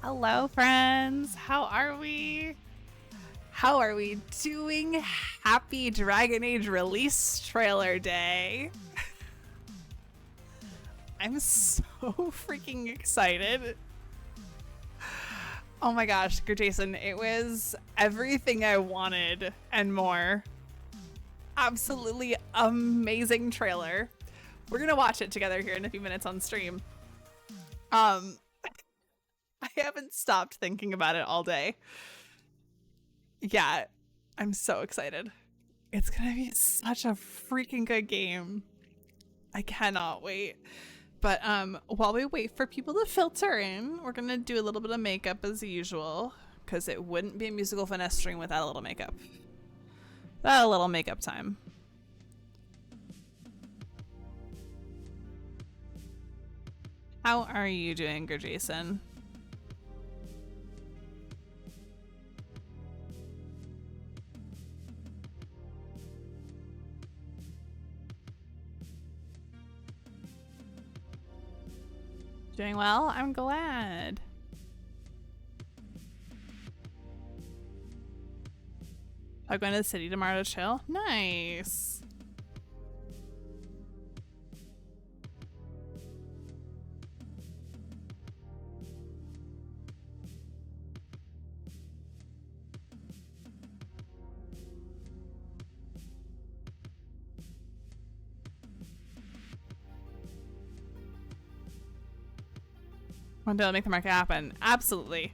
Hello, friends. How are we? How are we doing? Happy Dragon Age release trailer day. I'm so freaking excited. Oh my gosh, Jason, it was everything I wanted and more. Absolutely amazing trailer. We're gonna watch it together here in a few minutes on stream. I haven't stopped thinking about it all day. Yeah, I'm so excited. It's gonna be such a freaking good game. I cannot wait. But while we wait for people to filter in, we're gonna do a little bit of makeup as usual, because it wouldn't be a musical finesse stream without a little makeup. A little makeup time. How are you doing, Jason? Doing well? I'm glad. I'm going to the city tomorrow to chill. Nice. One day I'll make the market happen. Absolutely.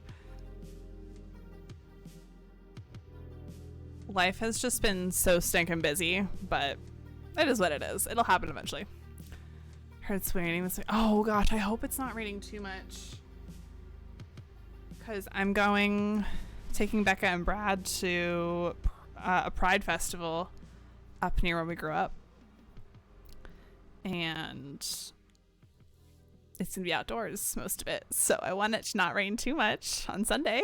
Life has just been so stinking busy, but it is what it is. It'll happen eventually. Heard it's raining this week. Oh gosh, I hope it's not raining too much. Because I'm taking Becca and Brad to a Pride festival up near where we grew up. And it's gonna be outdoors most of it, so I want it to not rain too much on Sunday.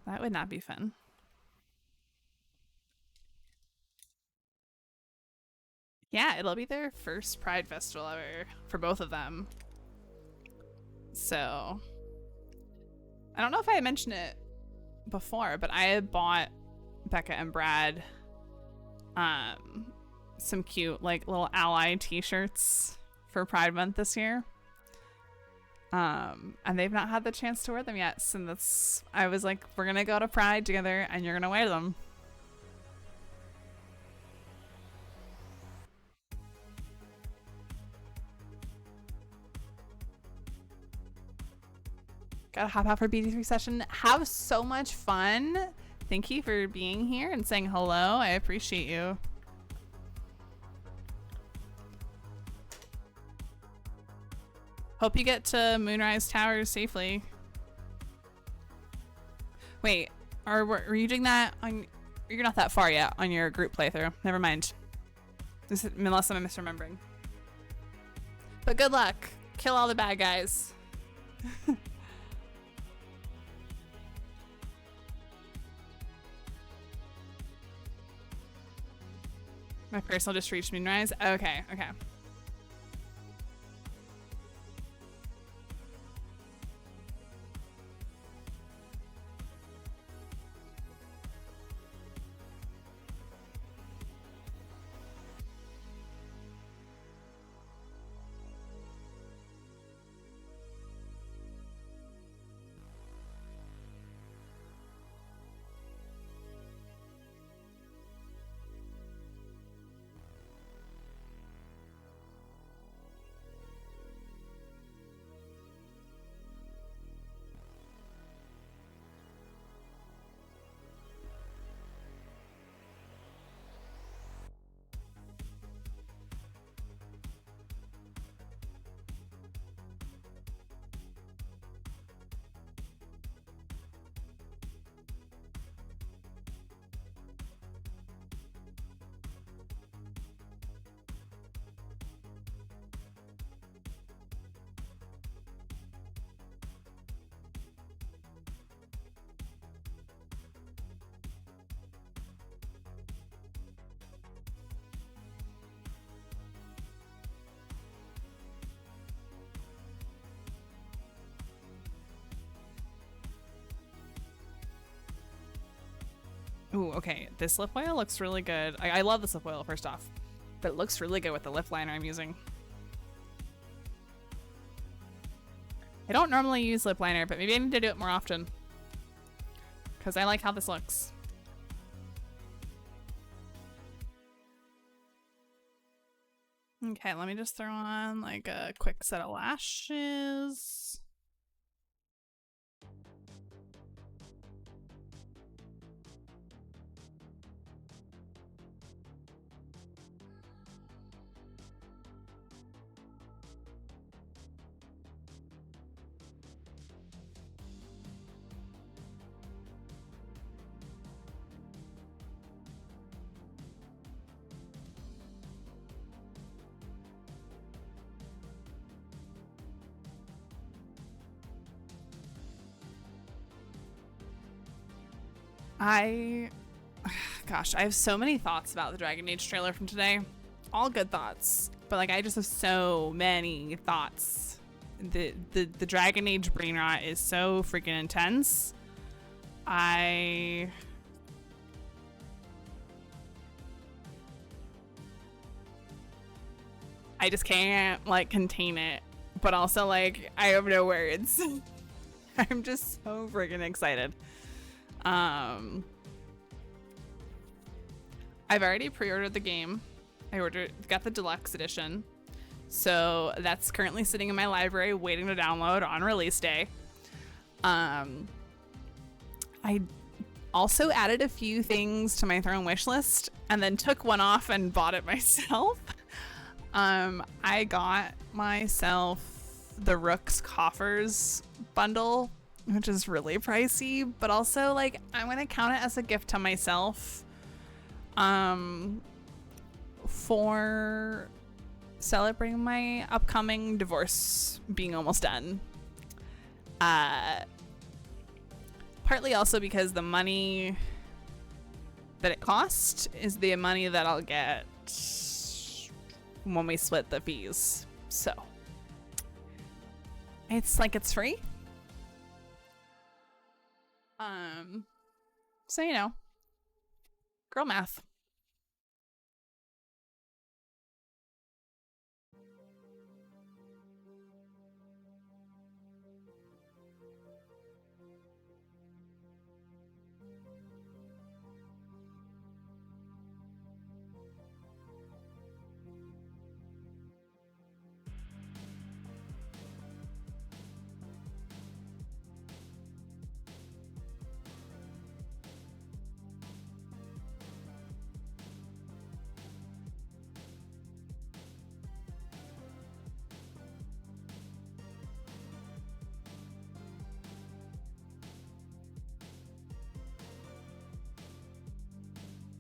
That would not be fun. Yeah, it'll be their first Pride festival ever for both of them. So I don't know if I mentioned it before, but I had bought Becca and Brad some cute like little ally t-shirts for Pride Month this year. And they've not had the chance to wear them yet. So I was like, we're gonna go to Pride together and you're gonna wear them. Gotta hop out for BD3 session. Have so much fun. Thank you for being here and saying hello. I appreciate you. Hope you get to Moonrise Towers safely. Wait, were you doing that on... You're not that far yet on your group playthrough. Never mind. Unless I'm misremembering. But good luck. Kill all the bad guys. My personal just reached Moonrise. Okay, okay. Ooh, okay. This lip oil looks really good. I love this lip oil, first off. But it looks really good with the lip liner I'm using. I don't normally use lip liner, but maybe I need to do it more often. Because I like how this looks. Okay, let me just throw on like a quick set of lashes. Gosh, I have so many thoughts about the Dragon Age trailer from today. All good thoughts, but like I just have so many thoughts. The Dragon Age brain rot is so freaking intense. I just can't like contain it, but also like I have no words. I'm just so freaking excited. I've already pre-ordered the game. Got the deluxe edition. So that's currently sitting in my library waiting to download on release day. I also added a few things to my Throne wish list and then took one off and bought it myself. I got myself the Rook's Coffers bundle, which is really pricey, but also like I'm gonna count it as a gift to myself for celebrating my upcoming divorce being almost done. Partly also because the money that it cost is the money that I'll get when we split the fees. So it's like it's free. So you know, girl math.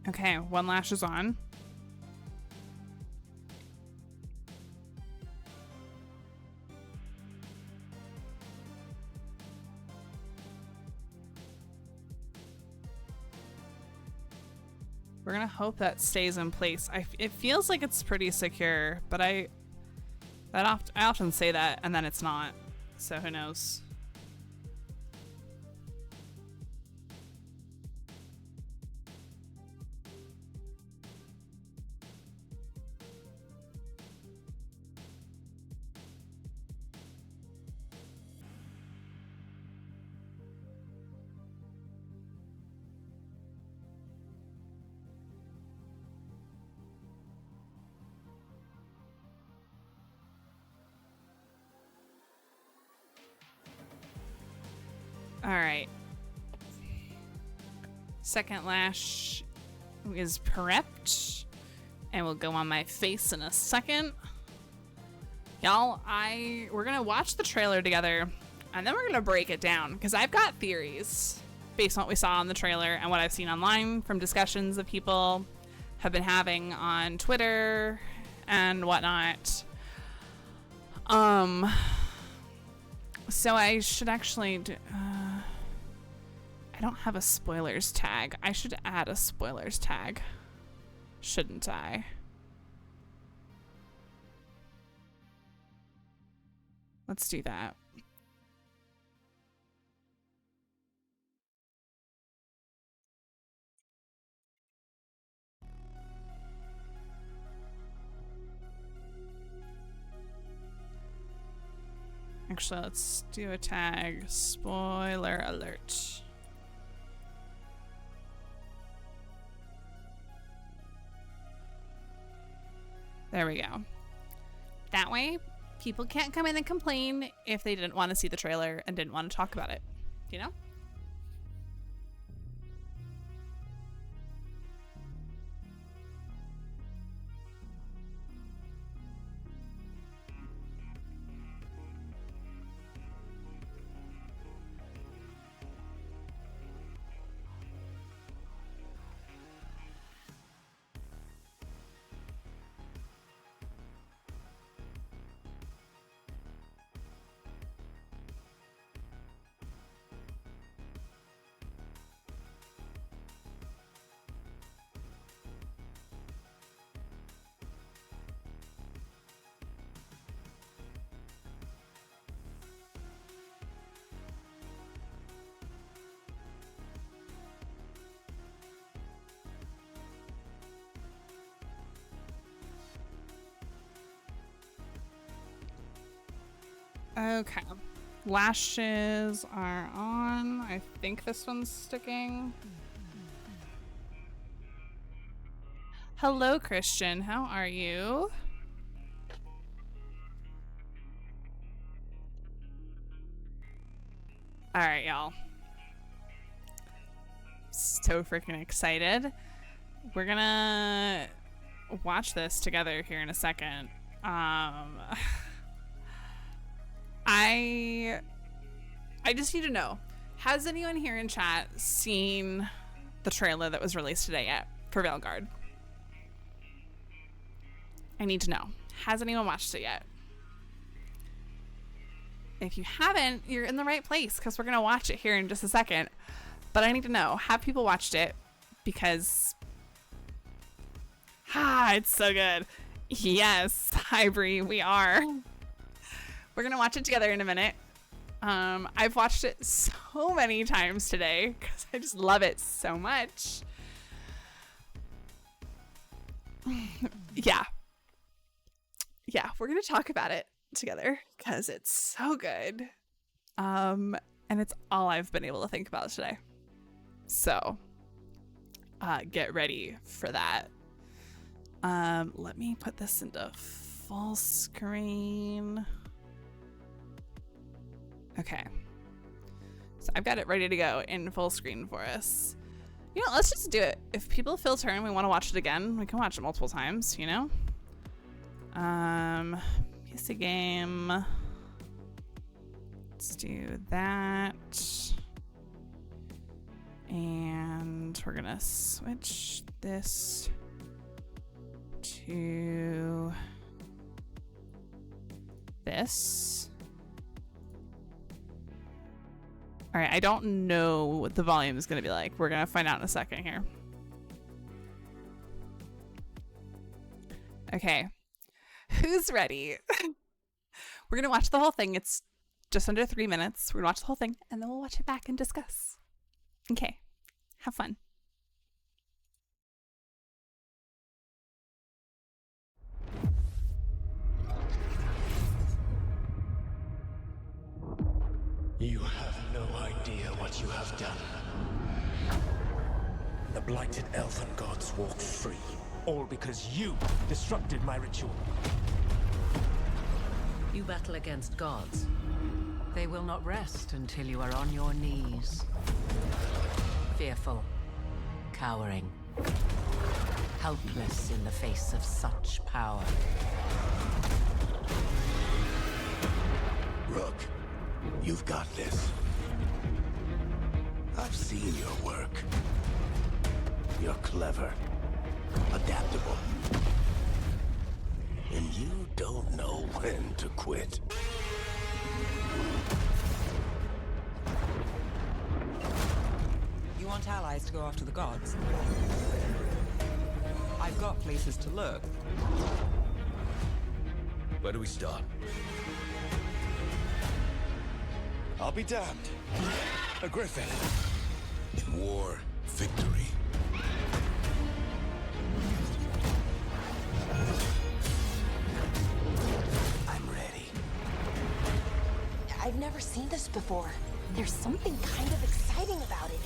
Okay, one lash is on. We're gonna hope that stays in place. It feels like it's pretty secure, but I often say that and then it's not. So who knows? All right. Second lash is prepped and will go on my face in a second. Y'all, we're gonna watch the trailer together and then we're gonna break it down because I've got theories based on what we saw in the trailer and what I've seen online from discussions that people have been having on Twitter and whatnot. So I should actually do, I don't have a spoilers tag. I should add a spoilers tag, shouldn't I? Let's do that. Actually, let's do a tag. Spoiler alert. There we go. That way, people can't come in and complain if they didn't want to see the trailer and didn't want to talk about it. You know? Okay. Lashes are on. I think this one's sticking. Hello, Christian. How are you? All right, y'all. So freaking excited. We're gonna watch this together here in a second. I just need to know, has anyone here in chat seen the trailer that was released today yet for Veilguard? I need to know. Has anyone watched it yet? If you haven't, you're in the right place because we're going to watch it here in just a second. But I need to know, have people watched it? Because it's so good. Yes, hi Bree, we are. We're gonna watch it together in a minute. I've watched it so many times today because I just love it so much. Yeah, we're gonna talk about it together because it's so good. And it's all I've been able to think about today. So, get ready for that. Let me put this into full screen. Okay, so I've got it ready to go in full screen for us. You know, let's just do it. If people feel turn, we want to watch it again, we can watch it multiple times, you know? PC game. Let's do that. And we're gonna switch this to this. All right, I don't know what the volume is going to be like. We're going to find out in a second here. Okay, who's ready? We're going to watch the whole thing. It's just under 3 minutes. We're going to watch the whole thing, and then we'll watch it back and discuss. Okay, have fun. You have no idea what you have done. The blighted elven gods walk free, all because you disrupted my ritual. You battle against gods. They will not rest until you are on your knees. Fearful, cowering, helpless in the face of such power. Rook, you've got this. I've seen your work. You're clever, adaptable, and you don't know when to quit. You want allies to go after the gods? I've got places to look. Where do we start? I'll be damned. A griffin. In war, victory. I'm ready. never seen this before. There's something kind of exciting about it.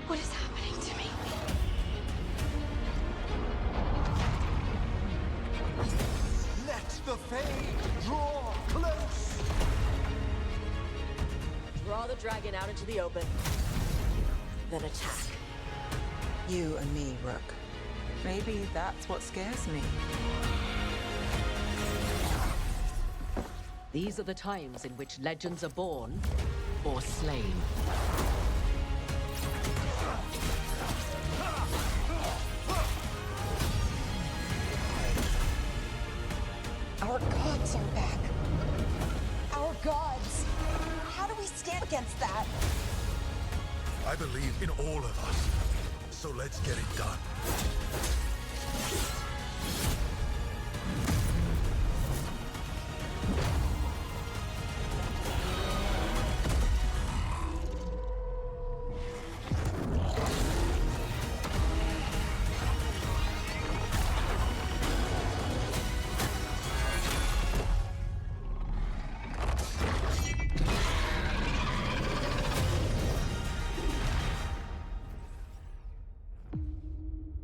What is happening to me? Let the Fade draw close! Draw the dragon out into the open. Then attack. You and me, Rook. Maybe that's what scares me. These are the times in which legends are born or slain. Our gods are back. Our gods. How do we stand against that? I believe in all of us, so let's get it done.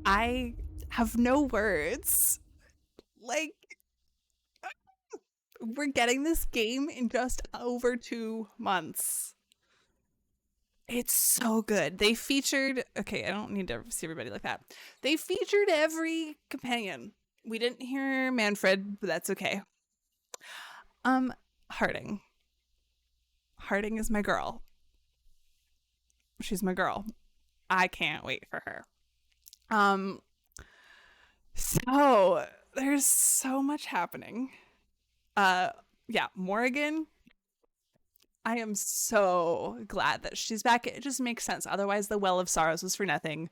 I have no words. Like, we're getting this game in just over 2 months. It's so good. They featured, okay, I don't need to see everybody like that. They featured every companion. We didn't hear Manfred, but that's okay. Harding. Harding is my girl. She's my girl. I can't wait for her. So there's so much happening. Yeah, Morrigan. I am so glad that she's back. It just makes sense. Otherwise, the Well of Sorrows was for nothing.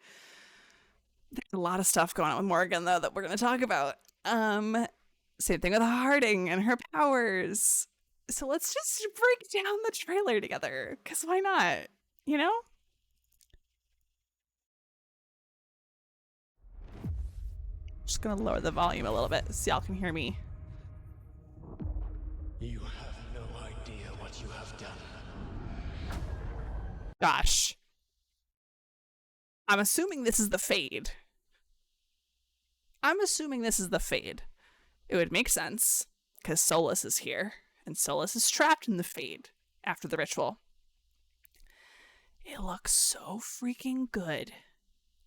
There's a lot of stuff going on with Morrigan, though, that we're going to talk about. Same thing with Harding and her powers. So let's just break down the trailer together, because why not? You know? Just gonna lower the volume a little bit so y'all can hear me. You have no idea what you have done. Gosh. I'm assuming this is the Fade. It would make sense, because Solas is here, and Solas is trapped in the Fade after the ritual. It looks so freaking good.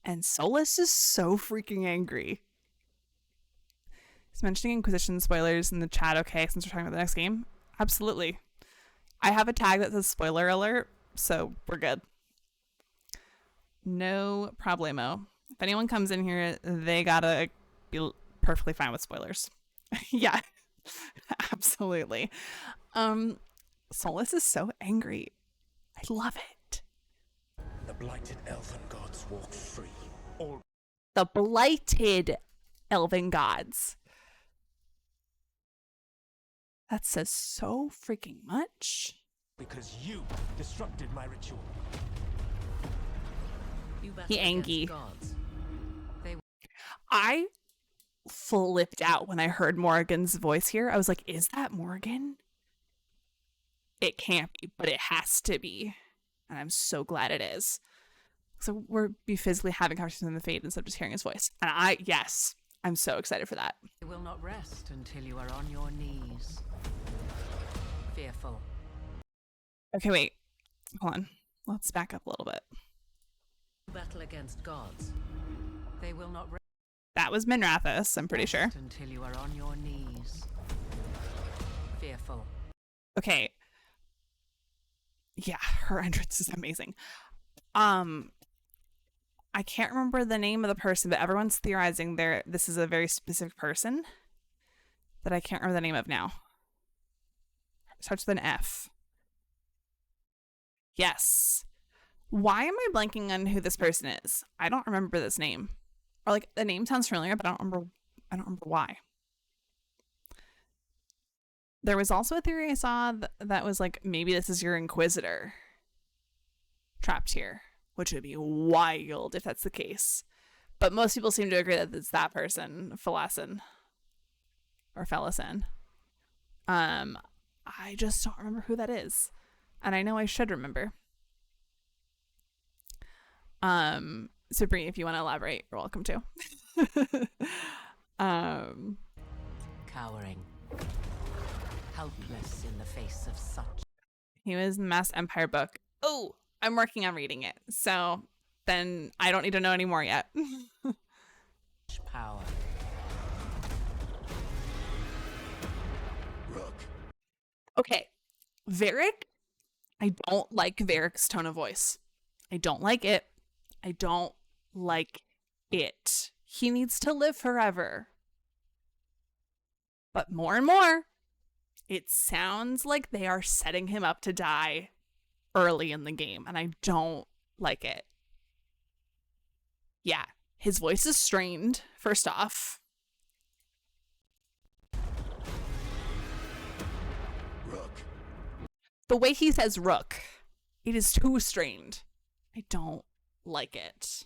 And Solas is so freaking angry. He's mentioning Inquisition spoilers in the chat, okay, since we're talking about the next game. Absolutely. I have a tag that says spoiler alert, so we're good. No problemo. If anyone comes in here, they gotta be perfectly fine with spoilers. Yeah, absolutely. Solas is so angry. I love it. The blighted elven gods walk free. All The blighted elven gods. That says so freaking much. because you disrupted my ritual. He angry. Gods. I flipped out when I heard Morrigan's voice here. I was like, is that Morrigan? It can't be, but it has to be. And I'm so glad it is. So we're be physically having conversations in the Fade instead of just hearing his voice. And yes, I'm so excited for that. You will not rest until you are on your knees. Fearful. Okay, wait. Hold on. Let's back up a little bit. Battle against gods. They will not rest That was Minrathous, I'm pretty sure. until you are on your knees. Fearful. Okay. Yeah, her entrance is amazing. I can't remember the name of the person, but everyone's theorizing this is a very specific person that I can't remember the name of now. It starts with an F. Yes. Why am I blanking on who this person is? I don't remember this name. Or like the name sounds familiar, but I don't remember why. There was also a theory I saw that was like, maybe this is your Inquisitor trapped here, which would be wild if that's the case. But most people seem to agree that it's that person, Felasin. Or Felasin. I just don't remember who that is. And I know I should remember. So Brie, if you want to elaborate, you're welcome to. Cowering. Helpless in the face of such He was in the Mass Empire book. Oh, I'm working on reading it. So then I don't need to know any more yet. power. Rook. Okay. Varric. I don't like Varric's tone of voice. I don't like it. I don't like it. He needs to live forever. But more and more, it sounds like they are setting him up to die early in the game, and I don't like it. Yeah, his voice is strained, first off. Rook. The way he says rook, it is too strained. I don't like it.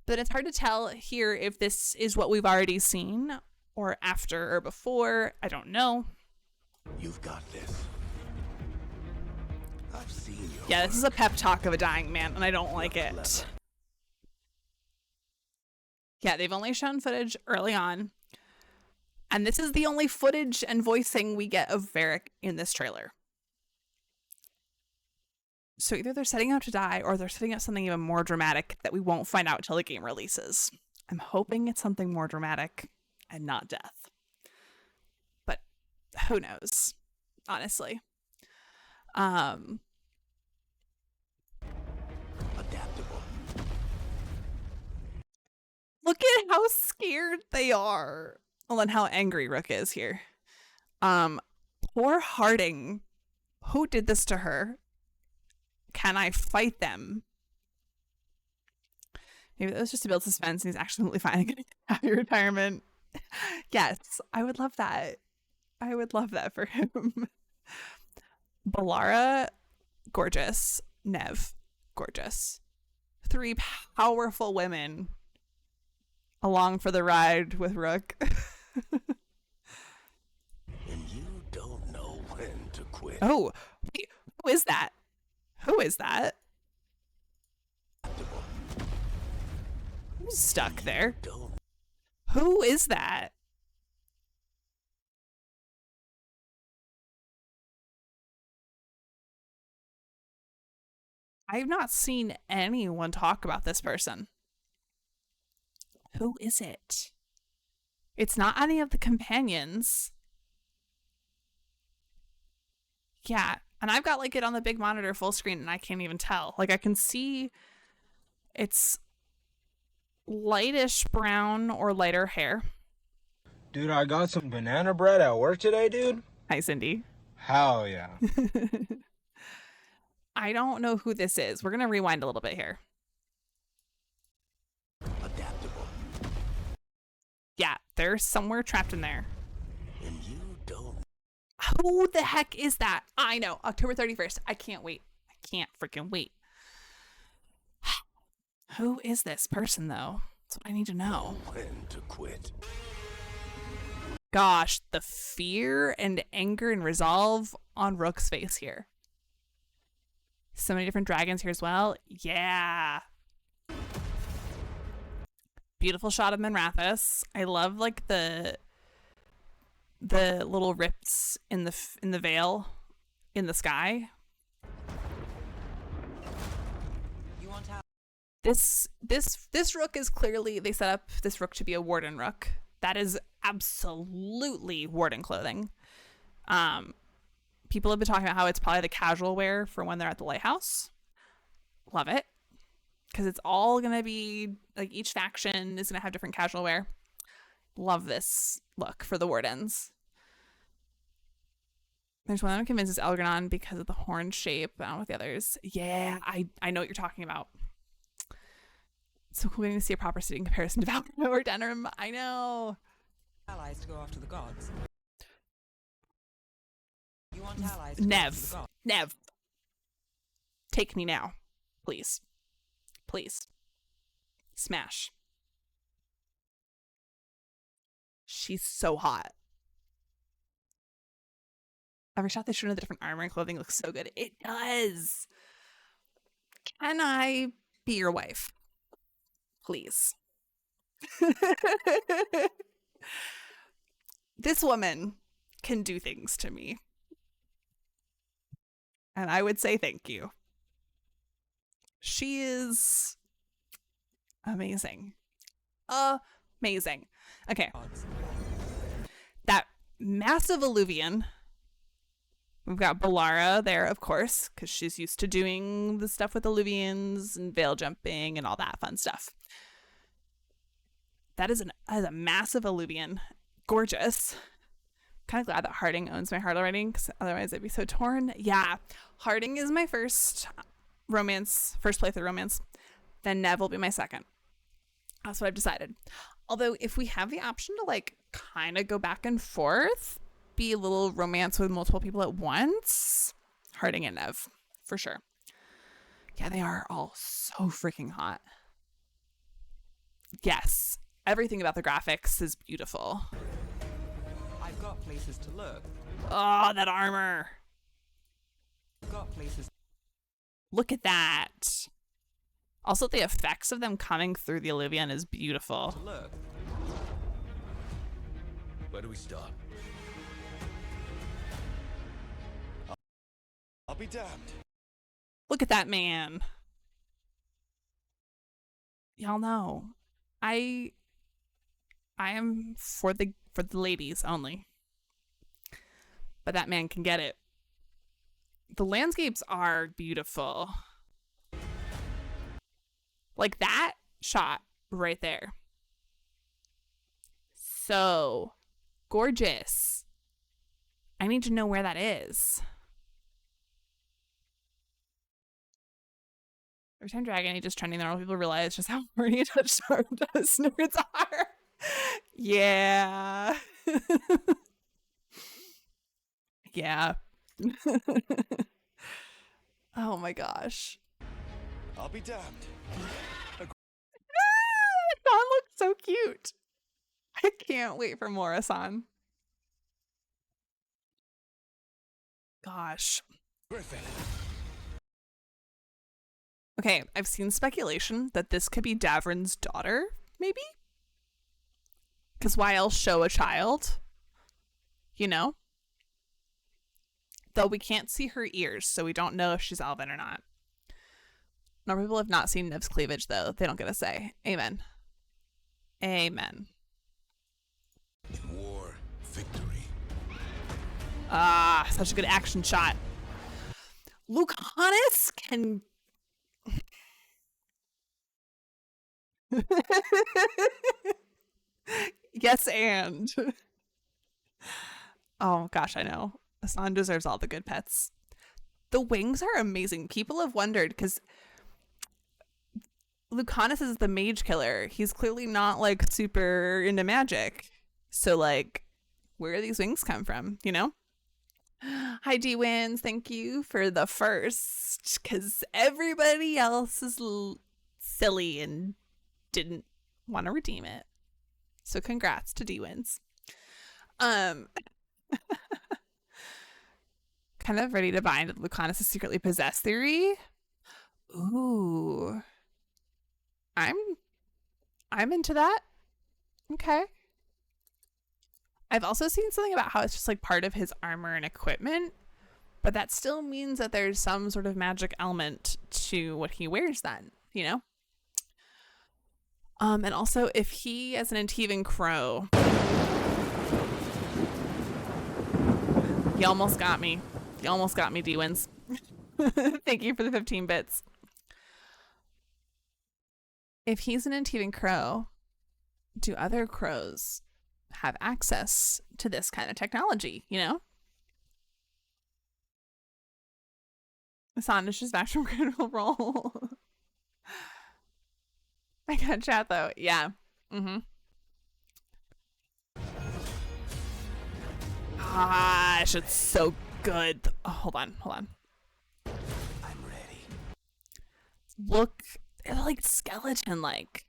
But it's hard to tell here if this is what we've already seen or after or before. I don't know. You've got this. I've seen you. Yeah, this is a pep talk of a dying man, and I don't like it. Yeah, they've only shown footage early on. And this is the only footage and voicing we get of Varric in this trailer. So either they're setting out to die or they're setting up something even more dramatic that we won't find out till the game releases. I'm hoping it's something more dramatic and not death. But who knows, honestly. Adaptable. Look at how scared they are. Well, and how angry Rook is here. Poor Harding. Who did this to her? Can I fight them? Maybe that was just to build suspense and he's actually fine and getting happy retirement. Yes, I would love that. I would love that for him. Balara, gorgeous. Nev, gorgeous. 3 powerful women along for the ride with Rook. And you don't know when to quit. Oh, wait, who is that? Who is that? Adaptable. Who's stuck there? Don't. Who is that? I've not seen anyone talk about this person. Who is it? It's not any of the companions. Yeah, and I've got like it on the big monitor full screen and I can't even tell. Like I can see it's lightish brown or lighter hair. Dude, I got some banana bread at work today, dude. Hi, Cindy. Hell yeah. I don't know who this is. We're going to rewind a little bit here. Adaptable. Yeah, they're somewhere trapped in there. And you don't. Who the heck is that? I know. October 31st. I can't wait. I can't freaking wait. Who is this person, though? That's what I need to know. When to quit. Gosh, the fear and anger and resolve on Rook's face here. So many different dragons here as well. Yeah. Beautiful shot of Minrathous. I love like the little rips in the veil in the sky. You want to This Rook is clearly, they set up this Rook to be a Warden Rook. That is absolutely Warden clothing. People have been talking about how it's probably the casual wear for when they're at the lighthouse. Love it. Because it's all going to be, like, each faction is going to have different casual wear. Love this look for the Wardens. There's one I'm convinced is Elgranon because of the horn shape. I don't know what the others. Yeah, I know what you're talking about. It's so cool getting to see a proper city in comparison to Valkyrie or Denerim. I know. allies to go after the gods? You want allies to go after the Nev. gods? Nev. Take me now. Please. Please. Smash. She's so hot. Every shot they show in the different armor and clothing looks so good. It does. Can I be your wife? Please. This woman can do things to me. And I would say thank you. She is amazing. Amazing. Okay. That massive alluvian. We've got Balara there, of course, because she's used to doing the stuff with alluvians and veil jumping and all that fun stuff. That is a massive alluvian. Gorgeous. Kind of glad that Harding owns my heart already, because otherwise I'd be so torn. Yeah, Harding is my first playthrough romance. Then Nev will be my second. That's what I've decided. Although if we have the option to like kind of go back and forth, be a little romance with multiple people at once, Harding and Nev, for sure. Yeah, they are all so freaking hot. Yes, everything about the graphics is beautiful. I've got places to look. Oh, that armor. I've got places Look at that. Also, the effects of them coming through the alluvian is beautiful. to look. Where do we start? I'll be damned. Look at that man. Y'all know, I am for the ladies only. But that man can get it. The landscapes are beautiful. Like that shot right there. So gorgeous. I need to know where that is. Every time Dragon Age is trending, there are people realize just how horny a touchstone does nerds are. Yeah. Yeah. Oh my gosh. I'll be damned. Asan looks so cute. I can't wait for more Asan. Gosh. Griffin. Okay, I've seen speculation that this could be Davrin's daughter, maybe? Because why else show a child? You know? Though we can't see her ears, so we don't know if she's Alvin or not. Normal people have not seen Nev's cleavage, though. They don't get a say. Amen. Amen. In war, victory. Ah, such a good action shot. Lucanus can... Yes, and... Oh, gosh, I know. Asan deserves all the good pets. The wings are amazing. People have wondered, because Lucanus is the mage killer. He's clearly not, like, super into magic. So, like, where do these wings come from, you know? Hi, D-Wins. Thank you for the first, because everybody else is silly and didn't want to redeem it. So congrats to D-Wins. Kind of ready to buy into Lucanus is secretly possessed theory. Ooh. I'm into that. Okay. I've also seen something about how it's just like part of his armor and equipment, but that still means that there's some sort of magic element to what he wears then, you know? And also if he as an Antivan Crow, you almost got me. You almost got me, D-Wins. Thank you for the 15 bits. If he's an Antivan Crow, do other crows have access to this kind of technology, you know? Asan is just back from Critical Role. I got chat though. Yeah. Mm-hmm. Gosh, it's so good. Oh, hold on. I'm ready. Look, they're like skeleton-like.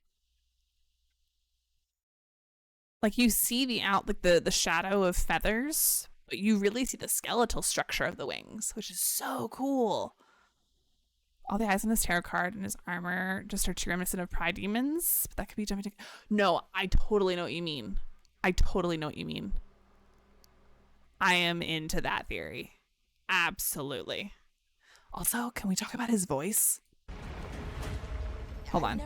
Like you see the shadow of feathers, but you really see the skeletal structure of the wings, which is so cool. All the eyes on his tarot card and his armor just are too reminiscent of pride demons. But that could be jumping. No, I totally know what you mean. I totally know what you mean. I am into that theory. Absolutely. Also, can we talk about his voice? Hold on.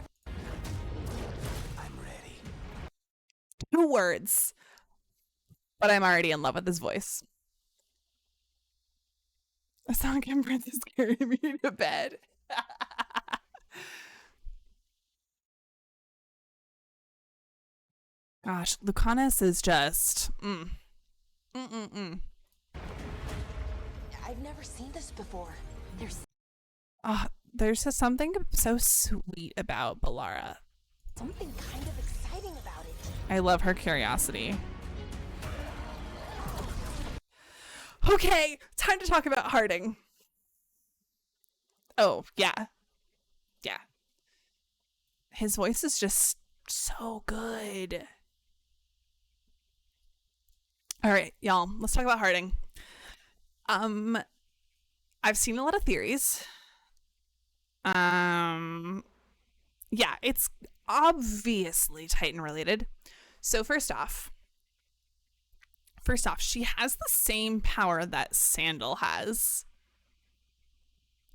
I'm ready. 2 words. But I'm already in love with his voice. A song can Princess carry me to bed. Gosh, Lucanus is just I've never seen this before. There's just something so sweet about Balara. Something kind of exciting about it. I love her curiosity. Okay, time to talk about Harding. Oh, yeah. Yeah. His voice is just so good. All right, y'all, let's talk about Harding. I've seen a lot of theories. Yeah, it's obviously Titan related. So first off, she has the same power that Sandal has.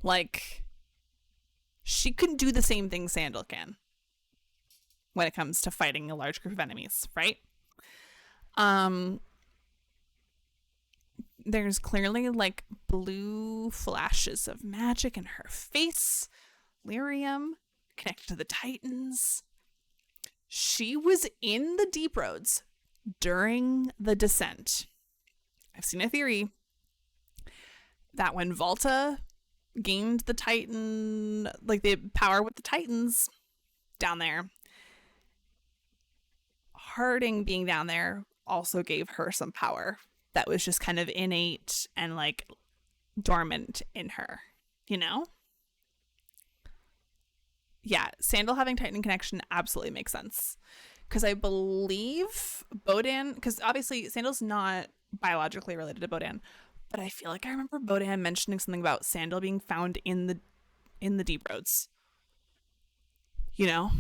Like, she can do the same thing Sandal can when it comes to fighting a large group of enemies, right? There's clearly like blue flashes of magic in her face. Lyrium connected to the Titans. She was in the Deep Roads during the descent. I've seen a theory that when Volta gained the Titan, like the power with the Titans down there, Harding being down there also gave her some power that was just kind of innate and like dormant in her, you know? Yeah, Sandal having Titan connection absolutely makes sense. Because I believe Bodan, because obviously Sandal's not biologically related to Bodan, but I feel like I remember Bodan mentioning something about Sandal being found in the Deep Roads. You know?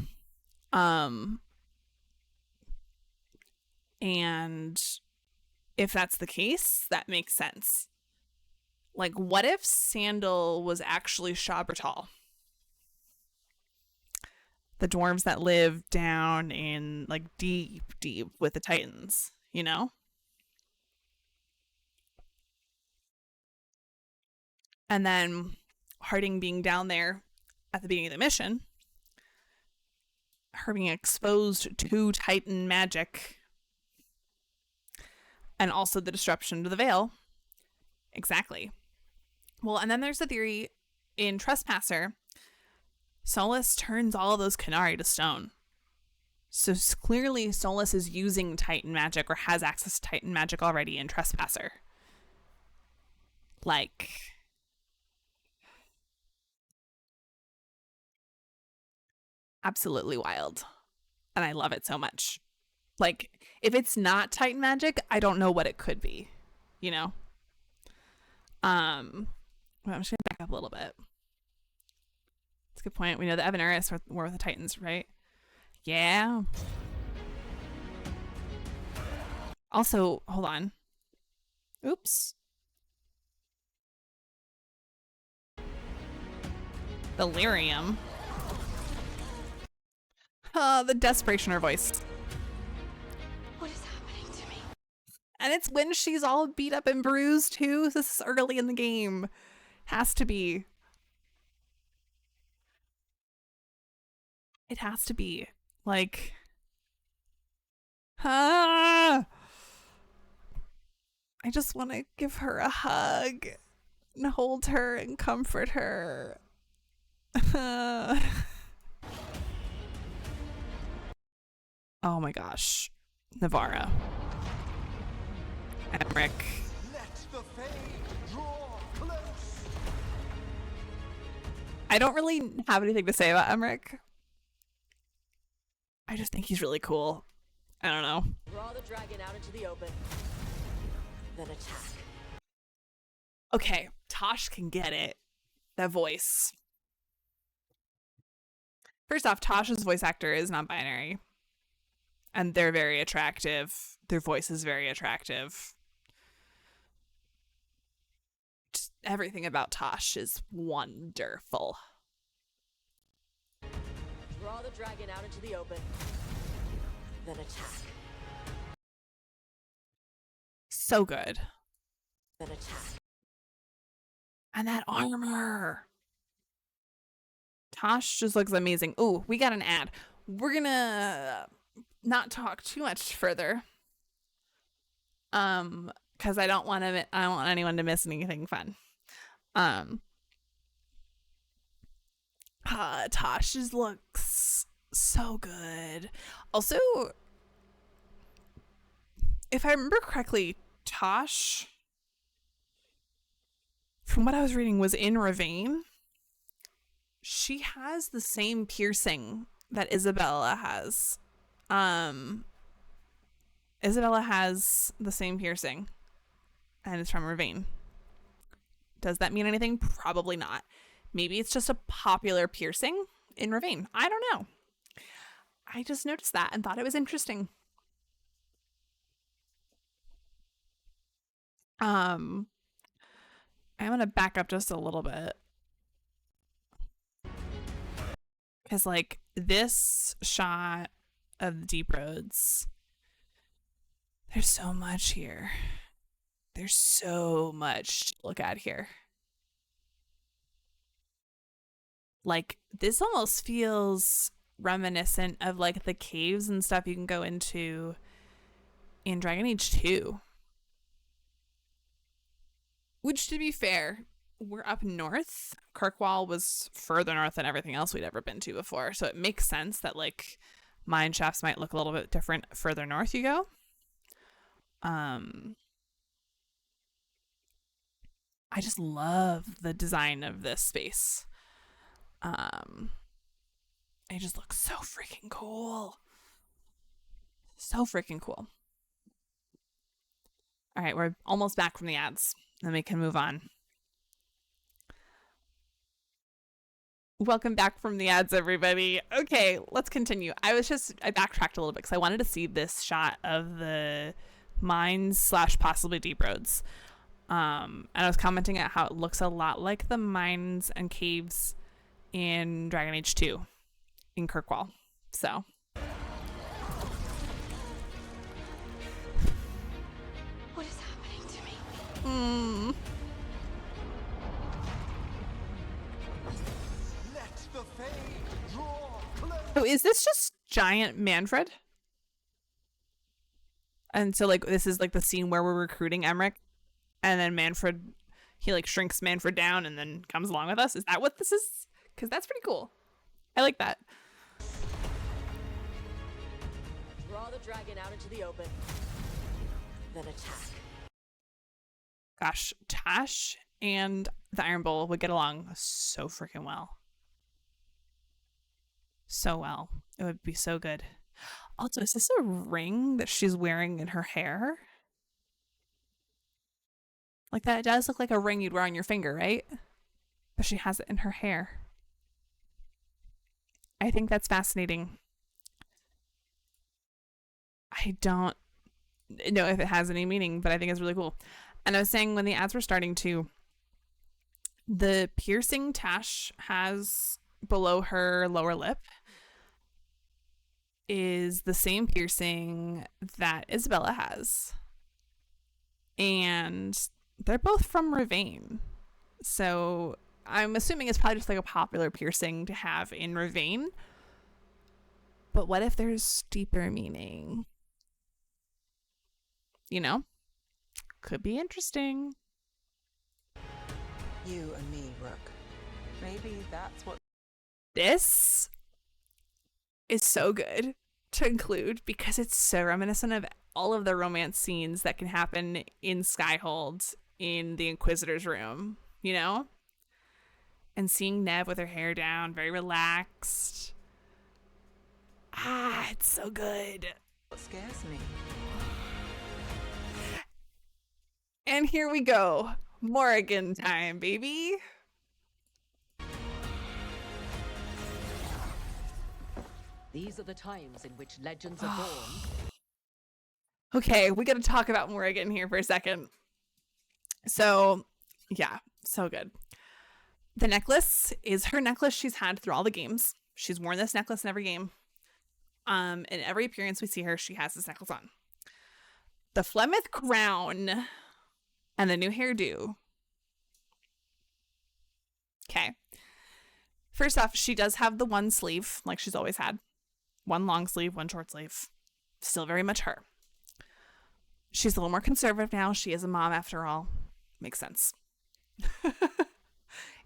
And if that's the case, that makes sense. Like, what if Sandal was actually Shabratal? The dwarves that live down in, like, deep with the Titans, you know? And then Harding being down there at the beginning of the mission, her being exposed to Titan magic, and also the disruption to the veil. Exactly. Well, and then there's the theory in Trespasser, Solas turns all of those Khanari to stone. So clearly Solas is using Titan magic or has access to Titan magic already in Trespasser. Like, absolutely wild. And I love it so much. Like, if it's not Titan magic, I don't know what it could be, you know? I'm just gonna back up a little bit. That's a good point. We know that Evan Eris were with the Titans, right? Yeah. Also, hold on. Oops. Delirium. The desperation in her voice. What is happening to me? And it's when she's all beat up and bruised too. This is early in the game. Has to be. It has to be. Like, I just want to give her a hug and hold her and comfort her. Oh my gosh. Navarra. Emmerich. Let the Fae draw close. I don't really have anything to say about Emmerich. I just think he's really cool. I don't know. Draw the dragon out into the open. Then attack. Okay, Tosh can get it. That voice. First off, Tosh's voice actor is non-binary. And they're very attractive. Their voice is very attractive. Just everything about Tosh is wonderful. Draw the dragon out into the open. Then attack. So good. Then attack. And that armor. Tosh just looks amazing. Ooh, we got an ad. We're gonna not talk too much further. Because I don't want anyone to miss anything fun. Tosh just looks so good. Also, if I remember correctly, Tosh, from what I was reading, was in Ravane. She has the same piercing that Isabella has. Isabella has the same piercing, and it's from Ravane. Does that mean anything? Probably not. Maybe it's just a popular piercing in Ravane. I don't know. I just noticed that and thought it was interesting. I'm gonna back up just a little bit. Because, like, this shot of the Deep Roads, there's so much here. There's so much to look at here. Like, this almost feels reminiscent of, like, the caves and stuff you can go into in Dragon Age 2. Which, to be fair, we're up north. Kirkwall was further north than everything else we'd ever been to before. So it makes sense that, like, mine shafts might look a little bit different further north you go. I just love the design of this space. It just looks so freaking cool. So freaking cool. All right, we're almost back from the ads. Then we can move on. Welcome back from the ads, everybody. Okay, let's continue. I backtracked a little bit because I wanted to see this shot of the mines / possibly Deep Roads. And I was commenting at how it looks a lot like the mines and caves in Dragon Age 2 in Kirkwall. So. What is happening to me? Let the fade draw close. So is this just giant Manfred? And so, like, this is like the scene where we're recruiting Emmerich, and then Manfred, he like shrinks Manfred down and then comes along with us. Is that what this is? Because that's pretty cool. I like that. Draw the dragon out into the open. Then attack. Gosh, Tash and the Iron Bull would get along so freaking well. So well. It would be so good. Also, is this a ring that she's wearing in her hair? Like, that does look like a ring you'd wear on your finger, right? But she has it in her hair. I think that's fascinating. I don't know if it has any meaning, but I think it's really cool. And I was saying when the ads were starting to, the piercing Tash has below her lower lip is the same piercing that Isabella has. And they're both from Ravane. So I'm assuming it's probably just like a popular piercing to have in Ravane. But what if there's deeper meaning? You know? Could be interesting. You and me, Rook. Maybe that's what. This is so good to include because it's so reminiscent of all of the romance scenes that can happen in Skyhold in the Inquisitor's room, you know? And seeing Nev with her hair down, very relaxed. It's so good. what scares me. And here we go. Morrigan time, baby. These are the times in which legends are born. Okay, we got to talk about Morrigan here for a second. So, yeah, so good. The necklace is her necklace she's had through all the games. She's worn this necklace in every game. In every appearance we see her, she has this necklace on. The Flemeth crown and the new hairdo. Okay. First off, she does have the one sleeve, like she's always had. One long sleeve, one short sleeve. Still very much her. She's a little more conservative now. She is a mom after all. Makes sense.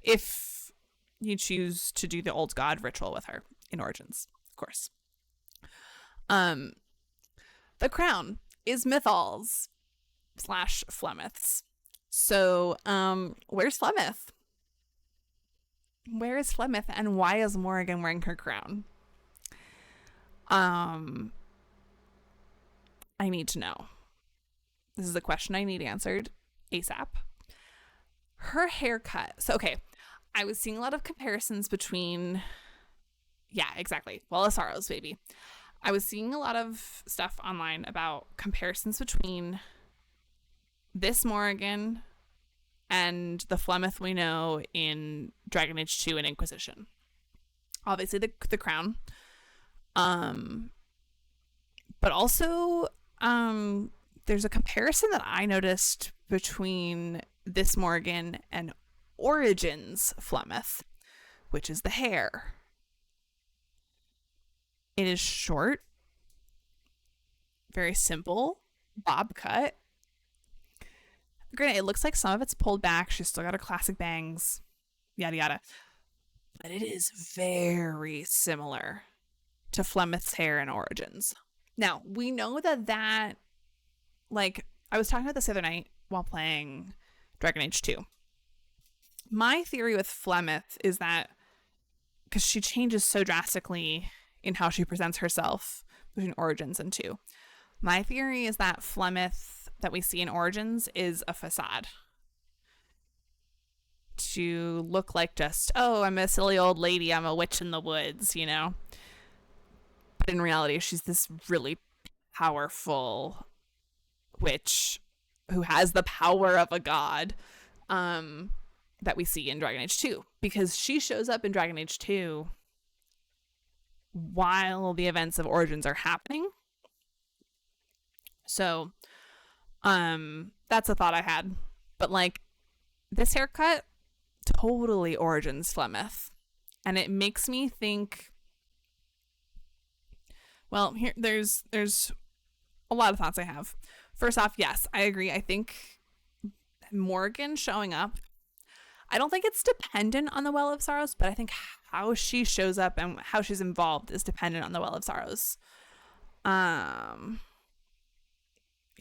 If you choose to do the old god ritual with her in Origins, of course. The crown is Mythal's / Flemeth's. So, where's Flemeth? Where is Flemeth, and why is Morrigan wearing her crown? I need to know. This is a question I need answered ASAP. Her haircut. So, okay, I was seeing a lot of comparisons between... Yeah, exactly. Well of Sorrows, baby. I was seeing a lot of stuff online about comparisons between this Morrigan and the Flemeth we know in Dragon Age 2 and Inquisition. Obviously the crown. But also there's a comparison that I noticed between this Morrigan and Origins Flemeth, which is the hair. It is short, very simple, bob cut. Granted, it looks like some of it's pulled back. She's still got her classic bangs, yada yada. But it is very similar to Flemeth's hair in Origins. Now, we know that, like, I was talking about this the other night while playing Dragon Age 2. My theory with Flemeth is that, because she changes so drastically in how she presents herself between Origins and 2, my theory is that Flemeth that we see in Origins is a facade. To look like just, oh, I'm a silly old lady, I'm a witch in the woods, you know? But in reality, she's this really powerful witch who has the power of a god that we see in Dragon Age 2. Because she shows up in Dragon Age 2 while the events of Origins are happening. So, that's a thought I had. But, like, this haircut, totally Origins Flemeth. And it makes me think, well, here there's a lot of thoughts I have. First off, yes, I agree. I think Morrigan showing up, I don't think it's dependent on the Well of Sorrows, but I think how she shows up and how she's involved is dependent on the Well of Sorrows.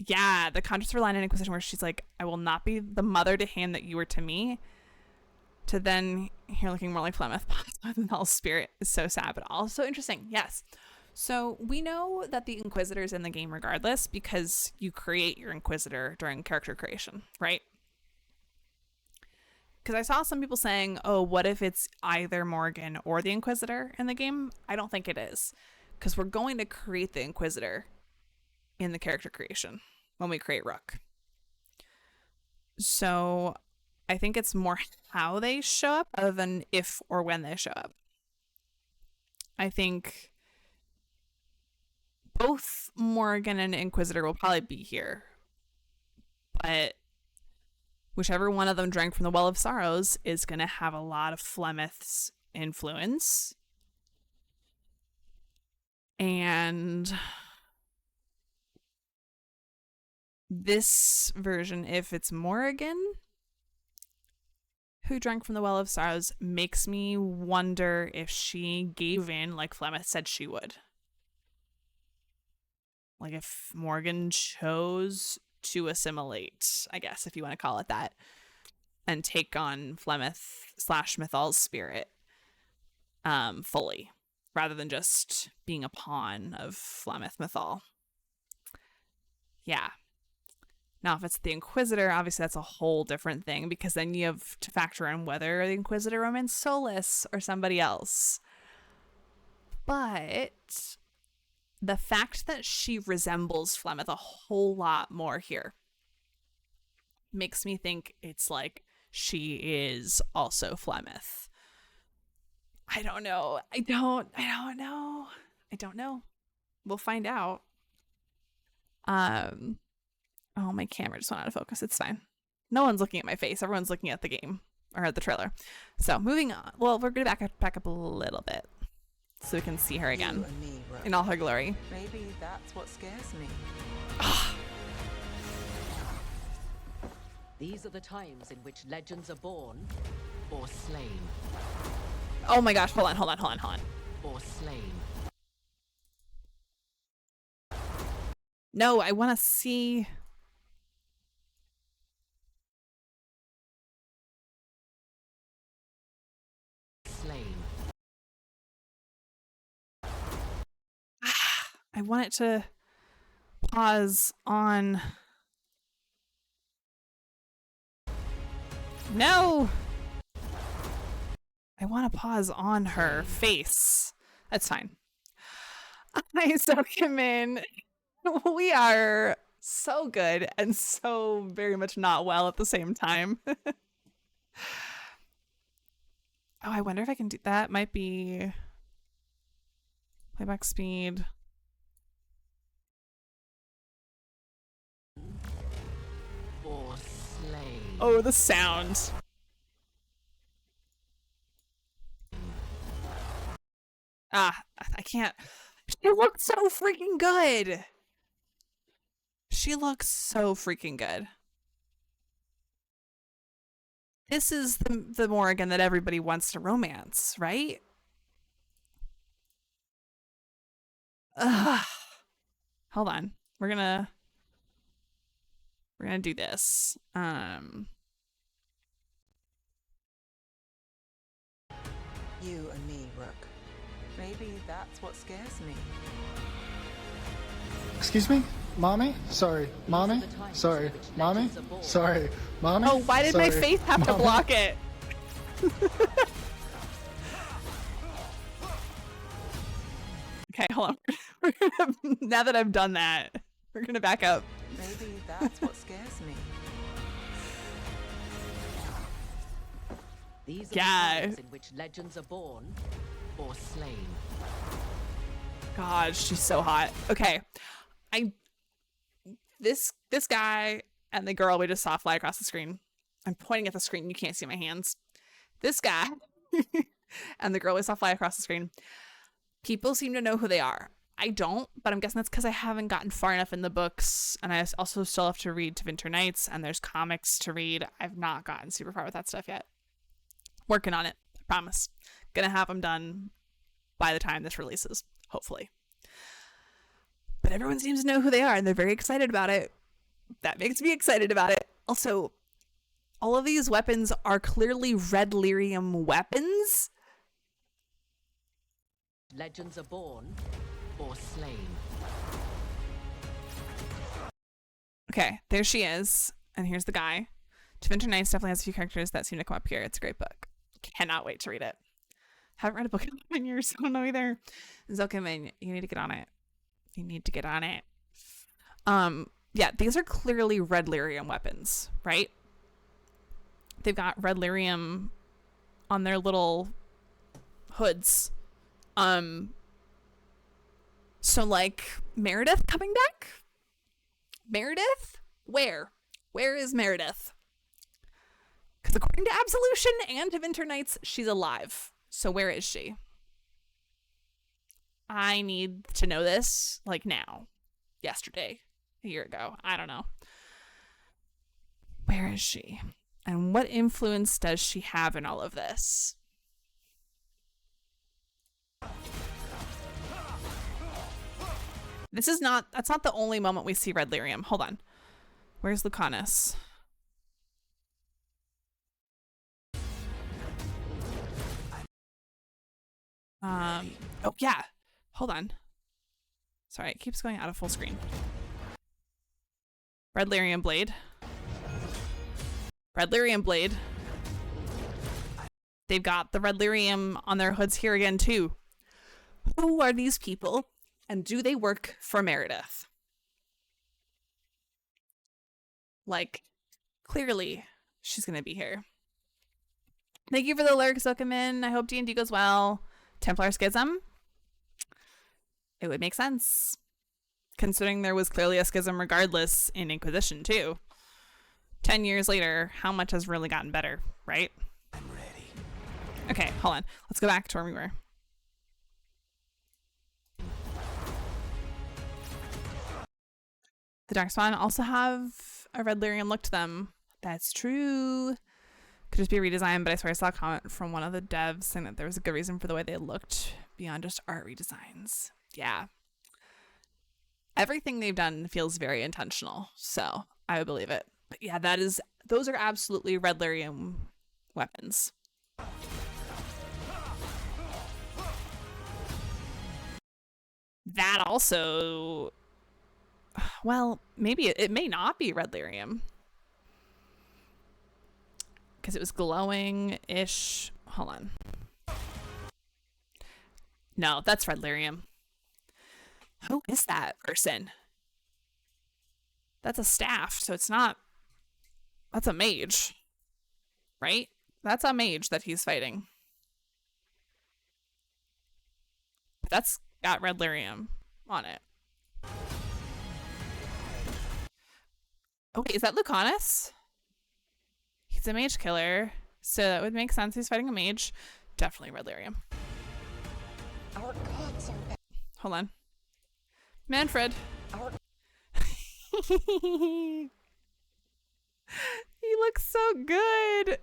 Yeah, the Contrast line in Inquisition where she's like, I will not be the mother to him that you were to me, to then here looking more like Flemeth, the spirit is so sad, but also interesting. Yes. So we know that the Inquisitor's in the game regardless, because you create your Inquisitor during character creation, right? Because I saw some people saying, oh, what if it's either Morrigan or the Inquisitor in the game? I don't think it is, because we're going to create the Inquisitor in the character creation when we create Rook. So I think it's more how they show up other than if or when they show up. I think both Morrigan and Inquisitor will probably be here, but whichever one of them drank from the Well of Sorrows is going to have a lot of Flemeth's influence. And this version, if it's Morrigan who drank from the Well of Sorrows, makes me wonder if she gave in like Flemeth said she would. Like if Morrigan chose to assimilate, I guess, if you want to call it that, and take on Flemeth / Mythal's spirit fully, rather than just being a pawn of Flemeth Mythal. Yeah. Now, if it's the Inquisitor, obviously that's a whole different thing, because then you have to factor in whether the Inquisitor remains Solas or somebody else. But the fact that she resembles Flemeth a whole lot more here makes me think it's like she is also Flemeth. I don't know. I don't know. We'll find out. Oh, my camera just went out of focus. It's fine. No one's looking at my face. Everyone's looking at the game or at the trailer. So moving on. Well, we're gonna back up a little bit so we can see her again You and me, Rook. in all her glory. Maybe that's what scares me. These are the times in which legends are born or slain. Oh my gosh! Hold on. Or slain. No, I want to see. Slain. I want it to pause on. No! I want to pause on her face. That's fine. Hi, Sokemin. We are so good and so very much not well at the same time. Oh, I wonder if I can do that. Might be playback speed. Or slain. Oh, the sound. Ah, I can't. She looks so freaking good. She looks so freaking good. This is the Morrigan that everybody wants to romance, right? Ugh. Hold on. We're gonna do this. You and me, Rook. Maybe that's what scares me. Excuse me? Mommy? Sorry. Mommy? Sorry. Mommy? Sorry. Mommy? Oh, why did my face have to block it? Okay, hold on. Now that I've done that, we're gonna back up. Maybe that's what scares me. These are the Yeah. times in which legends are born or slain. God, she's so hot. Okay. This guy and the girl we just saw fly across the screen. I'm pointing at the screen. You can't see my hands. This guy and the girl we saw fly across the screen. People seem to know who they are. I don't, but I'm guessing that's because I haven't gotten far enough in the books, and I also still have to read To Winter Nights, and there's comics to read. I've not gotten super far with that stuff yet. Working on it. I promise. Gonna have them done by the time this releases, hopefully. But everyone seems to know who they are, and they're very excited about it. That makes me excited about it. Also, all of these weapons are clearly red lyrium weapons. Legends are born or slain. Okay, there she is. And here's the guy. To Winter Nights definitely has a few characters that seem to come up here. It's a great book. Cannot wait to read it. Haven't read a book in 11 years, so I don't know either. Zokaman, you need to get on it. You need to get on it. Yeah, these are clearly red lyrium weapons, right? They've got red lyrium on their little hoods. So like Meredith coming back? Meredith? Where is Meredith? Because according to Absolution and to Winter Nights, she's alive. So where is she? I need to know this, like now. Yesterday. A year ago. I don't know. Where is she? And what influence does she have in all of this? That's not the only moment we see red lyrium. Hold on. Where's Lucanus? Oh yeah. Hold on. Sorry, it keeps going out of full screen. Red Lyrium Blade. Red Lyrium Blade. They've got the Red Lyrium on their hoods here again, too. Who are these people, and do they work for Meredith? Like, clearly, she's going to be here. Thank you for the lyrics, Zokamin. I hope D&D goes well. Templar Schism? It would make sense. Considering there was clearly a schism regardless in Inquisition, too. 10 years later, how much has really gotten better, right? I'm ready. Okay, hold on. Let's go back to where we were. The Darkspawn also have a red lyrium look to them. That's true. Could just be a redesign, but I swear I saw a comment from one of the devs saying that there was a good reason for the way they looked beyond just art redesigns. Yeah. Everything they've done feels very intentional, so I would believe it. But yeah, those are absolutely red lyrium weapons. That also, well, maybe it may not be red lyrium because it was glowing-ish. Hold on. No, that's red lyrium. Who is that person? That's a staff, so it's not. That's a mage, right? That's a mage that he's fighting. That's got red lyrium on it. Okay, is that Lucanus? He's a mage killer, so that would make sense. He's fighting a mage. Definitely red lyrium. Our gods are back. Hold on. Manfred. He looks so good.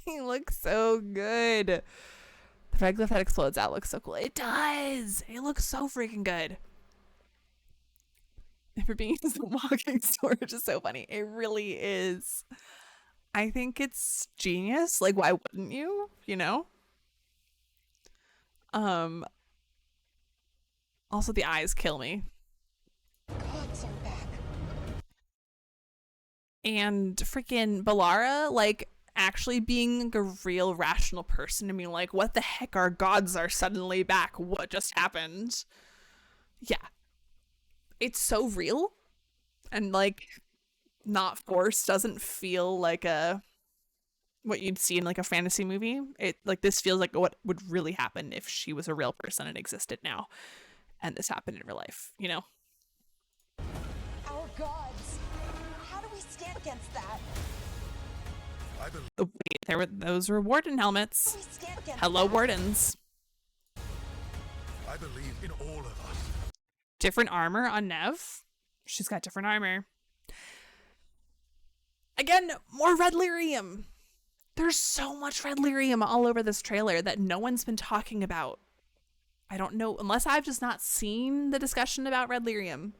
He looks so good. The regolith that explodes out looks so cool. It does. It looks so freaking good. And for being used in walking storage is so funny. It really is. I think it's genius. Like, why wouldn't you? You know? Also, the eyes kill me. Gods are back. And freaking Balara, like, actually being a real rational person and being like, what the heck, our gods are suddenly back. What just happened? Yeah. It's so real and, like, not forced. Doesn't feel like what you'd see in, like, a fantasy movie. It, like, this feels like what would really happen if she was a real person and existed now. And this happened in real life, you know? Our gods. How do we stand against that? I believe Wait, those were warden helmets. How do we stand against Hello, that? wardens. I believe in all of us. Different armor on Nev. She's got different armor. Again, more red lyrium. There's so much red lyrium all over this trailer that no one's been talking about. I don't know, unless I've just not seen the discussion about red lyrium.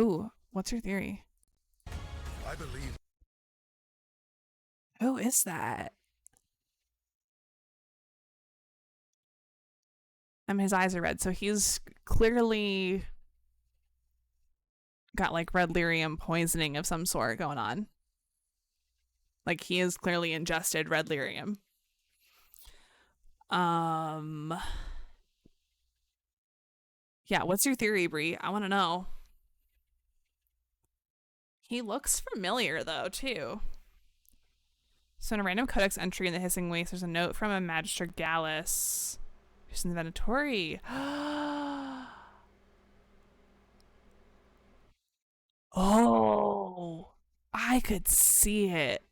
Ooh, what's your theory? I believe Who is that? His eyes are red, so he's clearly got like red lyrium poisoning of some sort going on. Like, he has clearly ingested red lyrium. Yeah, what's your theory, Bree? I want to know. He looks familiar, though, too. So in a random codex entry in the Hissing Waste, there's a note from a Magister Gallus, who's in the Venatori. Oh, I could see it.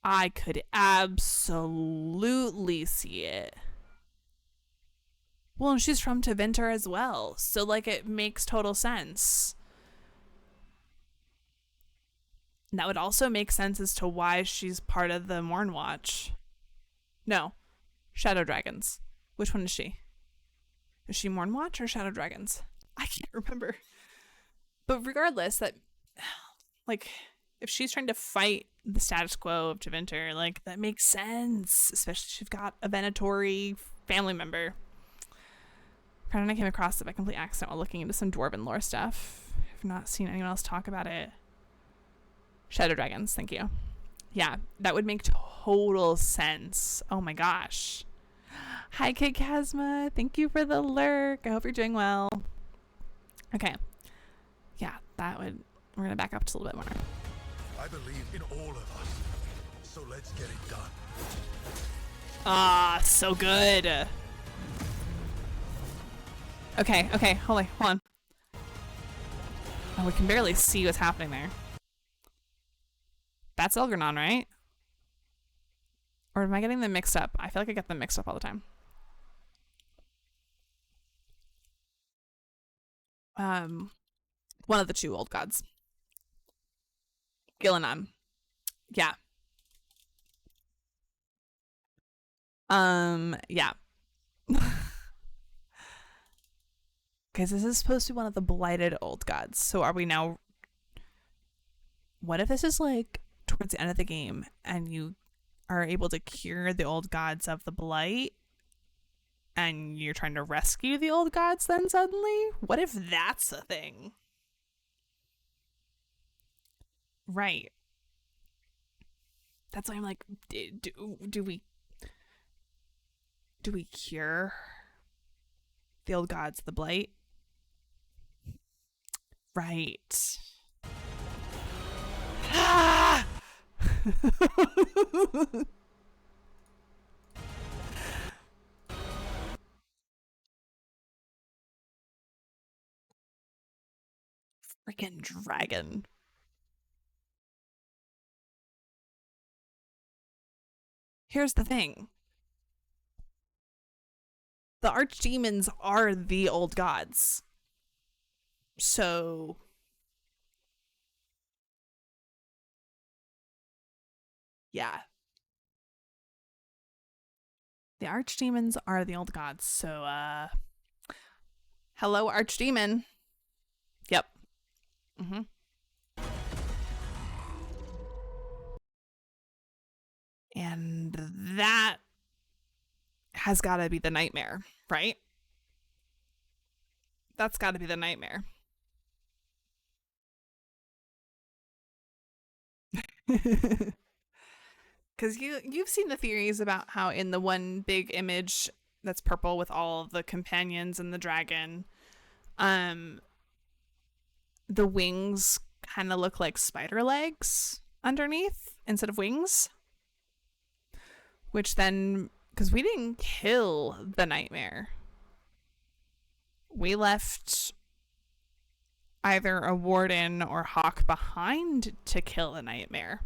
I could absolutely see it. Well, and she's from Tevinter as well, so, like, it makes total sense. And that would also make sense as to why she's part of the Mornwatch. No, Shadow Dragons. Which one is she? Is she Mornwatch or Shadow Dragons? I can't remember. But regardless, that, like, if she's trying to fight the status quo of Tevinter, like, that makes sense. Especially if she's got a Venatori family member. Fred and I came across it by complete accident while looking into some dwarven lore stuff. I've not seen anyone else talk about it. Shadow dragons, thank you. Yeah, that would make total sense. Oh my gosh. Hi, Kid Kazma. Thank you for the lurk. I hope you're doing well. Okay. Yeah, that would... We're going to back up just a little bit more. I believe in all of us. So let's get it done. Ah, so good. Okay, hold on. Oh, we can barely see what's happening there. That's Elgernon, right? Or am I getting them mixed up? I feel like I get them mixed up all the time. One of the two old gods. Gillenan. Yeah. Yeah. Because this is supposed to be one of the blighted old gods. So are we now... What if this is like towards the end of the game and you are able to cure the old gods of the blight and you're trying to rescue the old gods then suddenly? What if that's a thing? Right. That's why I'm like, do we cure the old gods, the blight? Right. Ah! Freaking dragon. Here's the thing. The archdemons are the old gods. So... Yeah. The archdemons are the old gods. So, hello, archdemon. Yep. Mm-hmm. And that has got to be the nightmare, right? That's got to be the nightmare. Because you've seen the theories about how in the one big image that's purple with all of the companions and the dragon, the wings kind of look like spider legs underneath instead of wings. Which then, because we didn't kill the nightmare, we left either a warden or Hawk behind to kill the nightmare.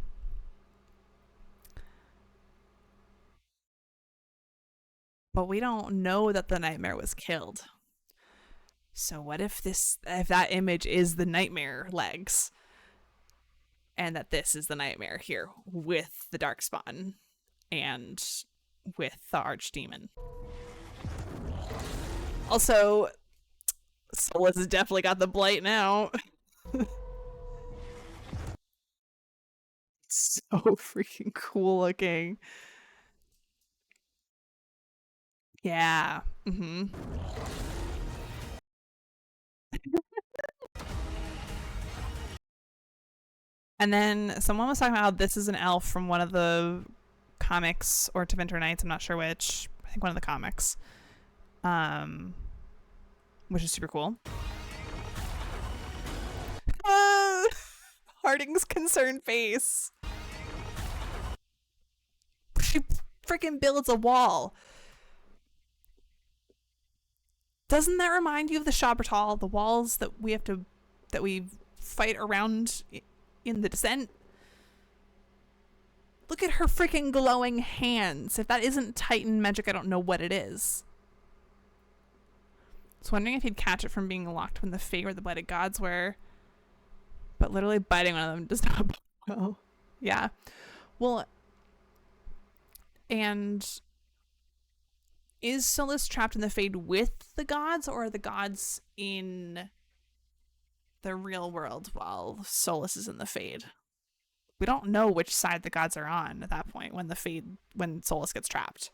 But we don't know that the nightmare was killed. So what if that image is the nightmare legs, and that this is the nightmare here with the darkspawn and with the archdemon? Also, Solas has definitely got the blight now. So freaking cool looking. Yeah. Mm-hmm. And then someone was talking about how this is an elf from one of the comics or Tevinter Nights. I'm not sure which. I think one of the comics. Which is super cool. Harding's concerned face. She freaking builds a wall. Doesn't that remind you of the Shabbatal, the walls that we fight around in the descent? Look at her freaking glowing hands. If that isn't Titan magic, I don't know what it is. I was wondering if he'd catch it from being locked when the Fae or the Blighted Gods were. But literally biting one of them does not bode well. Yeah. Well, and is Solas trapped in the Fade with the gods, or are the gods in the real world while Solas is in the Fade? We don't know which side the gods are on at that point when Solas gets trapped.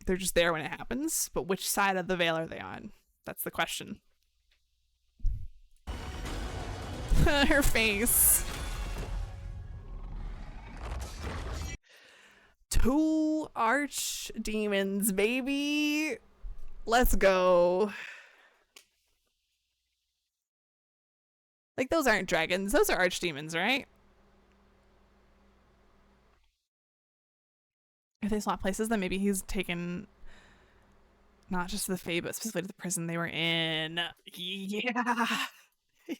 They're just there when it happens, but which side of the veil are they on? That's the question. Her face. 2 archdemons, baby. Let's go. Like, those aren't dragons. Those are archdemons, right? If they swap places, then maybe he's taken not just to the Fae, but specifically to the prison they were in. Yeah.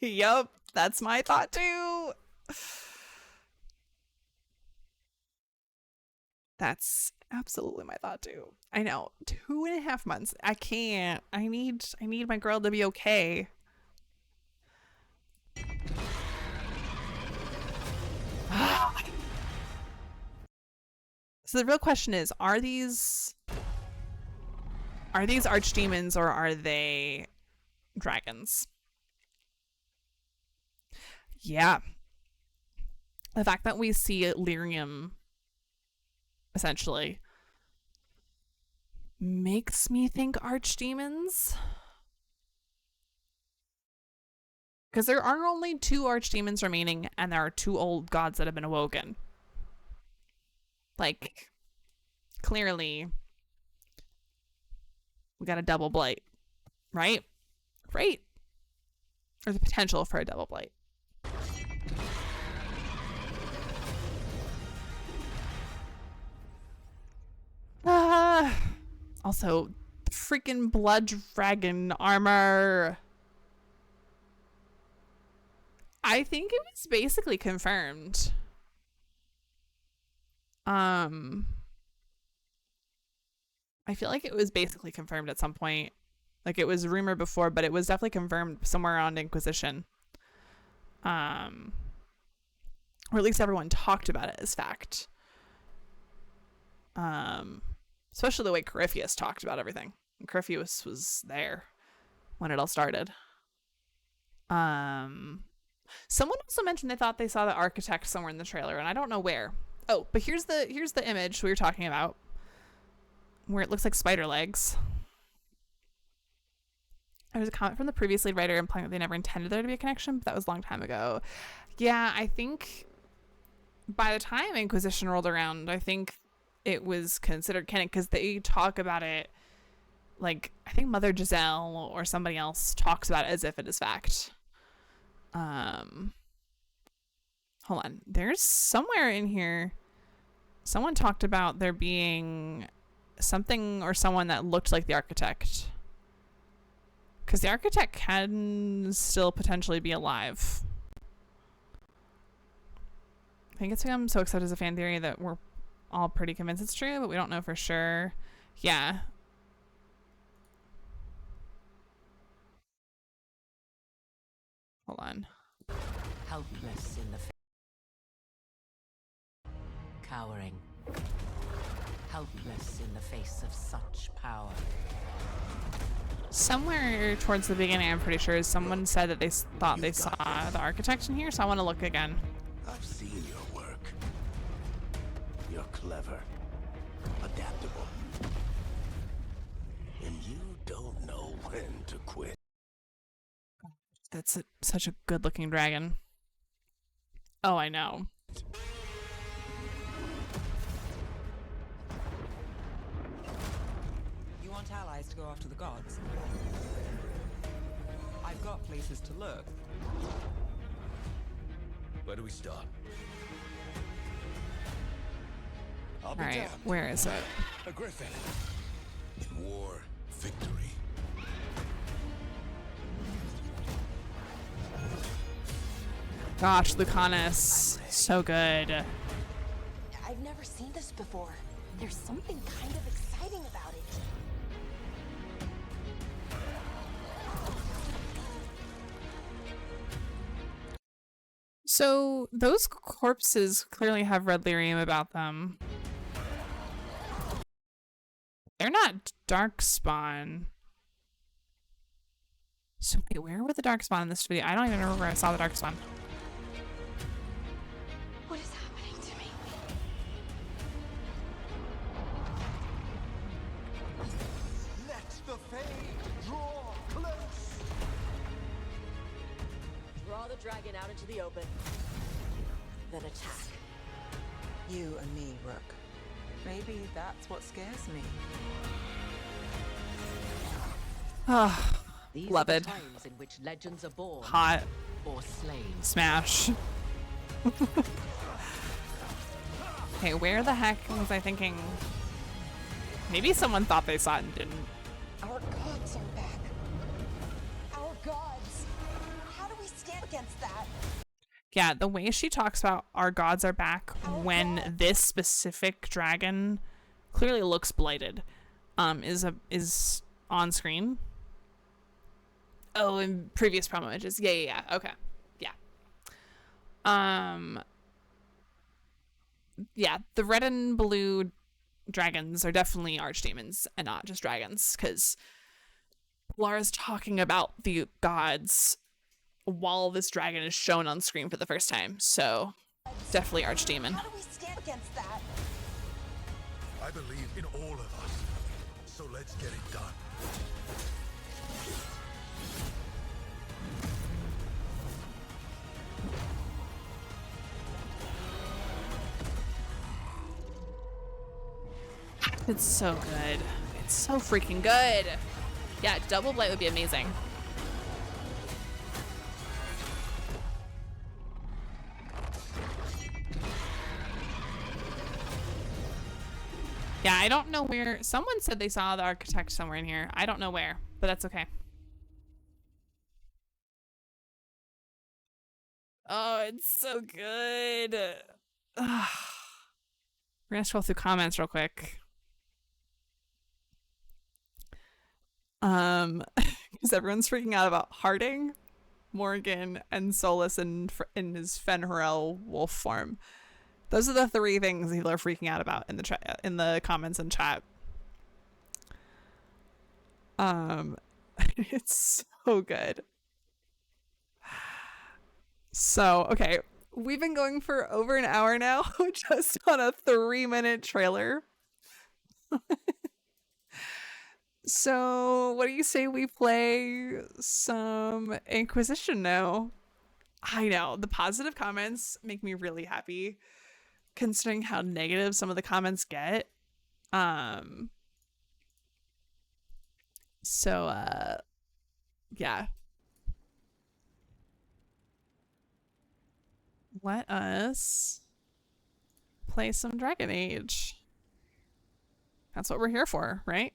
Yup. That's my thought too. That's absolutely my thought too. I know. 2.5 months. I can't. I need my girl to be okay. So the real question is, are these archdemons or are they dragons? Yeah. The fact that we see lyrium essentially makes me think archdemons. Because there are only 2 archdemons remaining, and there are 2 old gods that have been awoken. Like, clearly, we got a double blight, right? Right? Or the potential for a double blight. Also, freaking blood dragon armor. I think it was basically confirmed. I feel like it was basically confirmed at some point. Like, it was rumored before, but it was definitely confirmed somewhere around Inquisition. Or at least everyone talked about it as fact. Especially the way Corypheus talked about everything. And Corypheus was there when it all started. Someone also mentioned they thought they saw the architect somewhere in the trailer, and I don't know where. Oh, but here's the image we were talking about, where it looks like spider legs. There was a comment from the previous lead writer implying that they never intended there to be a connection, but that was a long time ago. Yeah, I think by the time Inquisition rolled around, I think it was considered canon, because they talk about it, like, I think Mother Giselle or somebody else talks about it as if it is fact. Hold on. There's somewhere in here, someone talked about there being something or someone that looked like the architect. Because the architect can still potentially be alive. I think it's become so accepted as a fan theory that we're all pretty convinced it's true, but we don't know for sure. Yeah. Hold on. Helpless in the cowering. Helpless in the face of such power. Somewhere towards the beginning, I'm pretty sure someone said that they thought they saw the architect in here, so I want to look again. I've seen your work. You're clever, adaptable, and you don't know when to quit. That's such a good-looking dragon. Oh, I know. You want allies to go after the gods? I've got places to look. Where do we start? All right, where is it? A griffin. In war, victory. Gosh, Lucanus, so good. I've never seen this before. There's something kind of exciting about it. So those corpses clearly have red lyrium about them. They're not darkspawn. So wait, where were the darkspawn in this video? I don't even remember where I saw the darkspawn. What is happening to me? dragon out into the open. Then attack. You and me, Rook. Maybe that's what scares me. Ah, These love are it. the times in which legends are born Hot. or slain. Smash. Okay, where the heck was I thinking? Maybe someone thought they saw it and didn't. Our gods are back. Our gods. How do we stand against that? Yeah, the way she talks about our gods are back when this specific dragon clearly looks blighted, is on screen. Oh, in previous promo images. Yeah. Okay. Yeah. Yeah, the red and blue dragons are definitely archdemons and not just dragons, because Laura's talking about the gods while this dragon is shown on screen for the first time. So definitely archdemon. How do we stand against that? I believe in all of us. So let's get it done. It's so good. It's so freaking good. Yeah, double blight would be amazing. Yeah, I don't know where. Someone said they saw the architect somewhere in here. I don't know where, but that's okay. Oh, it's so good. Ugh. We're gonna scroll through comments real quick. Because everyone's freaking out about Harding, Morgan, and Solas in his Fenrirel wolf form. Those are the three things people are freaking out about in the comments and chat. It's so good. So, okay, we've been going for over an hour now, just on a 3-minute trailer. So, what do you say we play some Inquisition now? I know, the positive comments make me really happy, considering how negative some of the comments get. Yeah. Let us play some Dragon Age. That's what we're here for, right?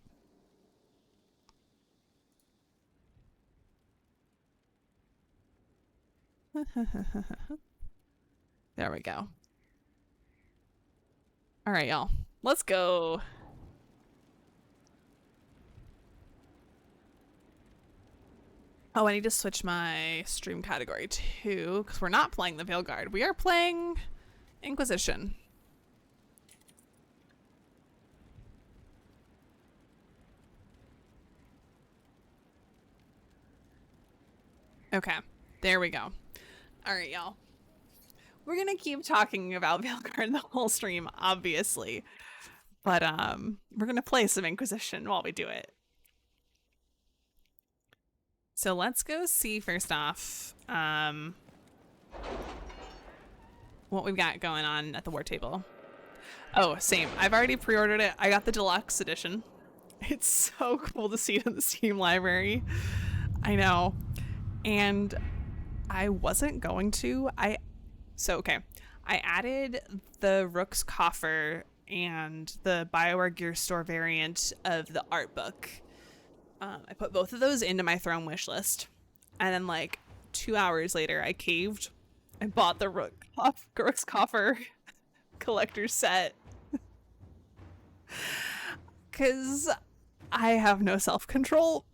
There we go. All right, y'all. Let's go. Oh, I need to switch my stream category too, because we're not playing the Veilguard. We are playing Inquisition. Okay, there we go. All right, y'all. We're gonna keep talking about Veilguard the whole stream, obviously, but we're gonna play some Inquisition while we do it. So let's go see first off what we've got going on at the war table. Oh, same. I've already pre-ordered it. I got the deluxe edition. It's so cool to see it in the Steam library. I know. And I wasn't going to. Okay. I added the Rook's Coffer and the BioWare Gear Store variant of the art book. I put both of those into my Throne wish list. And then like 2 hours later, I caved. I bought the Rook's Coffer collector set. Because I have no self-control.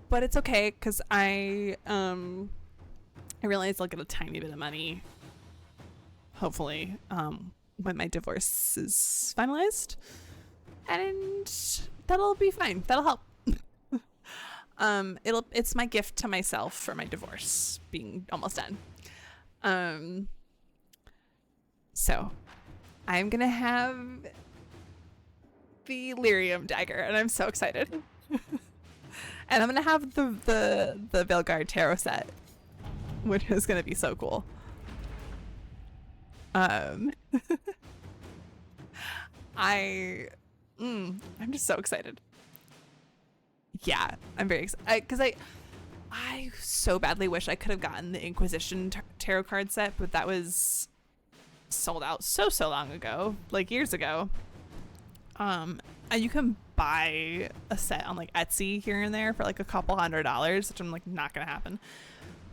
But it's okay, because I realized I'll get a tiny bit of money, hopefully, when my divorce is finalized. And that'll be fine. That'll help. It's my gift to myself for my divorce being almost done. So I'm gonna have the Lyrium dagger, and I'm so excited. And I'm gonna have the Veilguard tarot set. which is going to be so cool. I'm just so excited. Yeah, I'm very excited because I so badly wish I could have gotten the Inquisition tarot card set, but that was sold out so long ago, like years ago. And you can buy a set on like Etsy here and there for like a couple $100, which I'm like not gonna happen.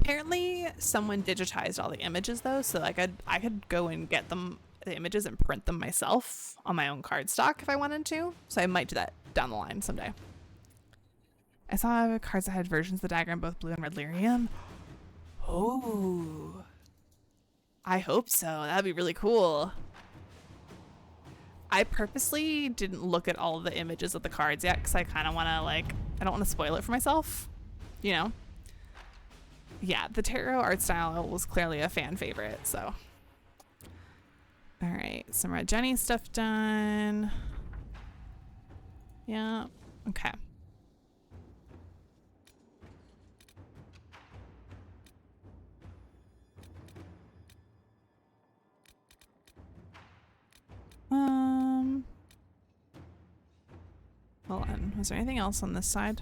Apparently someone digitized all the images though, so like I could go and get the images and print them myself on my own cardstock if I wanted to. So I might do that down the line someday. I saw cards that had versions of the dagger in both blue and red lyrium. Oh, I hope so. That'd be really cool. I purposely didn't look at all of the images of the cards yet because I kind of want to I don't want to spoil it for myself, you know? Yeah, the tarot art style was clearly a fan favorite, so. All right, some Red Jenny stuff done. Yeah, okay. Hold on. Was there anything else on this side?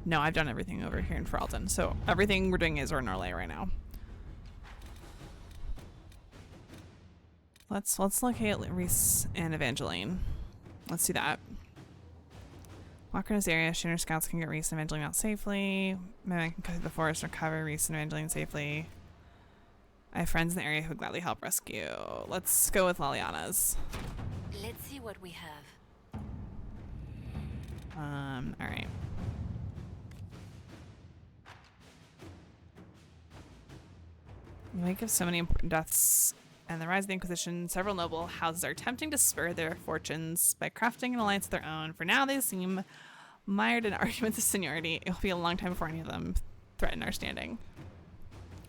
No, I've done everything over here in Ferelden. So everything we're doing is Norlay right now. Let's locate Reese and Evangeline. Let's do that. Walk in this area. Shooter scouts can get Reese and Evangeline out safely. Maybe I can cut through the forest and recover Reese and Evangeline safely. I have friends in the area who would gladly help rescue. Let's go with Liliana's. Let's see what we have. All right. In the wake of so many important deaths and the rise of the Inquisition, several noble houses are attempting to spur their fortunes by crafting an alliance of their own. For now, they seem mired in arguments of seniority. It will be a long time before any of them threaten our standing.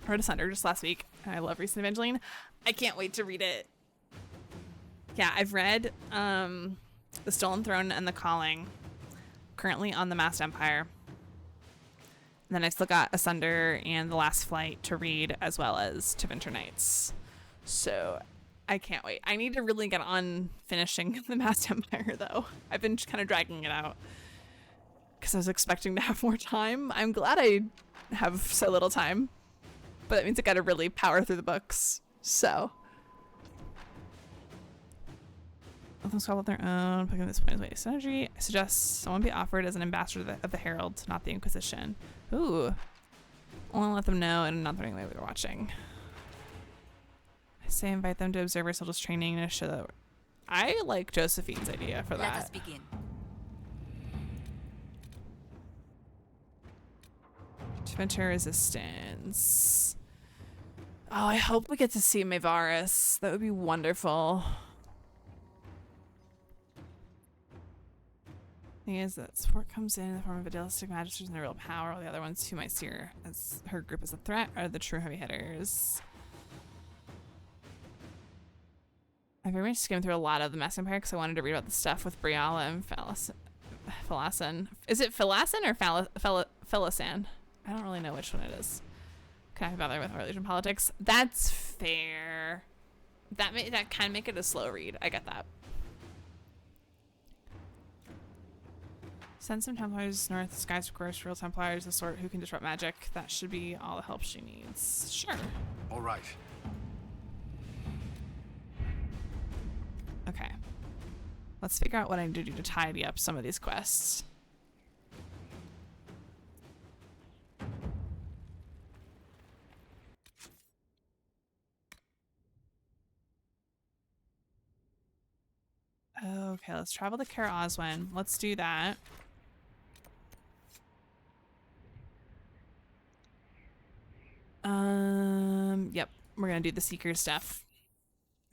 I read Asunder just last week, and I love Reese and Evangeline. I can't wait to read it. Yeah, I've read The Stolen Throne and The Calling, currently on The Masked Empire. And then I still got Asunder and The Last Flight to read, as well as To Winter Nights. So I can't wait. I need to really get on finishing The Masked Empire, though. I've been kind of dragging it out because I was expecting to have more time. I'm glad I have so little time, but that means I got to really power through the books. So let them swallow their own. Picking this point is waste energy. I suggest someone be offered as an ambassador of the Herald, not the Inquisition. Ooh. I want to let them know and not throwing away what they're watching. I say invite them to observer soldiers training to show that. I like Josephine's idea for that. Let us begin. To enter resistance. Oh, I hope we get to see Maevaris. That would be wonderful. Thing is that support comes in the form of idealistic magisters and their real power, while the other ones who might see her as her group as a threat are the true heavy hitters. I very much skimmed through a lot of the Masked Empire because I wanted to read about the stuff with Briala and Philasan. Is it Philasan or Philasan? I don't really know which one it is. Can I bother with religion politics? That's fair. That can make it a slow read. I get that. Send some Templars north, skies of course, real Templars, the sort who can disrupt magic. That should be all the help she needs. Sure. All right. Okay. Let's figure out what I need to do to tidy up some of these quests. Okay, let's travel to Kaer Oswin. Let's do that. Yep, we're gonna do the Seeker stuff.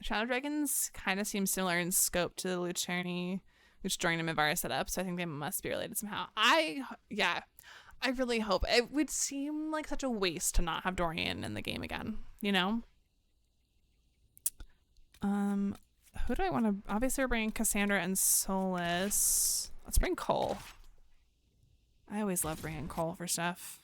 Shadow Dragons kind of seem similar in scope to the Lucerni, which Dorian and Maevaris set up, so I think they must be related somehow. I really hope. It would seem like such a waste to not have Dorian in the game again, you know? Who do I want to... Obviously, we're bringing Cassandra and Solas. Let's bring Cole. I always love bringing Cole for stuff.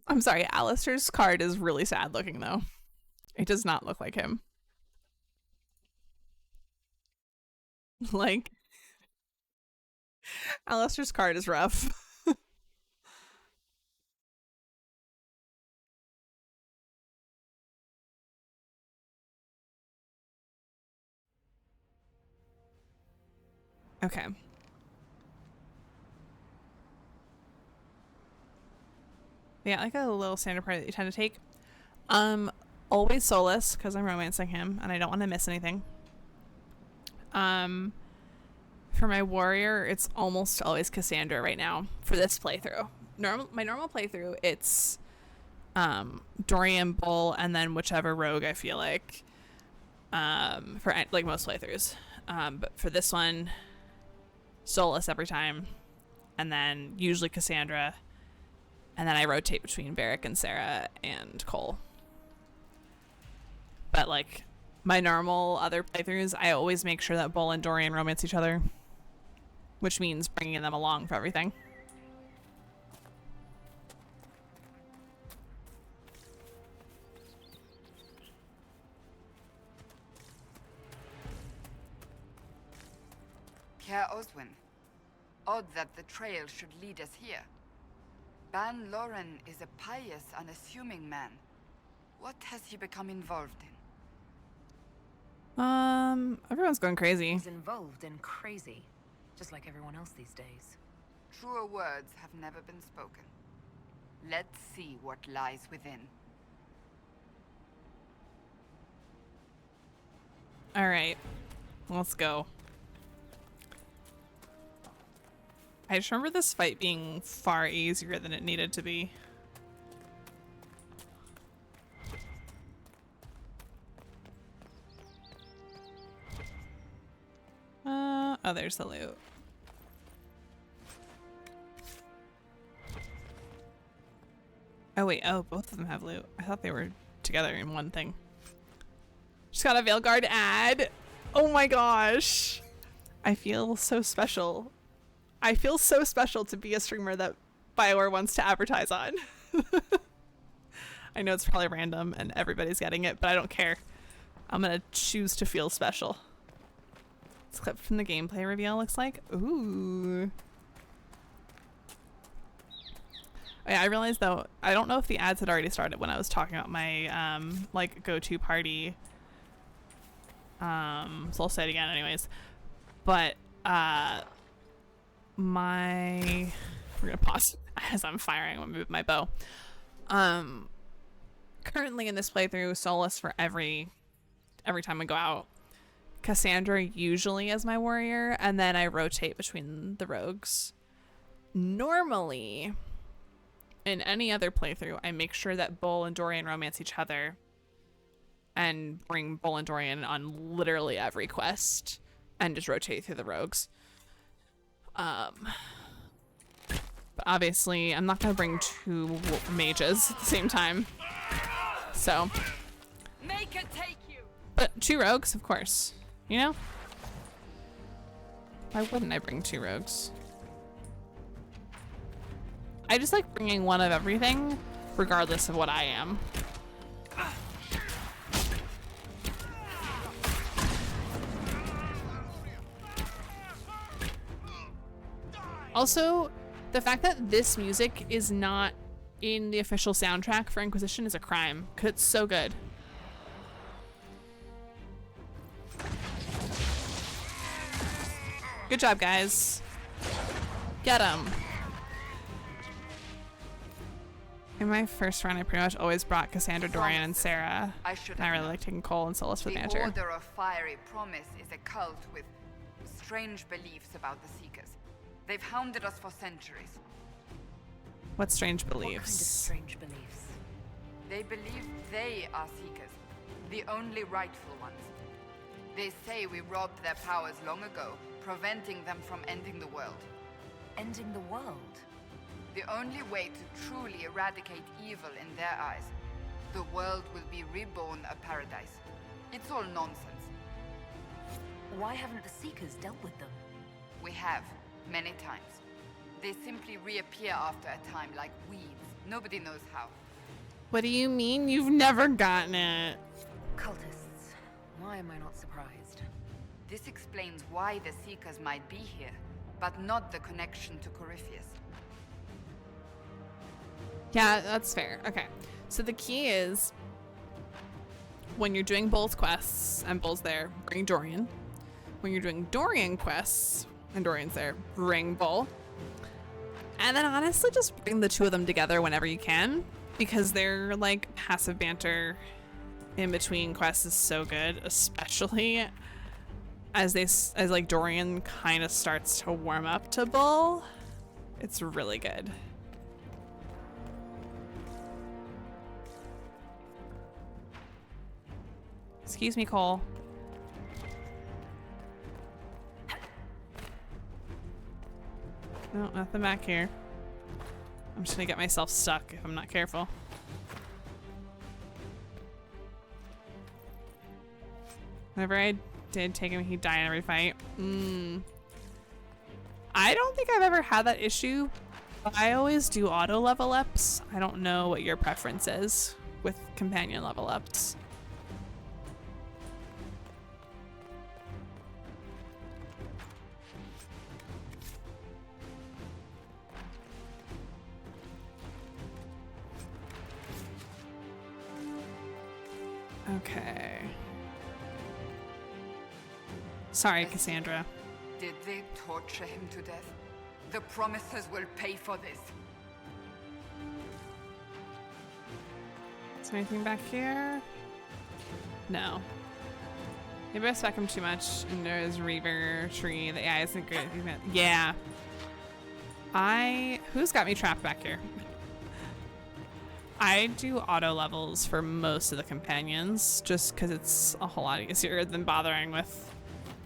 I'm sorry, Alistair's card is really sad looking though. It does not look like him. Like, Alistair's card is rough. Okay. Yeah, like a little standard part that you tend to take. Always Solus, because I'm romancing him and I don't want to miss anything. For my warrior, it's almost always Cassandra right now for this playthrough. My normal playthrough, it's Dorian, Bull, and then whichever rogue I feel like. For like most playthroughs. But for this one, Solus every time, and then usually Cassandra, and then I rotate between Varric and Sarah and Cole. But like my normal other playthroughs, I always make sure that Bull and Dorian romance each other, which means bringing them along for everything. Care Oswin, odd that the trail should lead us here. Ban Loren is a pious, unassuming man. What has he become involved in? Everyone's going crazy. He's involved in crazy, just like everyone else these days. Truer words have never been spoken. Let's see what lies within. All right, let's go. I just remember this fight being far easier than it needed to be. Oh, there's the loot. Oh wait, oh, both of them have loot. I thought they were together in one thing. Just got a Veilguard ad. Oh my gosh. I feel so special. I feel so special to be a streamer that BioWare wants to advertise on. I know it's probably random and everybody's getting it, but I don't care. I'm gonna choose to feel special. This clip from the gameplay reveal looks like. Ooh. Oh yeah, I realized though, I don't know if the ads had already started when I was talking about my like go-to party. So I'll say it again anyways. But we're gonna pause as I'm firing. I'm gonna move my bow. Currently in this playthrough, Solus for every time I go out. Cassandra usually as my warrior, and then I rotate between the rogues. Normally, in any other playthrough, I make sure that Bull and Dorian romance each other and bring Bull and Dorian on literally every quest and just rotate through the rogues. But obviously, I'm not going to bring two mages at the same time. So, Make it take you. but two rogues, of course. You know? Why wouldn't I bring two rogues? I just like bringing one of everything, regardless of what I am. Also, the fact that this music is not in the official soundtrack for Inquisition is a crime, because it's so good. Good job, guys. Get 'em. In my first run, I pretty much always brought Cassandra, Dorian, and Sarah. And I really like taking Cole and Solus for the banter. The Order of Fiery Promise is a cult with strange beliefs about the Seekers. They've hounded us for centuries. What strange beliefs? What kind of strange beliefs? They believe they are Seekers, the only rightful ones. They say we robbed their powers long ago, preventing them from ending the world. Ending the world? The only way to truly eradicate evil in their eyes, the world will be reborn a paradise. It's all nonsense. Why haven't the Seekers dealt with them? We have, many times. They simply reappear after a time like weeds. Nobody knows how. What do you mean you've never gotten it? Cultists. Why am I not surprised? This explains why the Seekers might be here, but not the connection to Corypheus. Yeah, that's fair. Okay. So the key is when you're doing Bull's quests and Bull's there, bring Dorian. When you're doing Dorian quests and Dorian's there, bring Bull. And then honestly, just bring the two of them together whenever you can, because their like passive banter in between quests is so good, especially as like Dorian kind of starts to warm up to Bull. It's really good. Excuse me, Cole. No, nothing back here. I'm just gonna get myself stuck if I'm not careful. Whenever I did take him, he'd die in every fight. I don't think I've ever had that issue. I always do auto level ups. I don't know what your preference is with companion level ups. Okay. Sorry, Cassandra. Did they torture him to death? The Promisers will pay for this. Is there anything back here? No. Maybe I spec him too much. And there's Reaver Tree. The AI isn't great. Yeah. Who's got me trapped back here? I do auto levels for most of the companions just because it's a whole lot easier than bothering with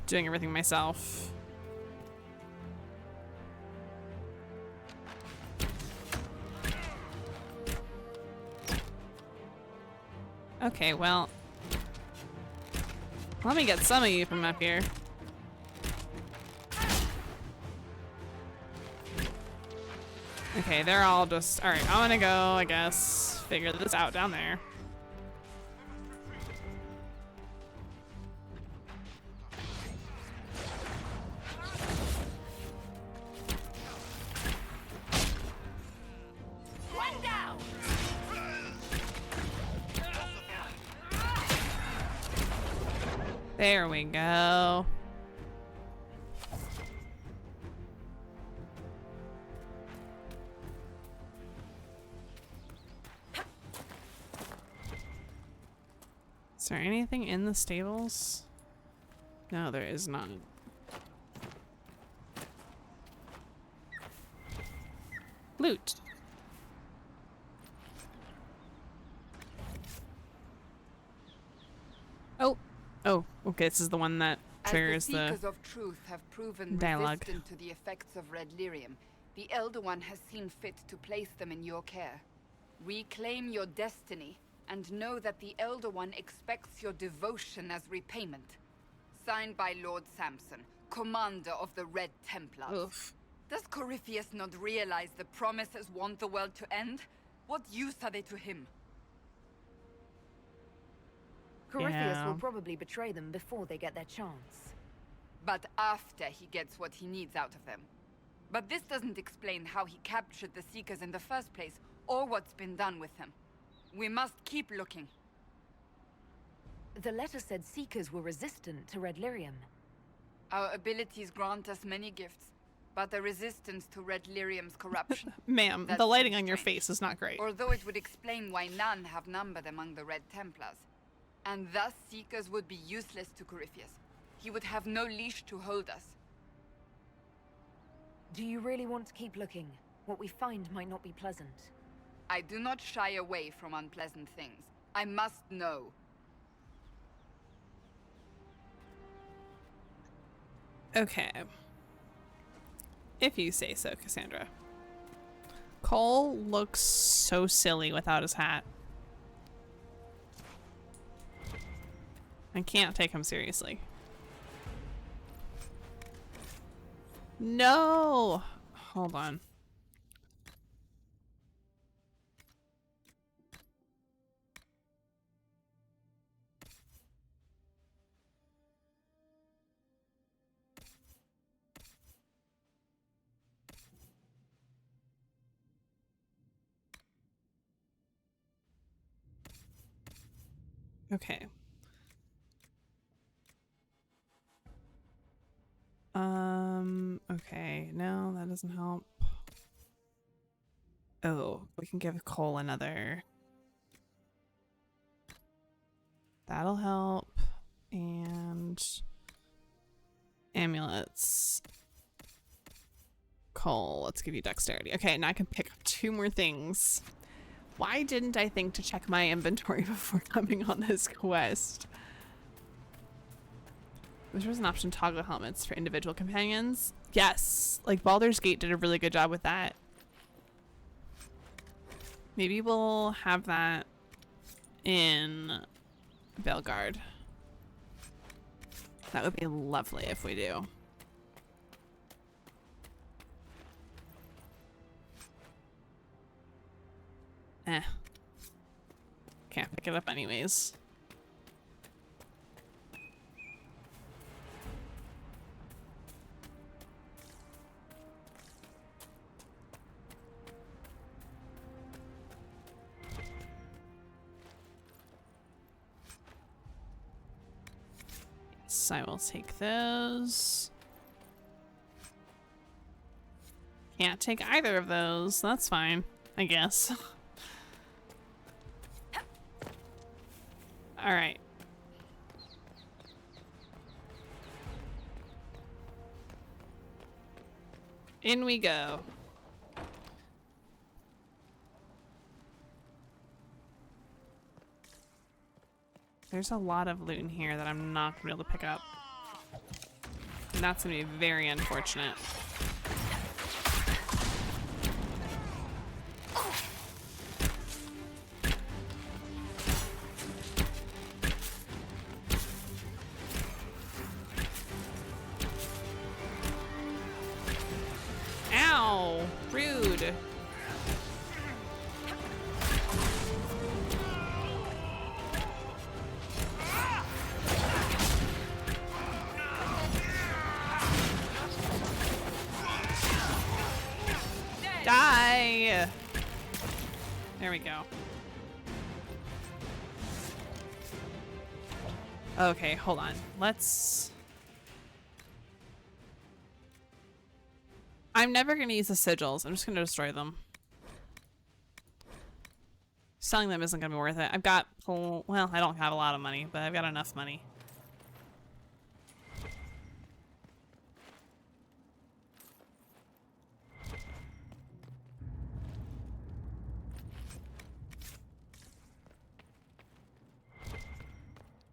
doing everything myself. Okay, well, let me get some of you from up here. Okay, they're all just, all right, I'm gonna go, I guess, figure this out down there. One down. There we go. Is there anything in the stables? No, there is none. Loot. Oh, okay, this is the one that triggers the Seekers of Truth have proven dialogue. resistant to the effects of red lyrium, the Elder One has seen fit to place them in your care. Reclaim your destiny, and know that the Elder One expects your devotion as repayment. Signed by Lord Samson, commander of the Red Templars. Oof. Does Corypheus not realize the Promisers want the world to end? What use are they to him? Corypheus will probably betray them before they get their chance. But after he gets what he needs out of them. But this doesn't explain how he captured the Seekers in the first place, or what's been done with them. We must keep looking. The letter said Seekers were resistant to red lyrium. Our abilities grant us many gifts, but a resistance to red lyrium's corruption. Ma'am, the lighting on your face is not great. Although it would explain why none have numbered among the Red Templars. And thus Seekers would be useless to Corypheus. He would have no leash to hold us. Do you really want to keep looking? What we find might not be pleasant. I do not shy away from unpleasant things. I must know. Okay. If you say so, Cassandra. Cole looks so silly without his hat. I can't take him seriously. No! Hold on. Okay. Okay, no, that doesn't help. Oh, we can give Cole another. That'll help. And amulets. Cole, let's give you dexterity. Okay, now I can pick up 2 more things. Why didn't I think to check my inventory before coming on this quest? There was an option to toggle helmets for individual companions. Yes, like Baldur's Gate did a really good job with that. Maybe we'll have that in Belgard. That would be lovely if we do. Can't pick it up anyways. Yes, I will take those. Can't take either of those. That's fine, I guess. All right. In we go. There's a lot of loot in here that I'm not gonna be able to pick up. And that's gonna be very unfortunate. Ow! Rude. Die! There we go. Okay, hold on. Let's... I'm never going to use the sigils. I'm just going to destroy them. Selling them isn't going to be worth it. I've got... Well, I don't have a lot of money, but I've got enough money.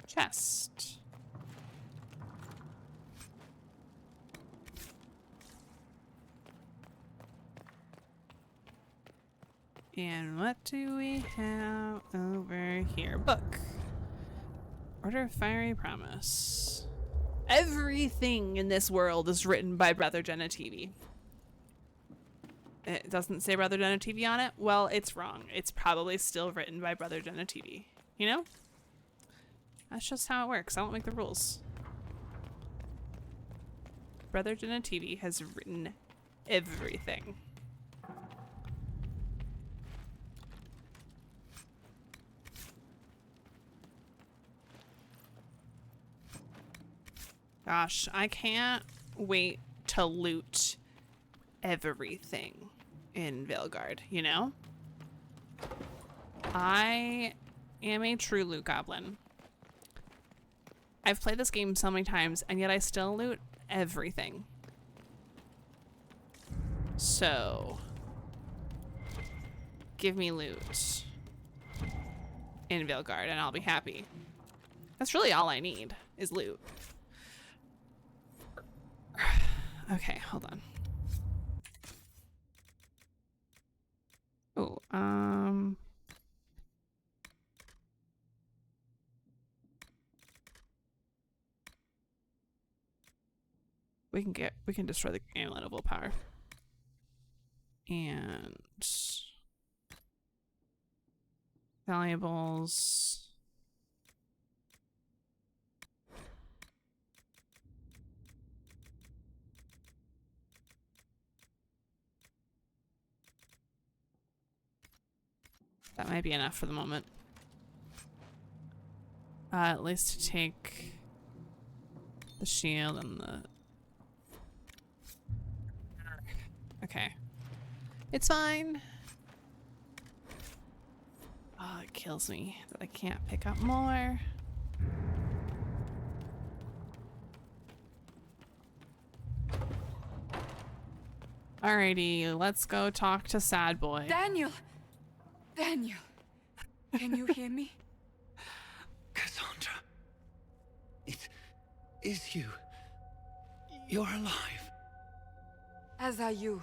Chest. And what do we have over here? Book. Order of Fiery Promise. Everything in this world is written by Brother Genitivi. It doesn't say Brother Genitivi on it? Well, it's wrong. It's probably still written by Brother Genitivi. You know? That's just how it works. I don't make the rules. Brother Genitivi has written everything. Gosh, I can't wait to loot everything in Veilguard, you know? I am a true loot goblin. I've played this game so many times, and yet I still loot everything. So, give me loot in Veilguard, and I'll be happy. That's really all I need, is loot. Okay, hold on. Oh, we can destroy the amulet of willpower. And valuables. That might be enough for the moment. At least to take the shield and the... Okay. It's fine. Oh, it kills me that I can't pick up more. Alrighty, let's go talk to Sad Boy. Daniel! Daniel! Can you hear me? Cassandra. It is you. You're alive. As are you.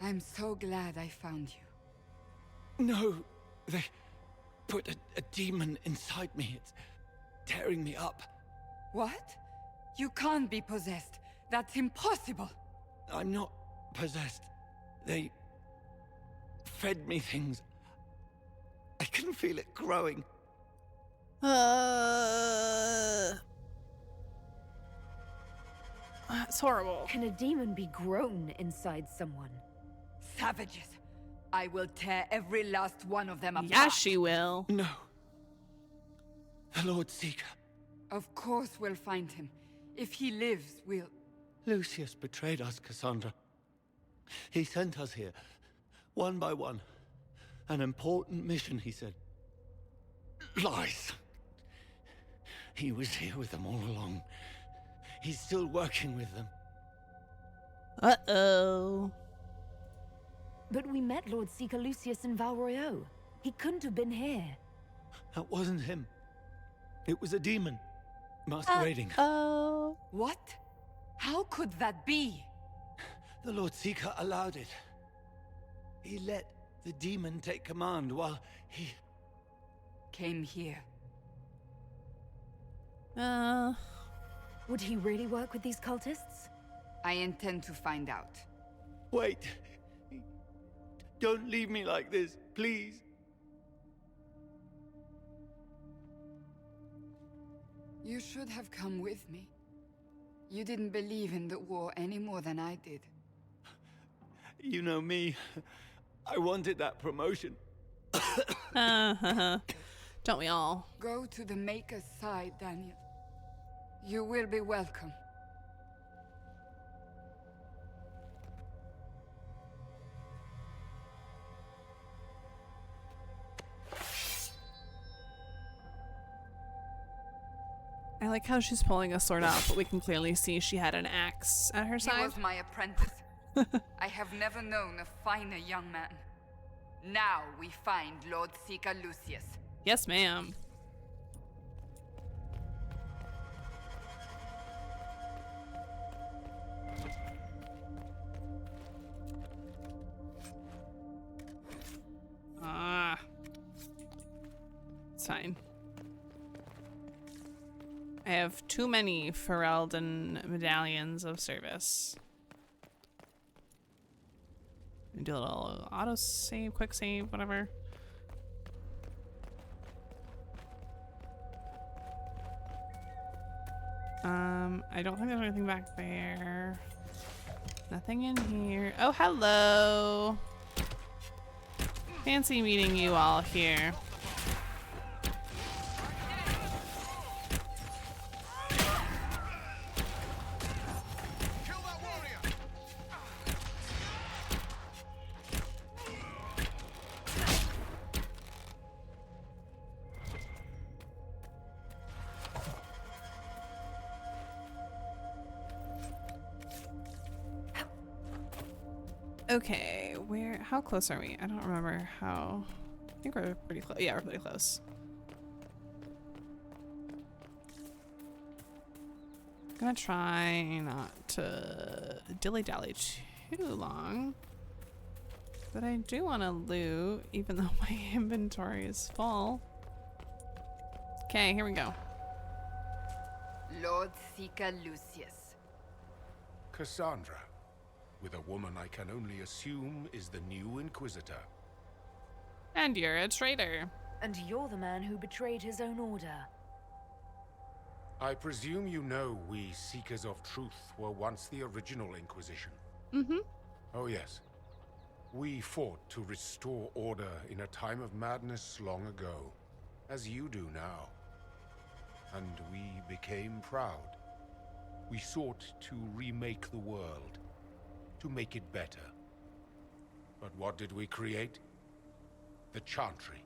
I'm so glad I found you. No, they put a demon inside me. It's tearing me up. What? You can't be possessed. That's impossible. I'm not possessed. They fed me things. I can feel it growing. It's horrible. Can a demon be grown inside someone? Savages. I will tear every last one of them apart. Yeah, she will. No. The Lord Seeker. Of course we'll find him. If he lives, we'll... Lucius betrayed us, Cassandra. He sent us here, one by one. An important mission, he said. Lies. He was here with them all along. He's still working with them. Uh-oh. But we met Lord Seeker Lucius in Val Royeaux. He couldn't have been here. That wasn't him. It was a demon. Masquerading. Oh. What? How could that be? The Lord Seeker allowed it. He let the demon take command while he... came here. Would he really work with these cultists? I intend to find out. Wait. Don't leave me like this, please. You should have come with me. You didn't believe in the war any more than I did. You know me. I wanted that promotion. Don't we all? Go to the Maker's side, Daniel. You will be welcome. I like how she's pulling a sword out, but we can clearly see she had an axe at her side. He was my apprentice. I have never known a finer young man. Now we find Lord Seeker Lucius. Yes, ma'am. It's fine. I have too many Ferelden medallions of service. Do a little auto save, quick save, whatever. I don't think there's anything back there. Nothing in here. Oh, hello. Fancy meeting you all here. Okay, how close are we? I don't remember how. I think we're pretty close. Yeah, we're pretty close. I'm gonna try not to dilly-dally too long. But I do want to loot, even though my inventory is full. Okay, here we go. Lord Seeker Lucius. Cassandra. With a woman I can only assume is the new Inquisitor. And you're a traitor. And you're the man who betrayed his own order. I presume you know we Seekers of Truth were once the original Inquisition. Mm-hmm. Oh yes. We fought to restore order in a time of madness long ago, as you do now. and we became proud. We sought to remake the world, to make it better. But what did we create? The Chantry,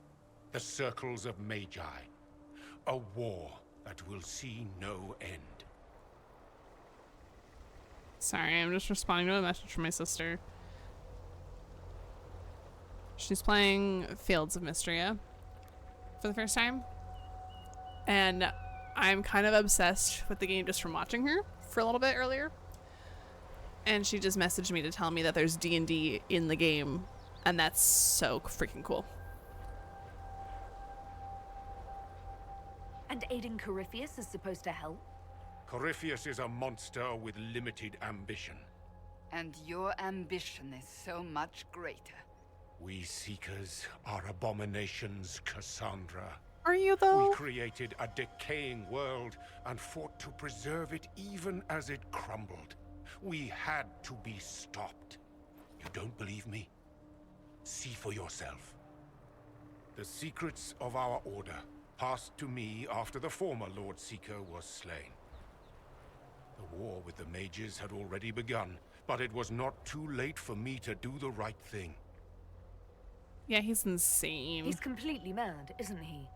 the Circles of Magi. A war that will see no end. Sorry, I'm just responding to a message from my sister. She's playing Fields of Mystria for the first time. And I'm kind of obsessed with the game just from watching her for a little bit earlier. And she just messaged me to tell me that there's D&D in the game. And that's so freaking cool. And aiding Corypheus is supposed to help? Corypheus is a monster with limited ambition. And your ambition is so much greater. We Seekers are abominations, Cassandra. Are you, though? We created a decaying world and fought to preserve it even as it crumbled. We had to be stopped. You don't believe me? See for yourself. The secrets of our order passed to me after the former Lord Seeker was slain. The war with the mages had already begun, but it was not too late for me to do the right thing. Yeah, he's insane. He's completely mad, isn't he?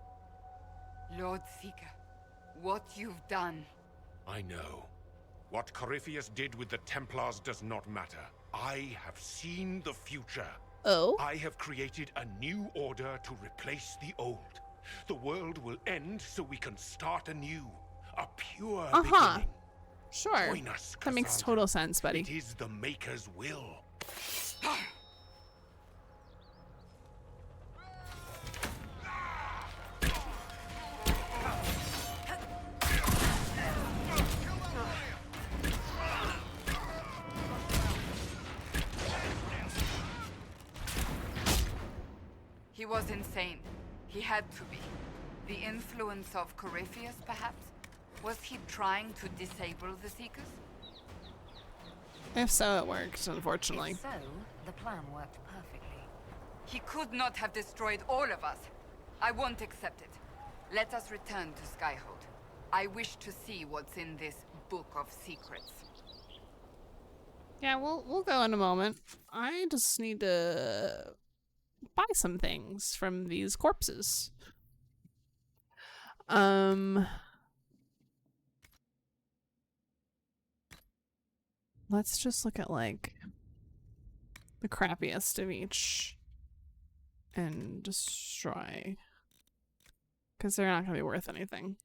Lord Seeker, what you've done. I know. What Corypheus did with the Templars does not matter. I have seen the future. Oh? I have created a new order to replace the old. The world will end so we can start anew. A pure beginning. Sure. Join us, That makes Cassandra. total sense, buddy. It is the Maker's will. He was insane. He had to be. The influence of Corypheus, perhaps? Was he trying to disable the Seekers? If so, it worked, unfortunately. If so, the plan worked perfectly. He could not have destroyed all of us. I won't accept it. Let us return to Skyhold. I wish to see what's in this book of secrets. Yeah, we'll go in a moment. I just need to buy some things from these corpses. Let's just look at like the crappiest of each and destroy, because they're not gonna be worth anything.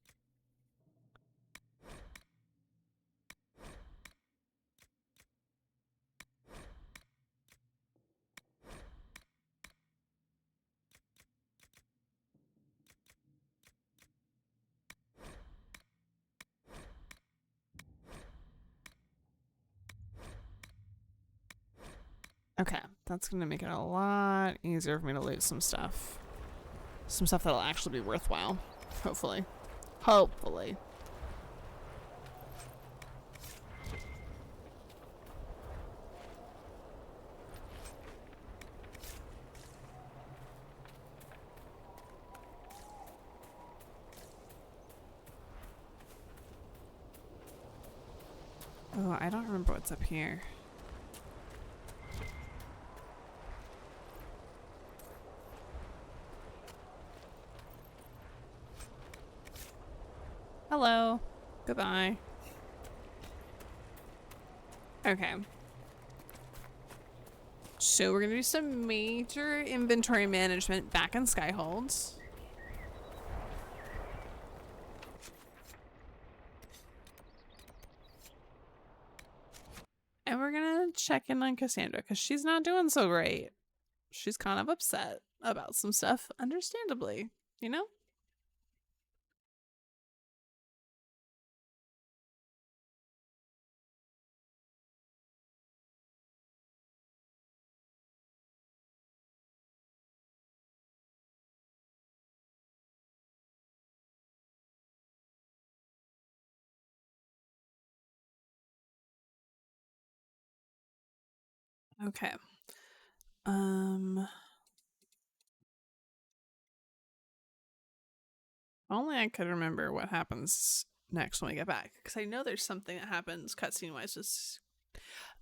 Okay, that's gonna make it a lot easier for me to loot some stuff. Some stuff that'll actually be worthwhile. Hopefully. Hopefully. Oh, I don't remember what's up here. Hello. Goodbye. Okay. So we're gonna do some major inventory management back in Skyhold. And we're gonna check in on Cassandra because she's not doing so great. She's kind of upset about some stuff, understandably, you know? Okay. Only I could remember what happens next when we get back. Because I know there's something that happens cutscene wise. Just...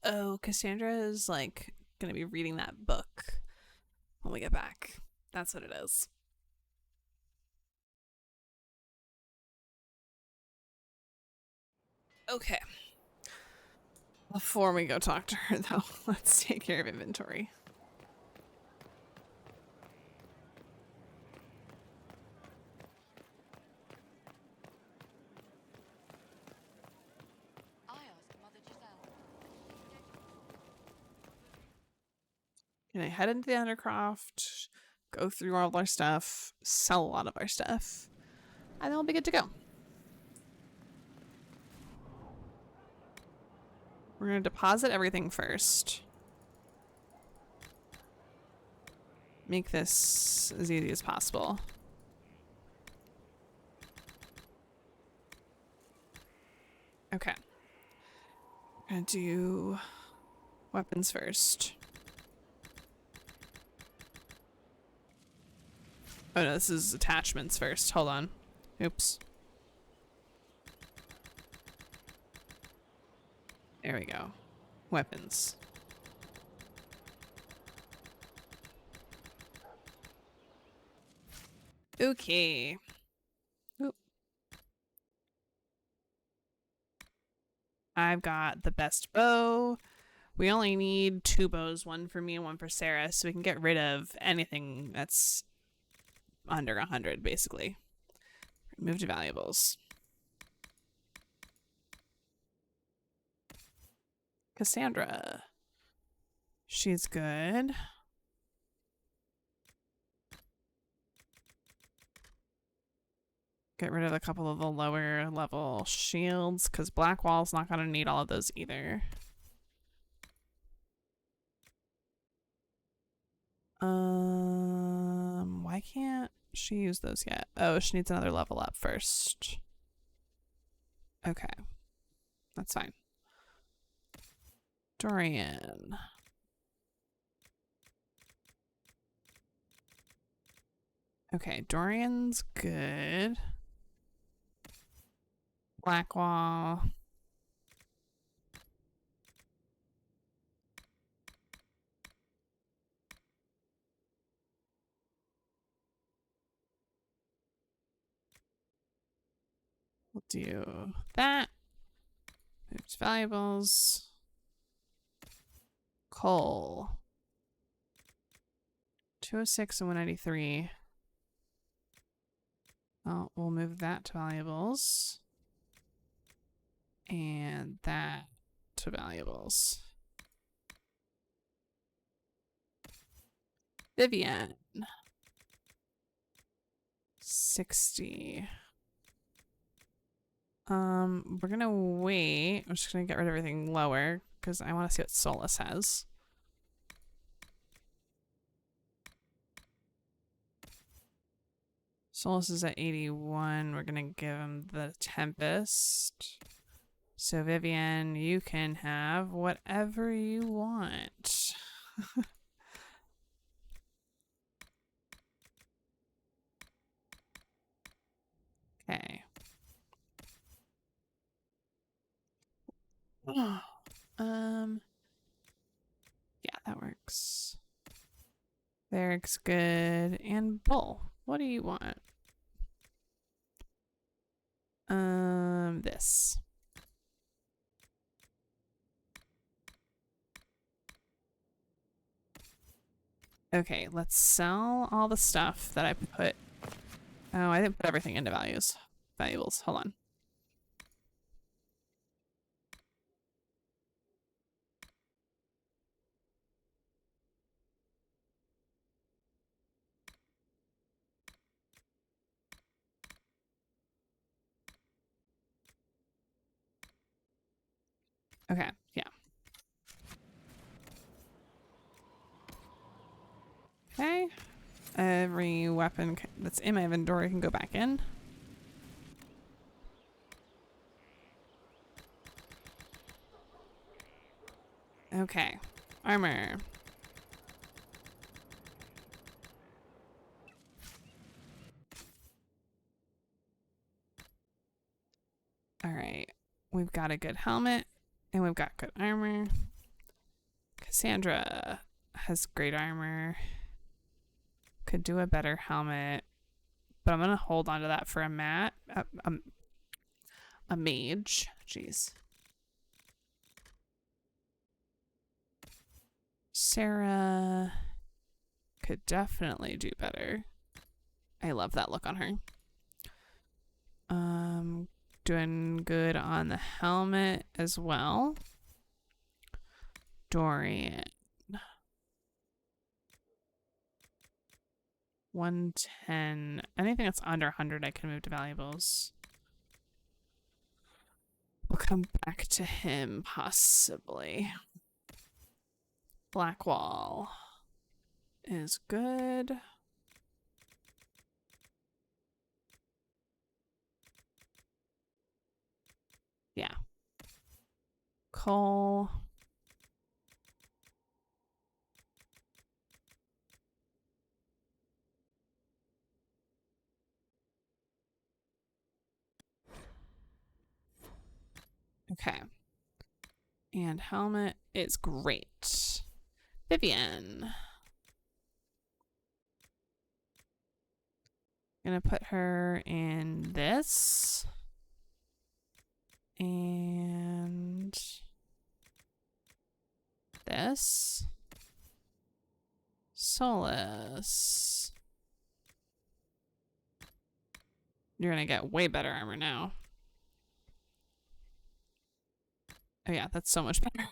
Oh, Cassandra is like going to be reading that book when we get back. That's what it is. Okay. Before we go talk to her, though, let's take care of inventory. Gonna head into the Undercroft, go through all of our stuff, sell a lot of our stuff, and then we'll be good to go. We're gonna deposit everything first. Make this as easy as possible. Okay. We're gonna do weapons first. Oh no, this is attachments first. Hold on. Oops. There we go. Weapons. Okay. Oop. I've got the best bow. We only need 2 bows, one for me and one for Sarah, so we can get rid of anything that's under 100, basically. Remove to valuables. Cassandra. She's good. Get rid of a couple of the lower level shields, because Blackwall's not going to need all of those either. Why can't she use those yet? Oh, she needs another level up first. Okay. That's fine. Dorian. Okay, Dorian's good. Blackwall. We'll do that. Oops, valuables. Coal. 206 and 193. Oh, we'll move that to valuables. And that to valuables. Vivian. 60. We're gonna wait. I'm just gonna get rid of everything lower because I want to see what Solus has. Solus is at 81. We're gonna give him the Tempest. So Vivian, you can have whatever you want. Okay. Yeah, that works. Eric's good. And Bull, what do you want? This. Okay, let's sell all the stuff that I put. Oh, I didn't put everything into valuables. Hold on. Okay, yeah. Okay. Every weapon that's in my inventory can go back in. Okay. Armor. We've got a good helmet and we've got good armor. Cassandra has great armor. Could do a better helmet, but I'm gonna hold on to that for a mage. Jeez. Sarah could definitely do better. I love that look on her. Doing good on the helmet as well. Dorian. 110. Anything that's under 100 I can move to valuables. We'll come back to him possibly. Blackwall is good. Yeah. Cole. Okay. And helmet is great. Vivian. Gonna put her in this. And this. Solus. You're gonna get way better armor now. Oh yeah, that's so much better.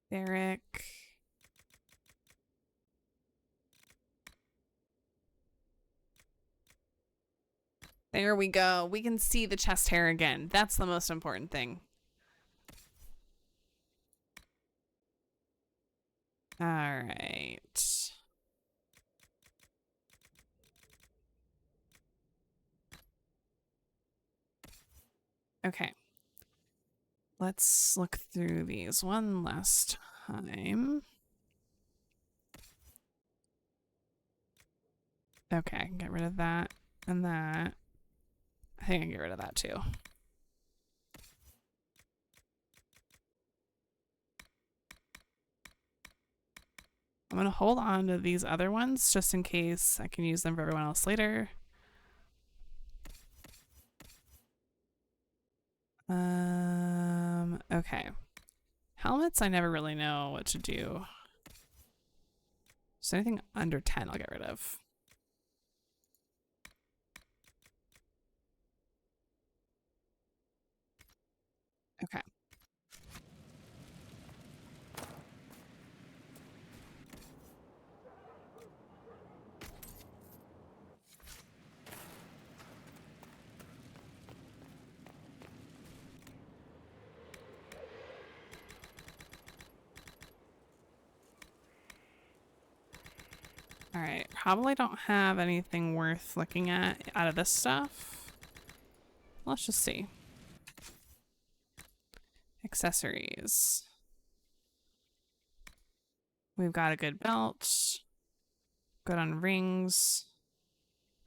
Derek. There we go. We can see the chest hair again. That's the most important thing. All right. Okay. Let's look through these one last time. Okay, I can get rid of that and that. I think I can get rid of that too. I'm going to hold on to these other ones just in case I can use them for everyone else later. Okay. Helmets, I never really know what to do. So anything under 10 I'll get rid of. Okay. All right, probably don't have anything worth looking at out of this stuff. Let's just see. Accessories. We've got a good belt. Good on rings.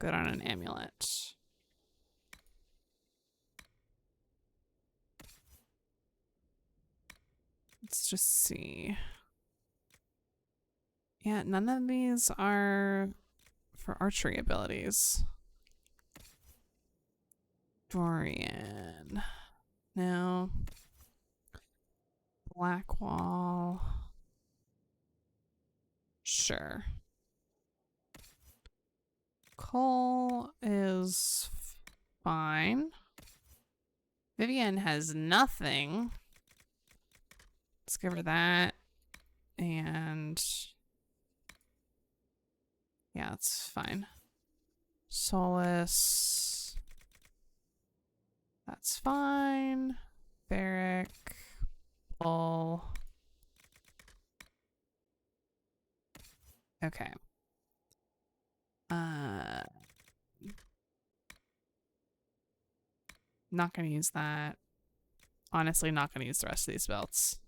Good on an amulet. Let's just see. Yeah, none of these are for archery abilities. Dorian. No. Blackwall. Sure. Cole is fine. Vivian has nothing. Let's give her that. And yeah, it's fine. Solus. That's fine. Barrick. Bull. Okay. Not gonna use that. Honestly, not gonna use the rest of these belts.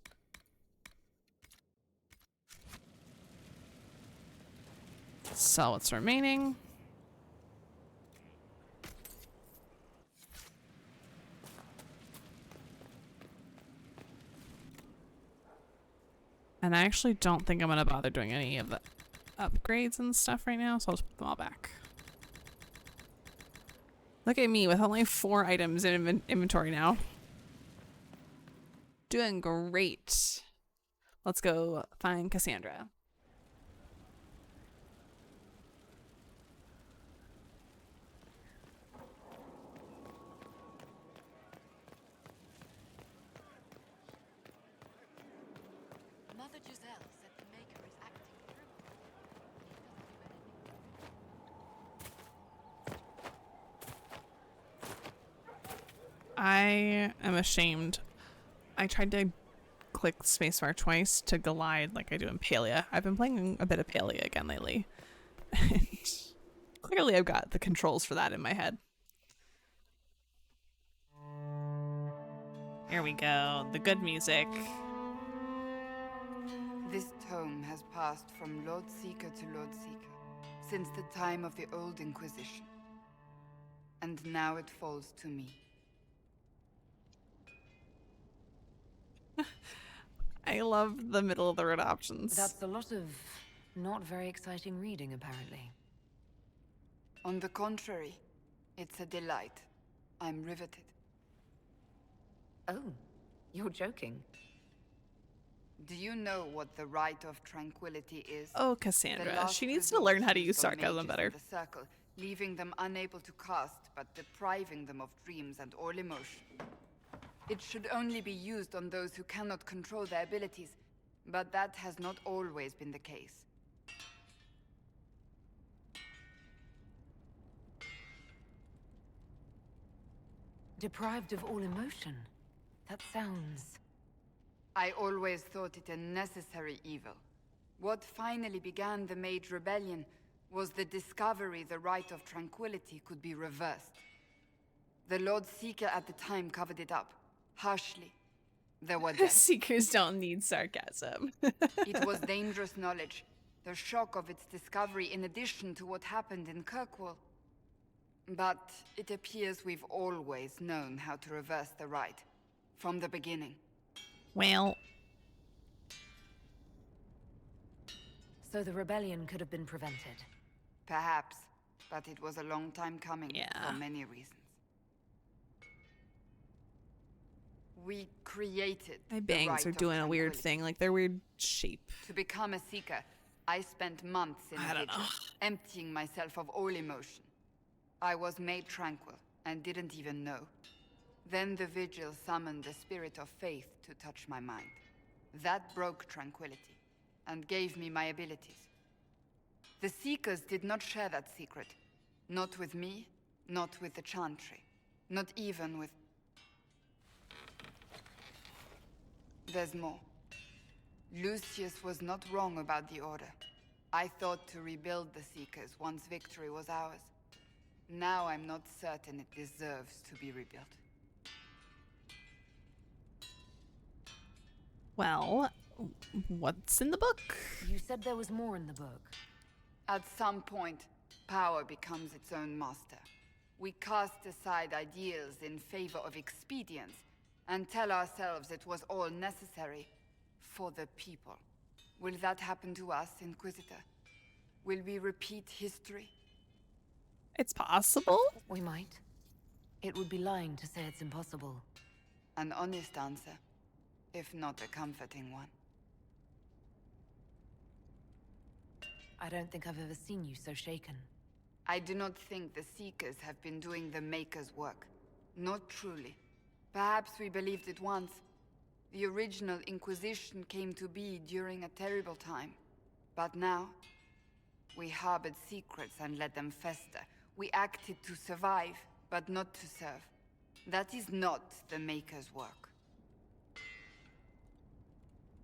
sell what's remaining. And I actually don't think I'm gonna bother doing any of the upgrades and stuff right now, so I'll just put them all back. Look at me with only 4 items in inventory now. Doing great. Let's go find Cassandra. Mother Giselle said the Maker is acting through her. I am ashamed. I tried to click spacebar twice to glide like I do in Palia. I've been playing a bit of Palia again lately. And clearly I've got the controls for that in my head. Here we go. The good music. This tome has passed from Lord Seeker to Lord Seeker since the time of the Old Inquisition. And now it falls to me. I love the middle of the road options. That's a lot of not very exciting reading, apparently. On the contrary, it's a delight. I'm riveted. Oh, you're joking. Do you know what the Rite of Tranquility is? Oh, Cassandra. She needs to learn how to use sarcasm better. The circle, leaving them unable to cast, but depriving them of dreams and all emotion. It should only be used on those who cannot control their abilities, but that has not always been the case. Deprived of all emotion. That sounds... I always thought it a necessary evil. What finally began the Mage Rebellion was the discovery the Rite of Tranquility could be reversed. The Lord Seeker at the time covered it up, harshly. There were deaths. Seekers don't need sarcasm. It was dangerous knowledge, the shock of its discovery in addition to what happened in Kirkwall. But it appears we've always known how to reverse the Rite, from the beginning. Well... So the rebellion could have been prevented? Perhaps, but it was a long time coming, for many reasons. We created My bangs are doing a weird thing, like they're weird shape. To become a Seeker, I spent months in vigil, emptying myself of all emotion. I was made tranquil, and didn't even know. Then the vigil summoned the spirit of faith to touch my mind. That broke tranquility, and gave me my abilities. The Seekers did not share that secret. Not with me, not with the Chantry, not even with... There's more. Lucius was not wrong about the Order. I thought to rebuild the Seekers once victory was ours. Now I'm not certain it deserves to be rebuilt. Well, what's in the book? You said there was more in the book. At some point, power becomes its own master. We cast aside ideals in favor of expedience, and tell ourselves it was all necessary for the people. Will that happen to us, Inquisitor? Will we repeat history? It's possible? We might. It would be lying to say it's impossible. An honest answer, if not a comforting one. I don't think I've ever seen you so shaken. I do not think the Seekers have been doing the Maker's work. Not truly. Perhaps we believed it once. The original Inquisition came to be during a terrible time. But now, we harbored secrets and let them fester. We acted to survive, but not to serve. That is not the Maker's work.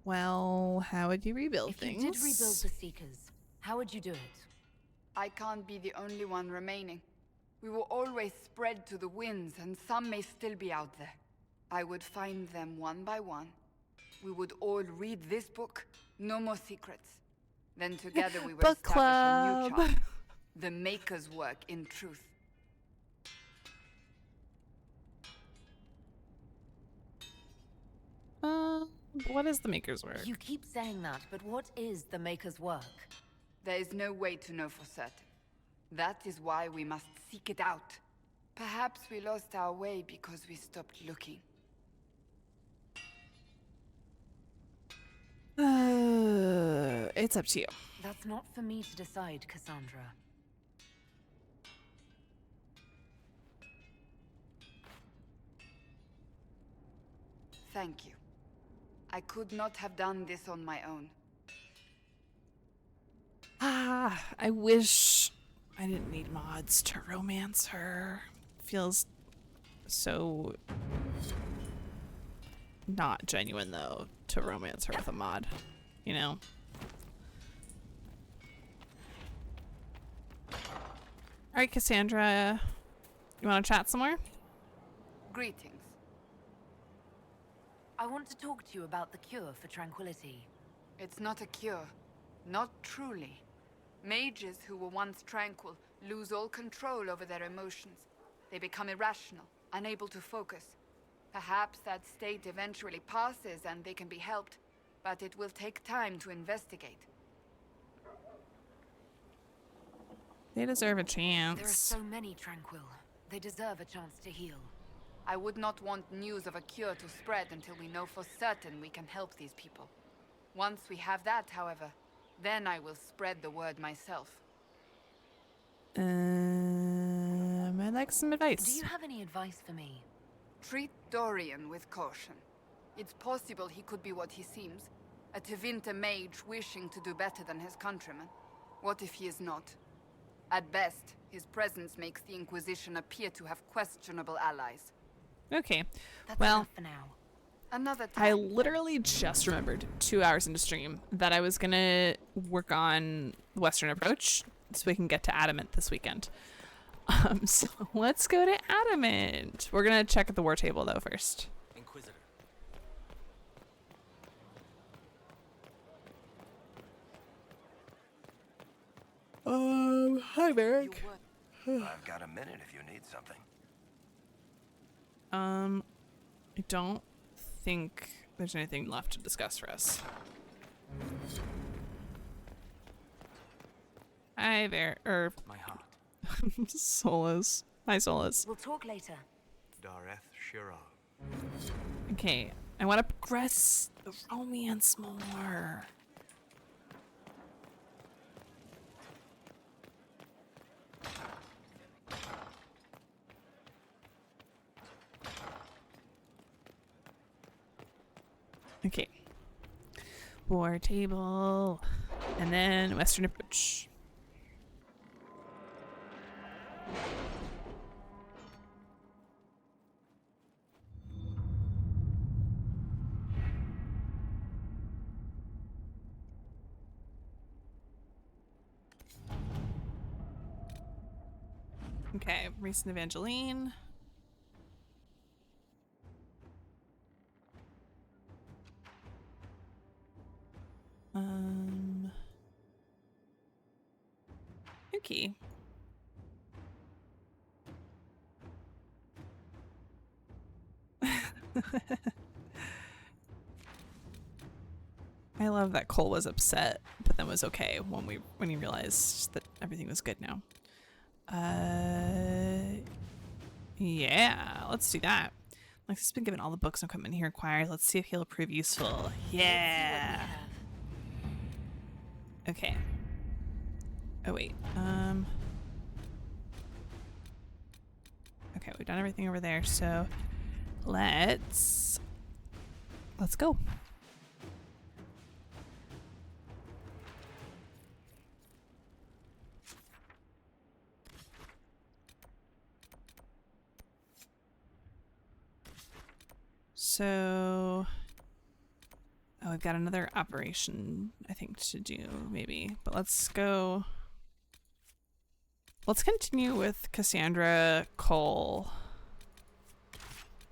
Well, how would you rebuild things? If you did rebuild the Seekers, how would you do it? I can't be the only one remaining. We will always spread to the winds, and some may still be out there. I would find them one by one. We would all read this book. No more secrets. Then together we will Book establish a new club. chart. The Maker's work, in truth. What is the Maker's work? You keep saying that, but what is the Maker's work? There is no way to know for certain. That is why we must seek it out. Perhaps we lost our way because we stopped looking. It's up to you. That's not for me to decide, Cassandra. Thank you. I could not have done this on my own. I wish I didn't need mods to romance her. Feels so not genuine, though, to romance her with a mod, you know? Alright, Cassandra, you want to chat some more? Greetings. I want to talk to you about the cure for tranquility. It's not a cure. Not truly. Mages who were once tranquil lose all control over their emotions. They become irrational, unable to focus. Perhaps that state eventually passes and they can be helped, but it will take time to investigate. They deserve a There are chance. so many tranquil. They deserve a chance to heal. I would not want news of a cure to spread until we know for certain we can help these people. Once we have that, however, then I will spread the word myself. I'd like some advice. Do you have any advice for me? Treat Dorian with caution. It's possible he could be what he seems. A Tevinter mage wishing to do better than his countrymen. What if he is not? At best, his presence makes the Inquisition appear to have questionable allies. Okay, That's well, enough for now. Another time. I literally just remembered 2 hours into stream that I was gonna work on the Western approach so we can get to Adamant this weekend. So let's go to Adamant. We're gonna check at the war table though first. Inquisitor. Hi, Merrick. I've got a minute if you need something. I don't think there's anything left to discuss for us. Hi there, My heart. Solas. Hi, Solas. We'll talk later. Dareth Shira. Okay, I want to progress the romance more. Okay. War table. And then Western approach. Okay, recent Evangeline. Okay. I love that Cole was upset, but then was okay when he realized that everything was good now. Yeah, let's do that. Lex has been given all the books and equipment he requires. Let's see if he'll prove useful. Yeah. Okay. Oh wait. Okay, we've done everything over there, so let's go. So, oh, we've got another operation, I think, to do, maybe. But let's go. Let's continue with Cassandra, Cole,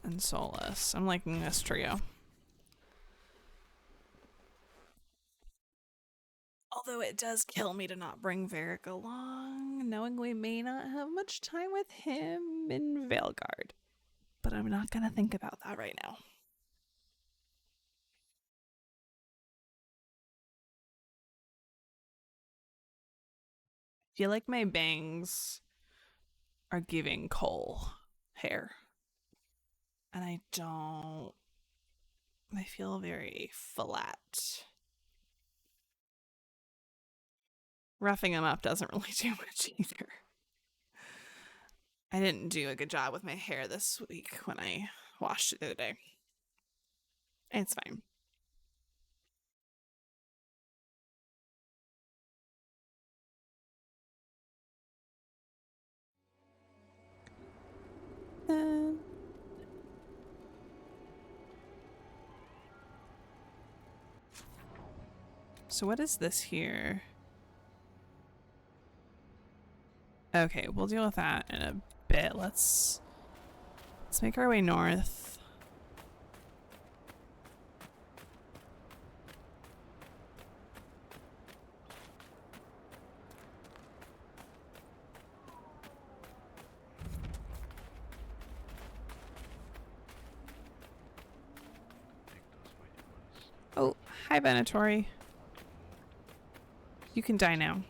and Solas. I'm liking this trio. Although it does kill me to not bring Varric along, knowing we may not have much time with him in Veilguard. But I'm not gonna think about that right now. I feel like my bangs are giving Cole hair. And I feel very flat. Roughing him up doesn't really do much either. I didn't do a good job with my hair this week when I washed it the other day. It's fine. So what is this here? Okay, we'll deal with that in a bit. Let's make our way north. Oh, hi Venatori. You can die now.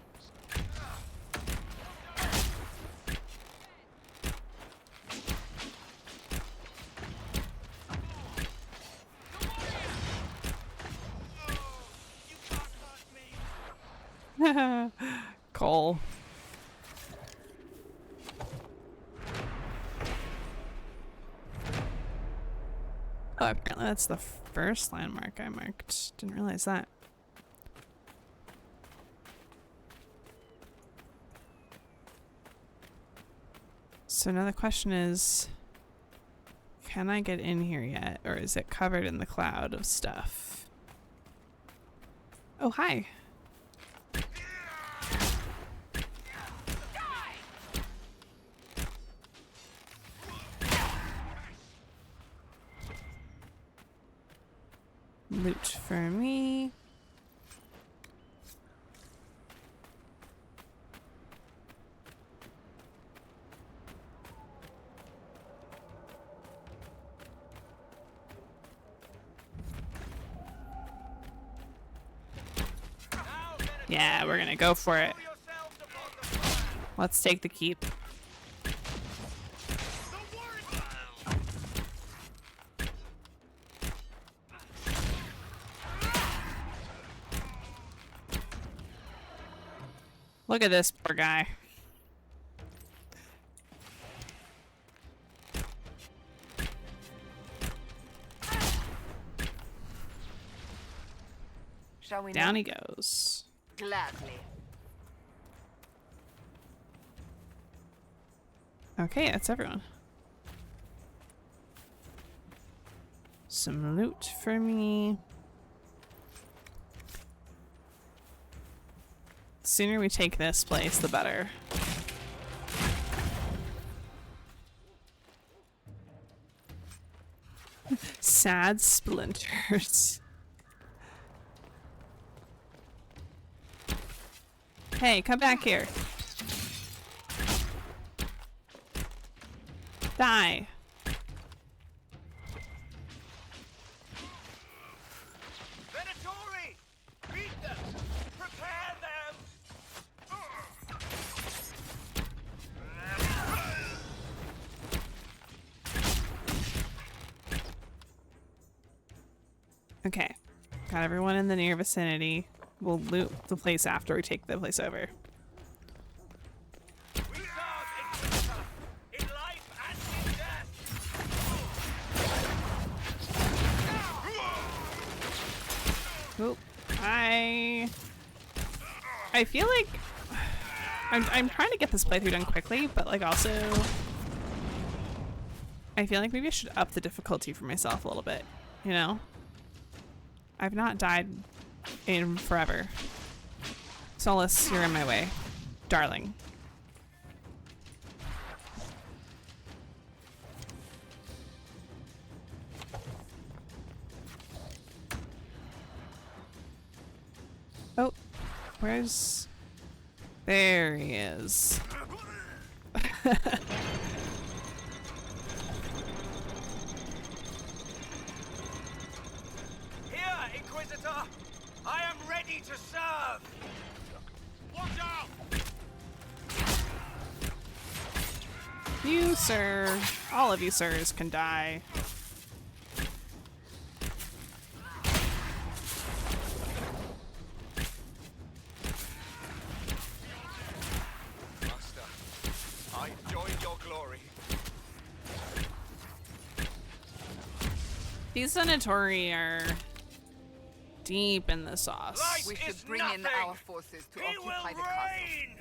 Cole. Oh, apparently that's the first landmark I marked. Didn't realize that. So now the question is, can I get in here yet? Or is it covered in the cloud of stuff? Oh, hi. Loot for me. Yeah, we're gonna go for it. Let's take the keep. Look at this poor guy. Shall we Down he goes. Gladly. Okay, that's everyone. Some loot for me. The sooner we take this place, the better. Sad splinters. Hey, come back here. Die. Venatori! Beat them! Prepare them! Okay. Got everyone in the near vicinity. We'll loot the place after we take the place over. Oh, I feel like I'm trying to get this playthrough done quickly, but like also I feel like maybe I should up the difficulty for myself a little bit, you know? I've not died in forever. Solas, you're in my way. Darling. Oh, Where's... There he is. Here, Inquisitor! I am ready to serve! Watch out! You, sir. All of you sirs can die. Master, I join your glory. These Venatori are deep in the sauce. We should bring in our forces to occupy the castle.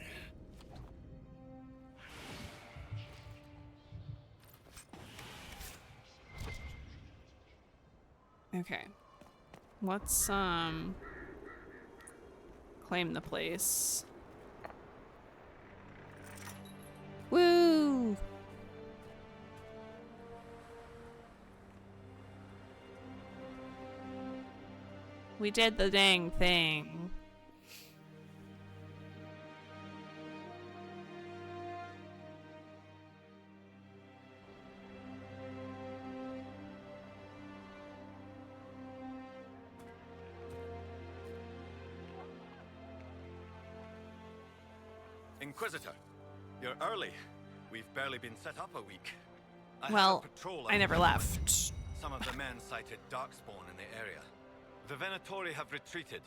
Okay. Let's claim the place. Woo! We did the dang thing. Inquisitor, you're early. We've barely been set up a week. Well, I never left. Some of the men cited darkspawn in the area. The Venatori have retreated,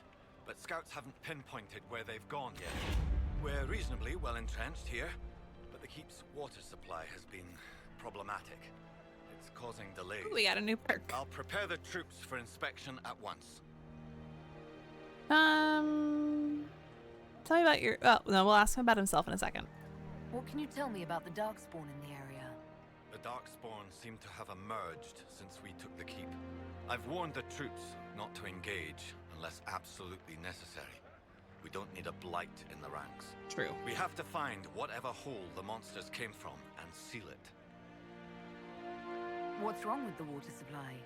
but scouts haven't pinpointed where they've gone yet. We're reasonably well entrenched here, but the keep's water supply has been problematic. It's causing delays. We got a new perk. I'll prepare the troops for inspection at once. Tell me about your... Oh, no, we'll ask him about himself in a second. What can you tell me about the darkspawn in the area? The darkspawn seem to have emerged since we took the keep. I've warned the troops not to engage unless absolutely necessary. We don't need a blight in the ranks. True. We have to find whatever hole the monsters came from and seal it. What's wrong with the water supply?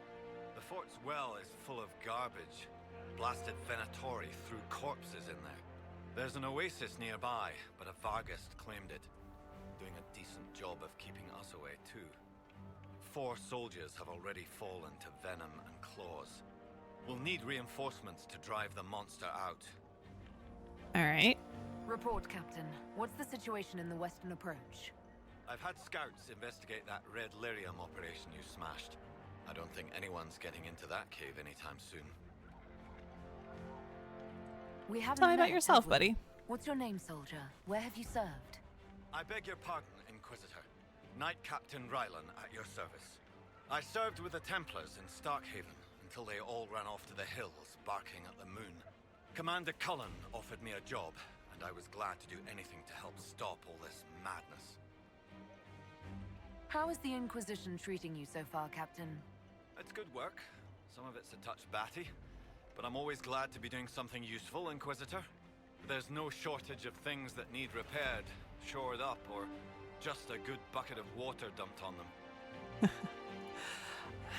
The fort's well is full of garbage. Blasted Venatori threw corpses in there. There's an oasis nearby, but a Vargast claimed it. Doing a decent job of keeping us away, too. 4 soldiers have already fallen to venom and claws. We'll need reinforcements to drive the monster out. Alright. Report, Captain. What's the situation in the western approach? I've had scouts investigate that red lyrium operation you smashed. I don't think anyone's getting into that cave anytime soon. We haven't Tell me about met, yourself, have we? buddy. What's your name, soldier? Where have you served? I beg your pardon, Inquisitor. Knight Captain Rylan at your service. I served with the Templars in Starkhaven until they all ran off to the hills, barking at the moon. Commander Cullen offered me a job, and I was glad to do anything to help stop all this madness. How is the Inquisition treating you so far, Captain? It's good work. Some of it's a touch batty, but I'm always glad to be doing something useful, Inquisitor. There's no shortage of things that need repaired, shored up, or just a good bucket of water dumped on them.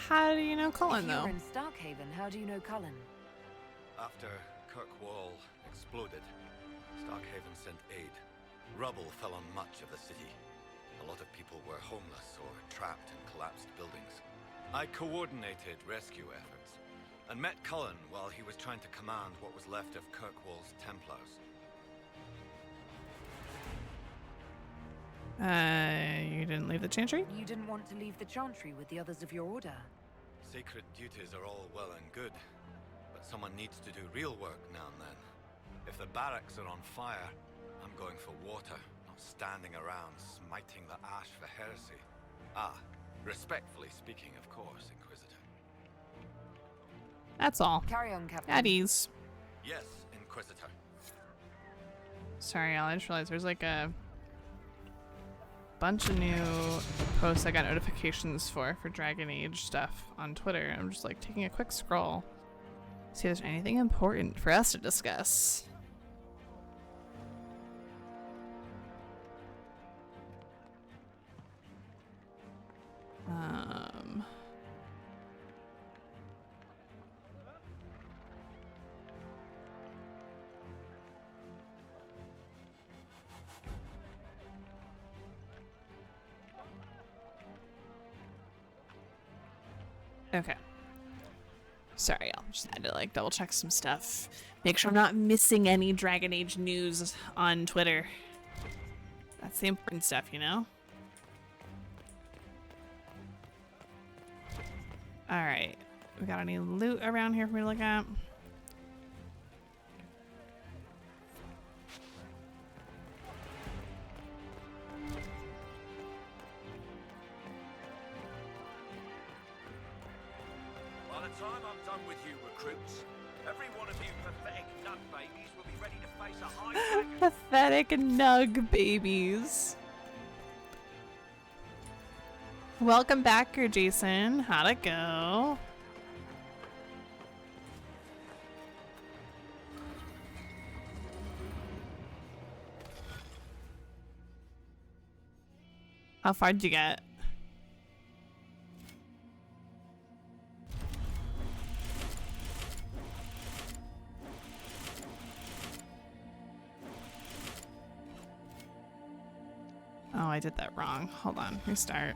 How do you know Cullen, If you though? were in Starkhaven, how do you know Cullen? After Kirkwall exploded, Starkhaven sent aid. Rubble fell on much of the city. A lot of people were homeless or trapped in collapsed buildings. I coordinated rescue efforts, and met Cullen while he was trying to command what was left of Kirkwall's Templars. You didn't leave the Chantry? You didn't want to leave the Chantry with the others of your order. Sacred duties are all well and good, but someone needs to do real work now and then. If the barracks are on fire, I'm going for water, not standing around smiting the ash for heresy. Ah, respectfully speaking, of course, Inquisitor. That's all. Carry on, Captain. At ease. Yes, Inquisitor. Sorry, y'all. I just realized there's like a bunch of new posts I got notifications for Dragon Age stuff on Twitter. I'm just like taking a quick scroll. See if there's anything important for us to discuss. Okay. Sorry, I'll just had to like double check some stuff. Make sure I'm not missing any Dragon Age news on Twitter. That's the important stuff, you know? Alright. We got any loot around here for me to look at? By the time I'm done with you recruits, every one of you pathetic nut babies will be ready to face a high dragon. Pathetic nug babies. Welcome back, Jason. How'd it go? How far did you get? Oh, I did that wrong. Hold on, restart.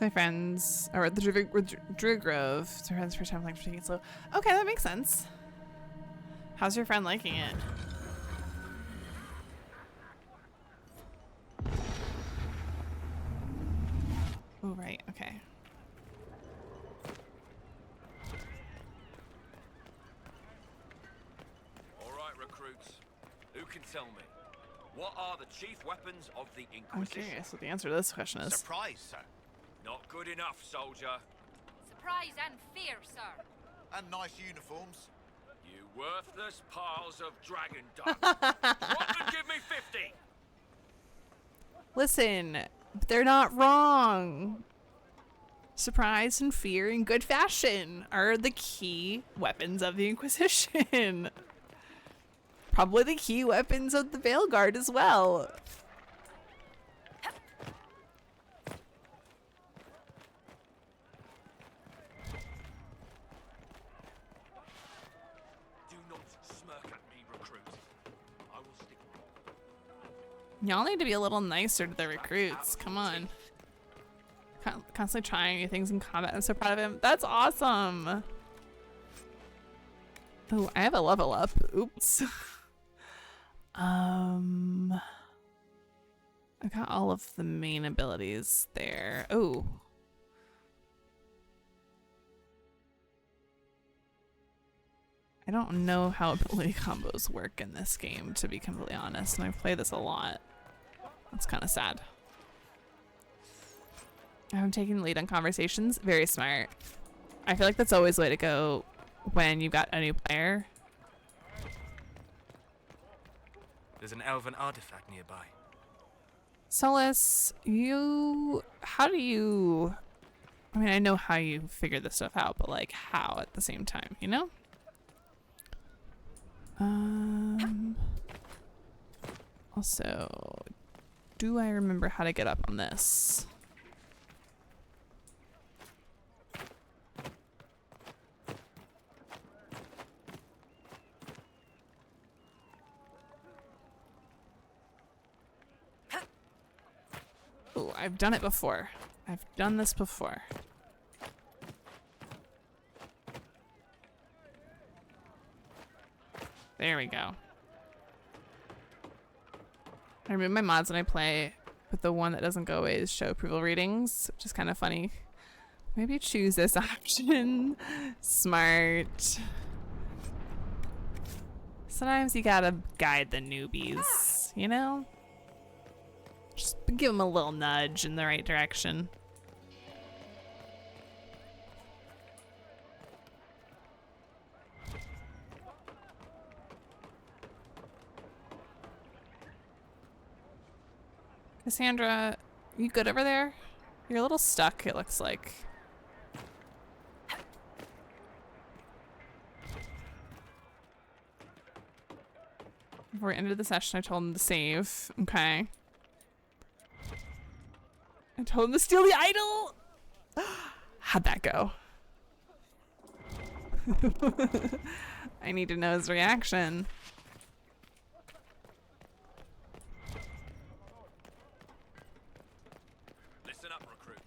My friends are at the Druid Grove. So friends first time like taking it slow. Okay, that makes sense. How's your friend liking it? Oh right, okay. All right, recruits. Who can tell me? What are the chief weapons of the I'm Inquisition? curious what the answer to this question is. Surprise, sir. Not good enough, soldier. Surprise and fear, sir. And nice uniforms. You worthless piles of dragon dung. Drop and give me 50. Listen, they're not wrong. Surprise and fear in good fashion are the key weapons of the Inquisition. Probably the key weapons of the Veilguard as well. Do not smirk at me, recruit. I will stick. Y'all need to be a little nicer to the recruits. Come on. Constantly trying new things in combat. I'm so proud of him. That's awesome. Oh, I have a level up. Oops. I got all of the main abilities there. Oh. I don't know how ability combos work in this game, to be completely honest, and I've played this a lot. That's kind of sad. I'm taking the lead on conversations. Very smart. I feel like that's always the way to go when you've got a new player. There's an elven artifact nearby. Solas, how do you, I mean, I know how you figure this stuff out, but like how at the same time, you know? Also, do I remember how to get up on this? Oh, I've done it before. I've done this before. There we go. I remove my mods when I play, but the one that doesn't go away is show approval readings, which is kind of funny. Maybe choose this option. Smart. Sometimes you gotta guide the newbies, you know? Just give them a little nudge in the right direction. Cassandra, you good over there? You're a little stuck, it looks like. Before we ended the session, I told him to save. Okay. I told him to steal the idol! How'd that go? I need to know his reaction. Listen up, recruits.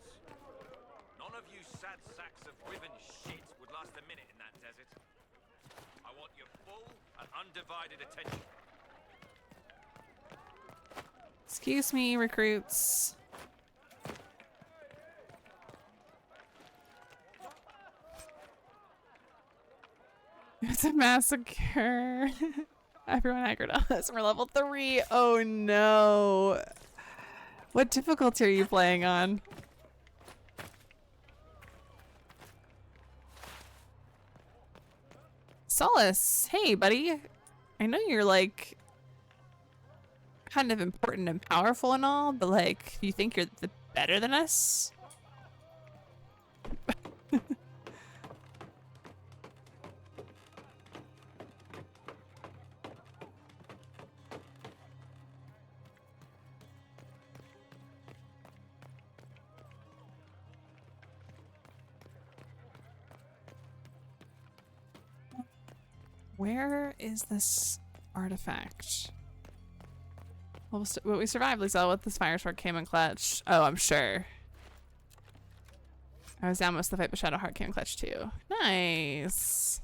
None of you sad sacks of riven shit would last a minute in that desert. I want your full and undivided attention. Excuse me, recruits. It's a massacre. Everyone aggroed on us. We're level 3. Oh no. What difficulty are you playing on? Solus, hey buddy. I know you're like kind of important and powerful and all, but like, you think you're better than us? Where is this artifact? Well, we survived, Lisa. With this fire sword came in clutch. Oh, I'm sure. I was down most of the fight, but Shadowheart came in clutch too. Nice.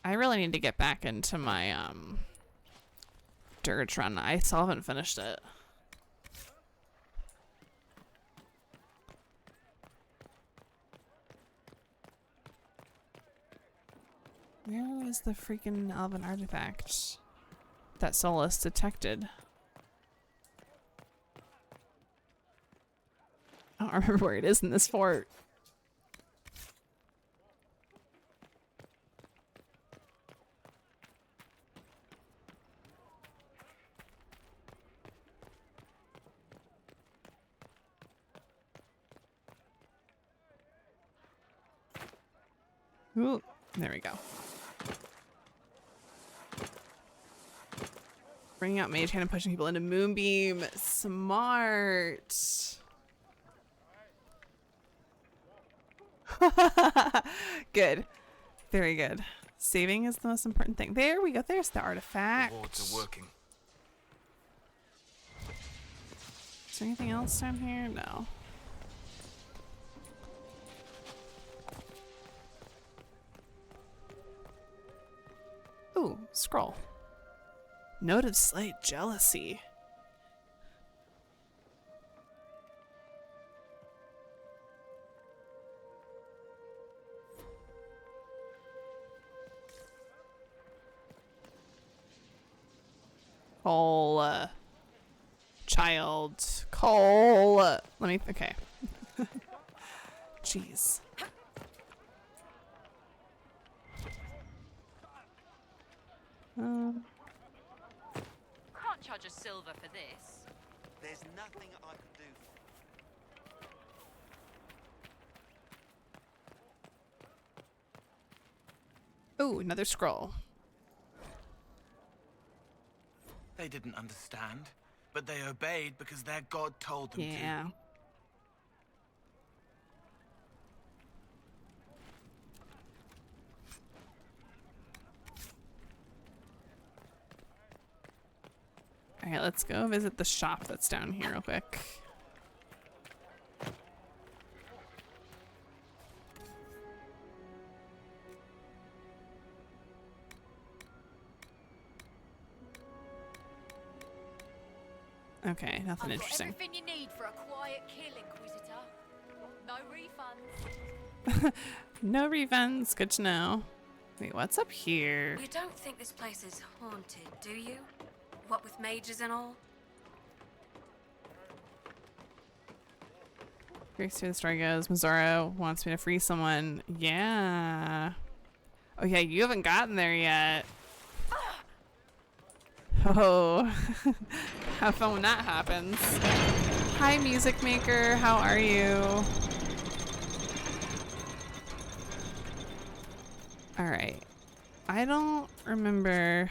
I really need to get back into my Dirge run. I still haven't finished it. Where is the freaking elven artifact that Solus detected? I don't remember where it is in this fort. Ooh, there we go. Bringing out Mage Hand and pushing people into Moonbeam. Smart. Good. Very good. Saving is the most important thing. There we go. There's the artifact. Rewards are working. Is there anything else down here? No. Ooh, scroll. Note of slight jealousy. Cole, child, Cole. Let me. Okay. Jeez. Can't charge a silver for this. There's nothing I can do. Ooh, another scroll. They didn't understand, but they obeyed because their god told them to. Yeah. Alright, let's go visit the shop that's down here real quick. Okay, nothing interesting. Everything you need for a quiet kill, Inquisitor. No refunds. No refunds, good to know. Wait, what's up here? You don't think this place is haunted, do you? What with mages and all? Here's where the story goes. Mazzaro wants me to free someone. Yeah. Oh yeah, you haven't gotten there yet. Oh. Have fun when that happens. Hi, Music Maker. How are you? Alright. I don't remember.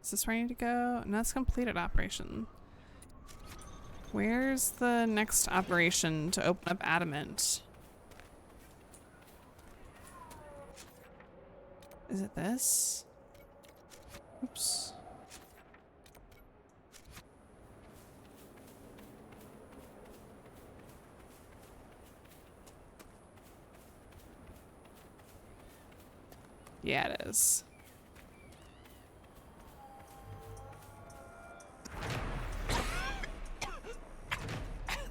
Is this where I need to go? No, that's completed operation. Where's the next operation to open up adamant? Is it this? Oops. Yeah, it is.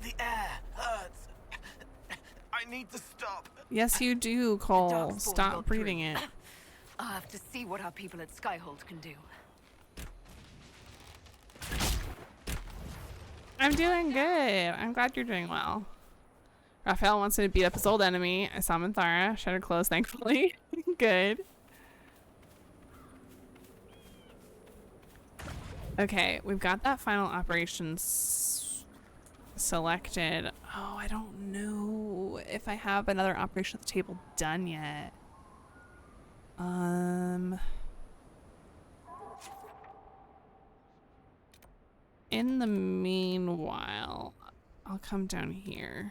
The air hurts. I need to stop. Yes, you do, Cole. Stop breathing it. I'll have to see what our people at Skyhold can do. I'm doing good. I'm glad you're doing well. Raphael wants me to beat up his old enemy. I saw Minthara. Shut her clothes, thankfully. Good. Okay, we've got that final operations selected. Oh, I don't know if I have another operation at the table done yet. In the meanwhile, I'll come down here.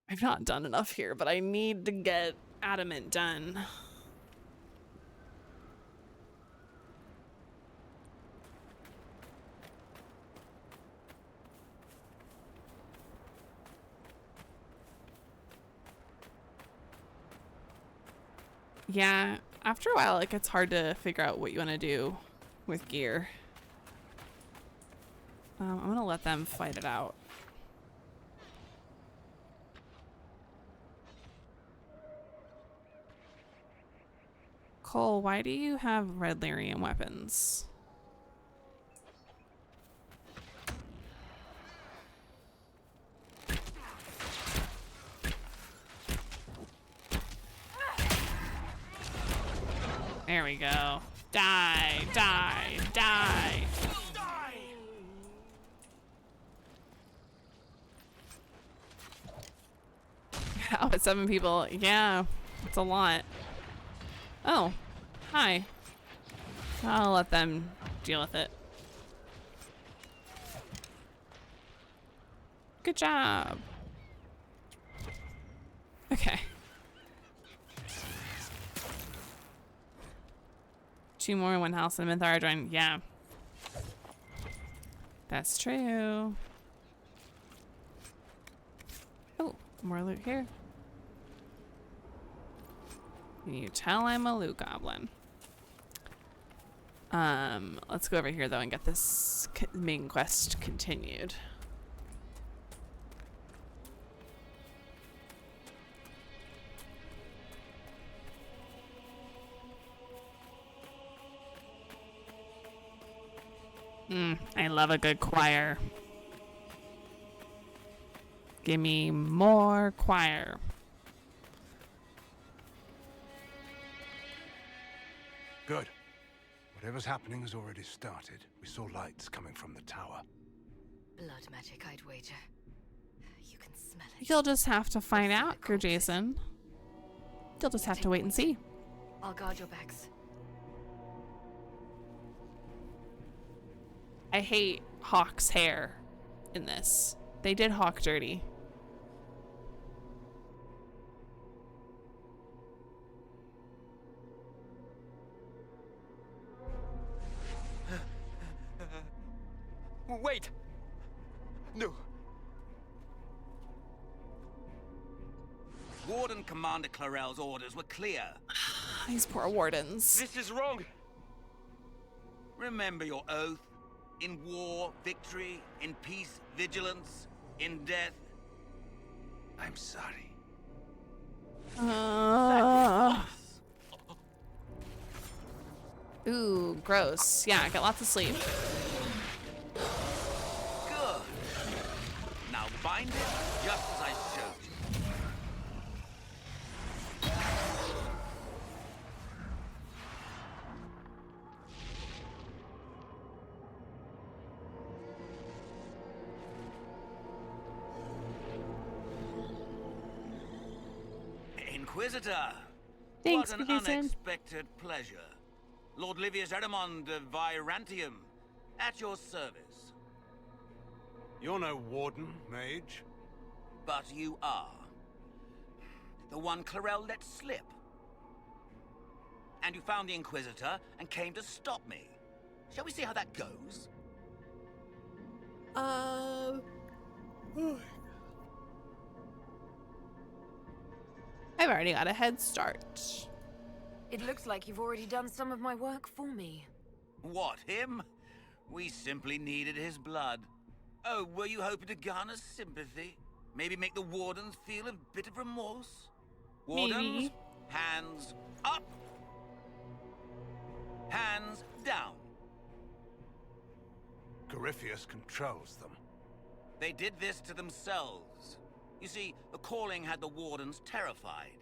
I've not done enough here, but I need to get adamant done. Yeah, after a while it gets hard to figure out what you want to do with gear. I'm gonna let them fight it out. Cole, why do you have red lyrium weapons? There we go. Die, die, die. Oh, it's 7 people. Yeah, it's a lot. Oh, hi. I'll let them deal with it. Good job. Okay. 2 more in one house and Minthara joined. Yeah. That's true. Oh, more loot here. Can you tell I'm a loot goblin? Let's go over here though and get this main quest continued. I love a good choir. Give me more choir. Good. Whatever's happening has already started. We saw lights coming from the tower. Blood magic, I'd wager. You can smell it. You'll just have to find out, Sir Jason. You'll just have to wait and see. I'll guard your backs. I hate Hawk's hair in this. They did Hawk dirty. Wait! No. Warden Commander Clarel's orders were clear. These poor wardens. This is wrong. Remember your oath. In war, victory. In peace, vigilance. In death, I'm sorry. Ooh, gross. Yeah, get lots of sleep. Good. Now bind it just as I showed you. Inquisitor! Thanks, what an Jason. unexpected pleasure. Lord Livius Eramond of Virantium. At your service. You're no warden, mage. But you are. The one Clarel let slip. And you found the Inquisitor and came to stop me. Shall we see how that goes? I've already got a head start. It looks like you've already done some of my work for me. What, him? We simply needed his blood. Oh, were you hoping to garner sympathy? Maybe make the Wardens feel a bit of remorse? Wardens, Maybe. hands up. Hands down. Corypheus controls them. They did this to themselves. You see, the calling had the Wardens terrified.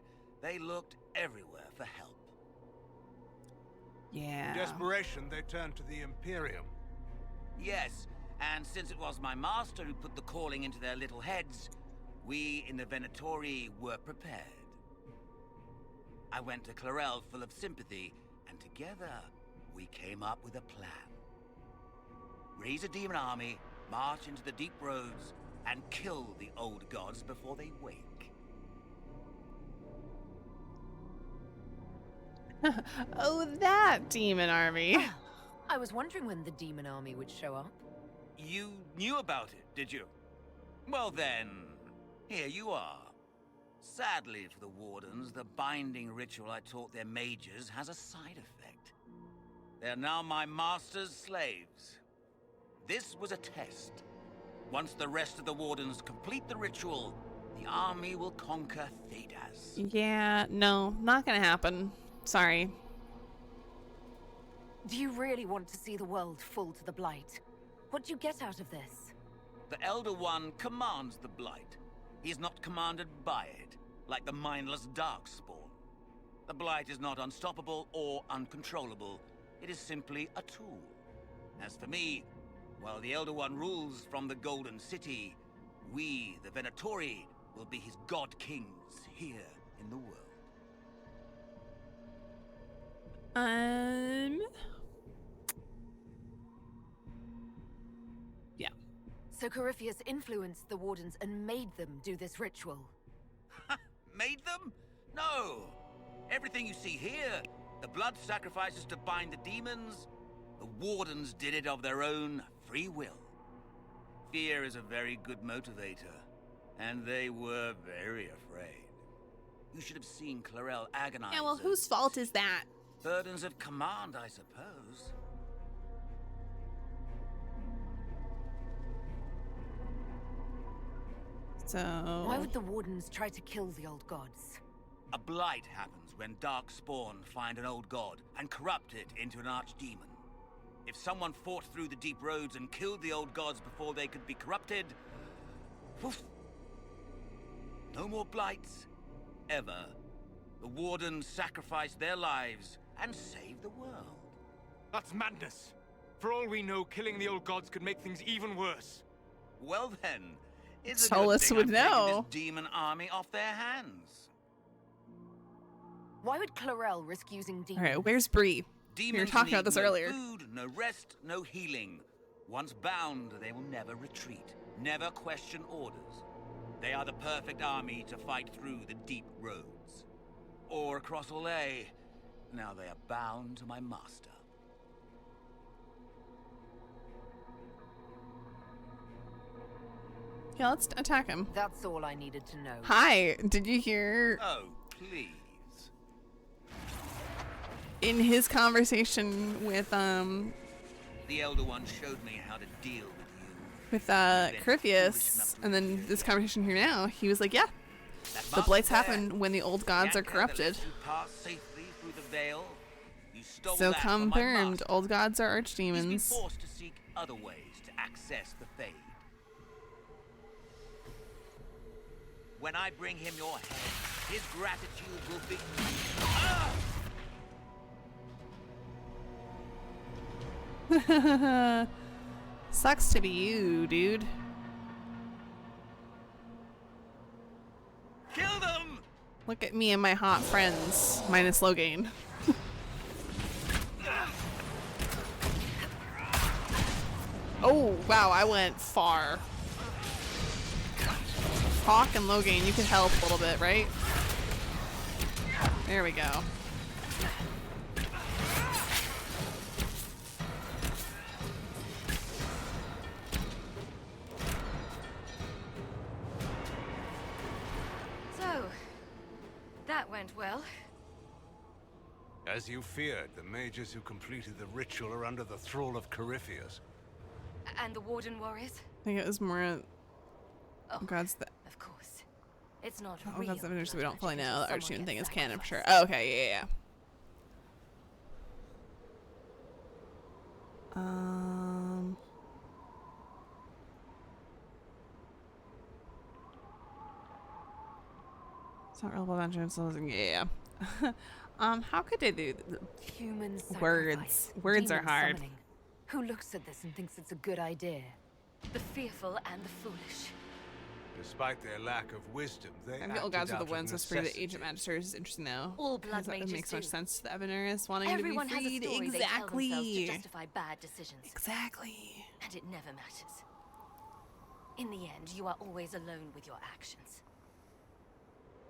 They looked everywhere for help. Yeah. In desperation, they turned to the Imperium. Yes, and since it was my master who put the calling into their little heads, we in the Venatori were prepared. I went to Clarel full of sympathy, and together we came up with a plan. Raise a demon army, march into the deep roads, and kill the old gods before they wake. Oh, that demon army. I was wondering when the demon army would show up. You knew about it, did you? Well then, here you are. Sadly for the Wardens, the binding ritual I taught their mages has a side effect. They're now my master's slaves. This was a test. Once the rest of the Wardens complete the ritual, the army will conquer Thedas. Yeah, no, not gonna happen. Sorry. Do you really want to see the world fall to the Blight? What do you get out of this? The Elder One commands the Blight. He is not commanded by it, like the mindless Darkspawn. The Blight is not unstoppable or uncontrollable. It is simply a tool. As for me, while the Elder One rules from the Golden City, we, the Venatori, will be his god kings here in the world. Yeah. So Corypheus influenced the Wardens and made them do this ritual. Made them? No! Everything you see here, the blood sacrifices to bind the demons, the Wardens did it of their own free will. Fear is a very good motivator, and they were very afraid. You should have seen Clarel agonize. Yeah, well, whose fault is that? Burdens of command, I suppose. So... Why would the Wardens try to kill the old gods? A blight happens when Darkspawn find an old god and corrupt it into an archdemon. If someone fought through the deep roads and killed the old gods before they could be corrupted... Woof. No more blights, ever. The Wardens sacrificed their lives and saved the world. That's madness. For all we know, killing the old gods could make things even worse. Well then, it's a Solas good thing would I'm taking know. this demon army off their hands. Why would Clarel risk using demons? Alright, where's Bree? We were Demons talking need about this no earlier. Food, no rest, no healing. Once bound, they will never retreat, never question orders. They are the perfect army to fight through the deep roads. Or across Olay. Now they are bound to my master. Yeah, let's attack him. That's all I needed to know. Hi, did you hear Oh, please. in his conversation with The Elder One showed me how to deal with Corypheus, and then this conversation here now, he was like, yeah, the blights happen when the old gods are corrupted. Pass safely through the veil. You stole So that from my confirmed, master. old gods are He's been archdemons. forced to seek other ways to access the Fade. When I bring him your head, his gratitude will be... Ah! Sucks to be you, dude. Kill them! Look at me and my hot friends, minus Logain. Oh, wow, I went far. Hawk and Logain, you could help a little bit, right? There we go. So, that went well. As you feared, the mages who completed the ritual are under the thrall of Corypheus. And the Warden warriors? I think it was more... Oh, God's the... Of course. It's not Oh, real. God's the Avengers, we don't fully know. The Archune thing is canon for sure. sacrificed. Oh, okay, yeah. It's not real Avengers. Yeah. How could they do Human words? sacrifice, Words are demon hard. summoning. Who looks at this and thinks it's a good idea? The fearful and the foolish. Despite their lack of wisdom, they I think old guys acted with the out of ones whisper the necessity. Agent Magisters is interesting though. All 'cause blood that mages makes so much do. sense to the Evaners wanting Everyone to be has a freed. story they tell themselves to Exactly. justify bad decisions. Exactly. And it never matters. In the end, you are always alone with your actions.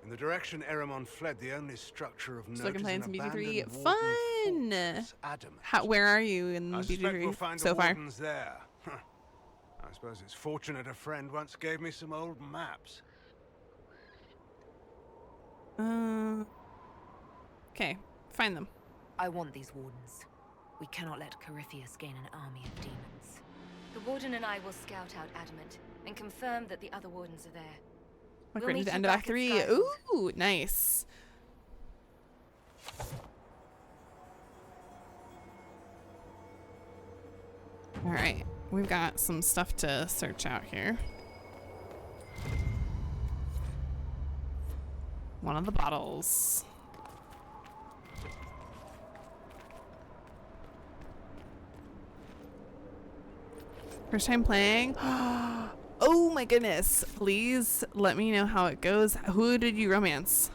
In the direction Eramon fled, the only structure of note So I can is play an some BG3. abandoned Fun. warden adamant. Where are you in I suspect BG3 we'll find so the far? wardens there. Huh. I suppose it's fortunate a friend once gave me some old maps. Okay, find them. I want these wardens. We cannot let Corypheus gain an army of demons. The Warden and I will scout out Adamant and confirm that the other Wardens are there. Look We'll right to meet the you end of back Act at 3. Skyhold. Ooh, nice. All right, we've got some stuff to search out here. One of the bottles. First time playing. Oh my goodness. Please let me know how it goes. Who did you romance?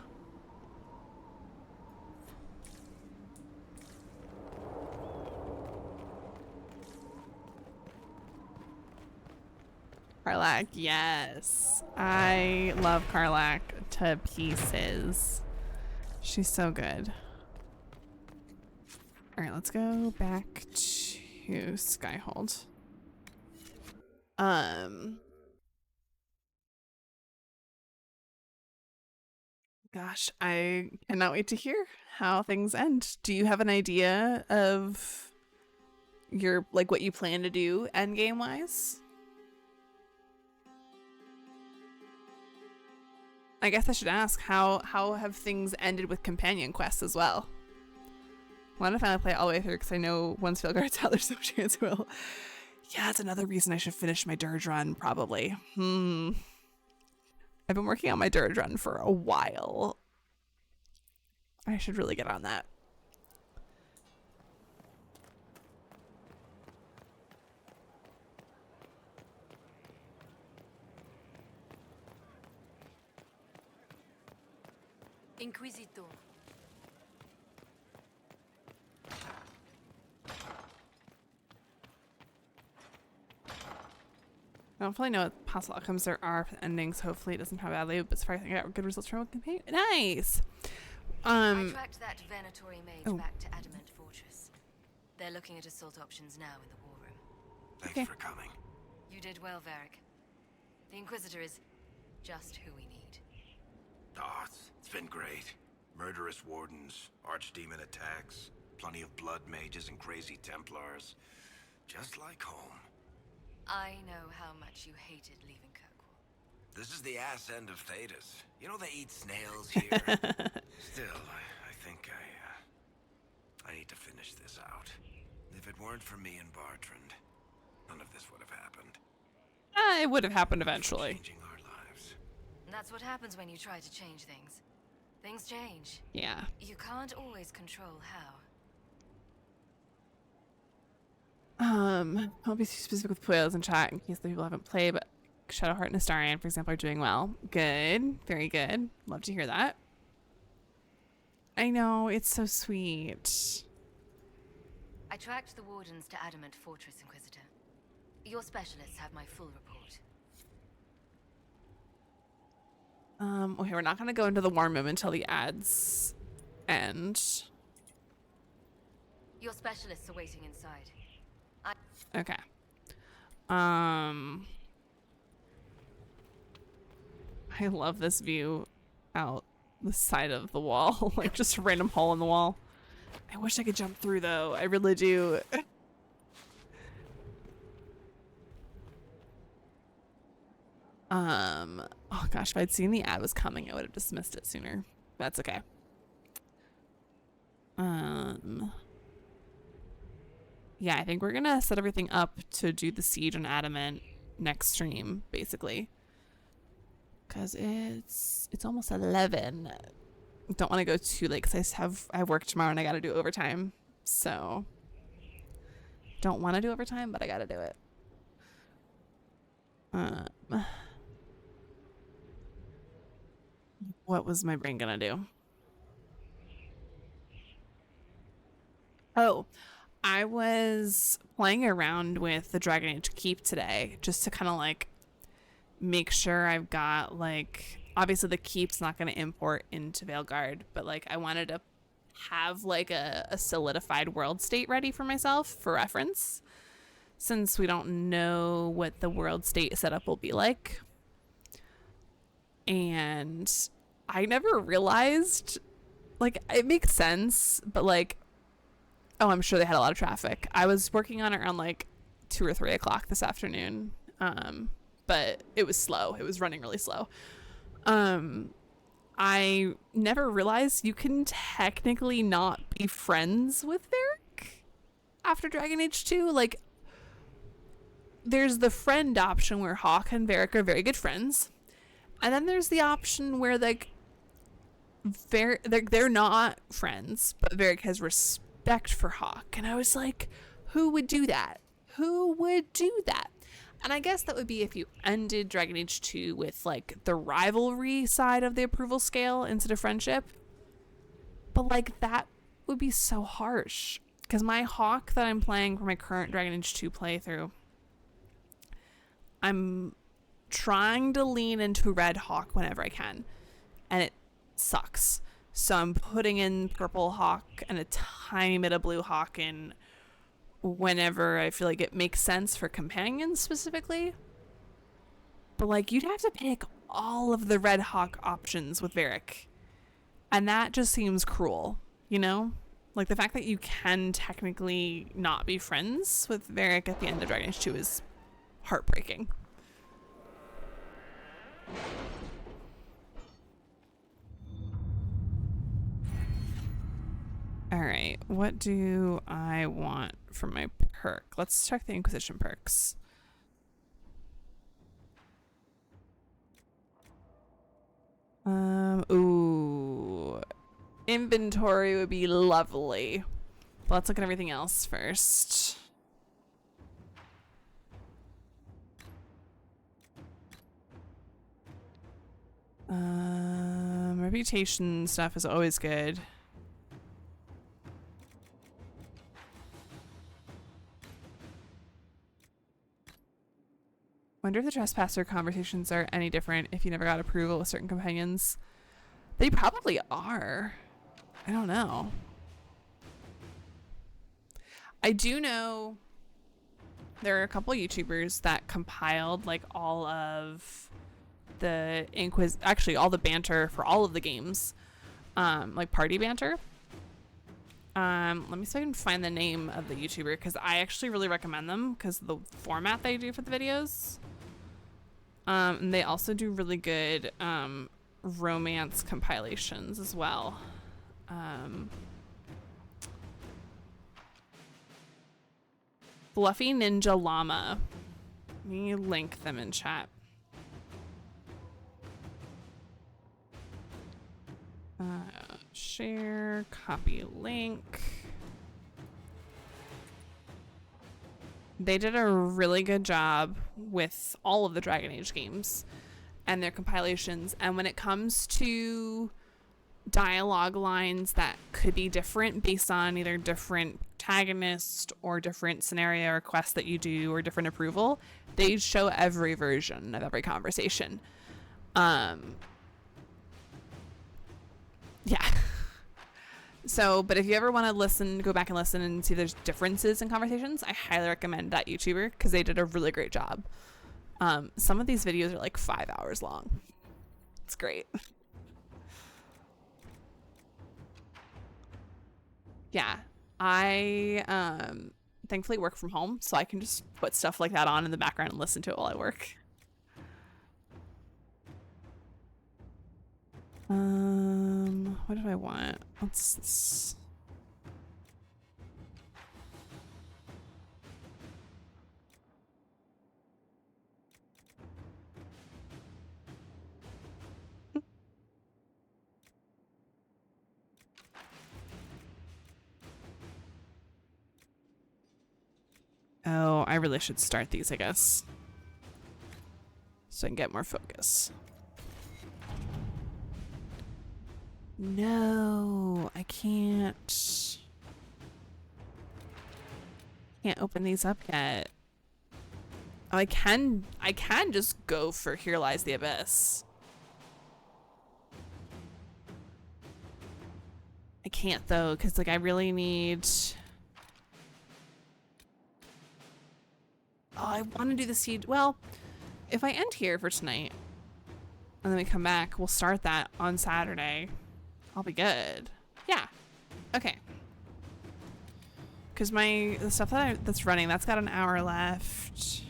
Karlak, yes. I love Karlak to pieces. She's so good. Alright, let's go back to Skyhold. Gosh, I cannot wait to hear how things end. Do you have an idea of your, like, what you plan to do end game wise? I guess I should ask, how have things ended with companion quests as well? Why don't I finally play it all the way through, because I know once Fieldguard's out, there's no chance it will. Yeah, it's another reason I should finish my Dirge run, probably. I've been working on my Dirge run for a while. I should really get on that. Inquisitor. I don't fully know what possible outcomes there are for the endings. Hopefully it doesn't have badly, but as far as I got good results from a campaign. Nice! I tracked that Venatori mage back to Adamant Fortress. They're looking at assault options now in the war room. Thanks for coming. You did well, Varric. The Inquisitor is just who we need. Oh, it's been great. Murderous wardens, archdemon attacks, plenty of blood mages and crazy Templars. Just like home. I know how much you hated leaving Kirkwall. This is the ass end of Thetis. You know they eat snails here. Still, I think I need to finish this out. If it weren't for me and Bartrand, none of this would have happened. It would have happened eventually. Changing our lives. And that's what happens when you try to change things. Things change. Yeah. You can't always control how. I'll be specific with spoilers in chat in case the people haven't played, but Shadowheart and Astarion, for example, are doing well. Good. Very good. Love to hear that. I know, it's so sweet. I tracked the Wardens to Adamant Fortress, Inquisitor. Your specialists have my full report. Okay, we're not gonna go into the war room until the ads end. Your specialists are waiting inside. Okay. I love this view out the side of the wall, like just a random hole in the wall. I wish I could jump through though. I really do. Oh gosh, if I'd seen the ad was coming, I would have dismissed it sooner. That's okay. Yeah, I think we're gonna set everything up to do the siege on Adamant next stream, basically. Cause it's almost 11. Don't want to go too late because I work tomorrow and I gotta do overtime. So don't want to do overtime, but I gotta do it. What was my brain gonna do? Oh, I was playing around with the Dragon Age Keep today just to kind of like make sure I've got like, obviously the Keep's not going to import into Veilguard, but like I wanted to have like a solidified world state ready for myself for reference, since we don't know what the world state setup will be like. And I never realized, like, it makes sense, but like, oh, I'm sure they had a lot of traffic. I was working on it around like 2 or 3 o'clock this afternoon. But it was slow. It was running really slow. I never realized you can technically not be friends with Varric after Dragon Age 2. Like, there's the friend option where Hawke and Varric are very good friends. And then there's the option where like they're not friends, but Varric has respect for Hawke. And I was like, who would do that? Who would do that? And I guess that would be if you ended Dragon Age 2 with like the rivalry side of the approval scale instead of friendship. But like that would be so harsh, because my Hawke that I'm playing for my current Dragon Age 2 playthrough, I'm trying to lean into Red Hawke whenever I can, and it sucks. So I'm putting in Purple Hawke and a tiny bit of Blue Hawke in whenever I feel like it makes sense for companions specifically. But like, you'd have to pick all of the Red Hawke options with Varric, and that just seems cruel, you know? Like, the fact that you can technically not be friends with Varric at the end of Dragon Age 2 is heartbreaking. Alright, what do I want for my perk? Let's check the Inquisition perks. Ooh. Inventory would be lovely. But let's look at everything else first. Reputation stuff is always good. Wonder if the trespasser conversations are any different if you never got approval with certain companions. They probably are. I don't know. I do know there are a couple YouTubers that compiled like all of the actually all the banter for all of the games, like party banter. Let me see if I can find the name of the YouTuber, because I actually really recommend them because of the format they do for the videos. And they also do really good romance compilations as well. Fluffy Ninja Llama. Let me link them in chat. Share, copy link. They did a really good job with all of the Dragon Age games and their compilations. And when it comes to dialogue lines that could be different based on either different protagonist or different scenario or quest that you do or different approval, they show every version of every conversation. Yeah. So, but if you ever want to listen, go back and listen and see if there's differences in conversations, I highly recommend that YouTuber because they did a really great job. Some of these videos are like 5 hours long. It's great. Yeah. I thankfully work from home, so I can just put stuff like that on in the background and listen to it while I work. What do I want? Let's Oh, I really should start these, I guess. So I can get more focus. No, I can't. Can't open these up yet. Oh, I can just go for Here Lies the Abyss. I can't though, because like I really need. Oh, I want to do the siege. Well, if I end here for tonight and then we come back, we'll start that on Saturday. I'll be good. Yeah. Okay. Because the stuff that's running, that's got an hour left.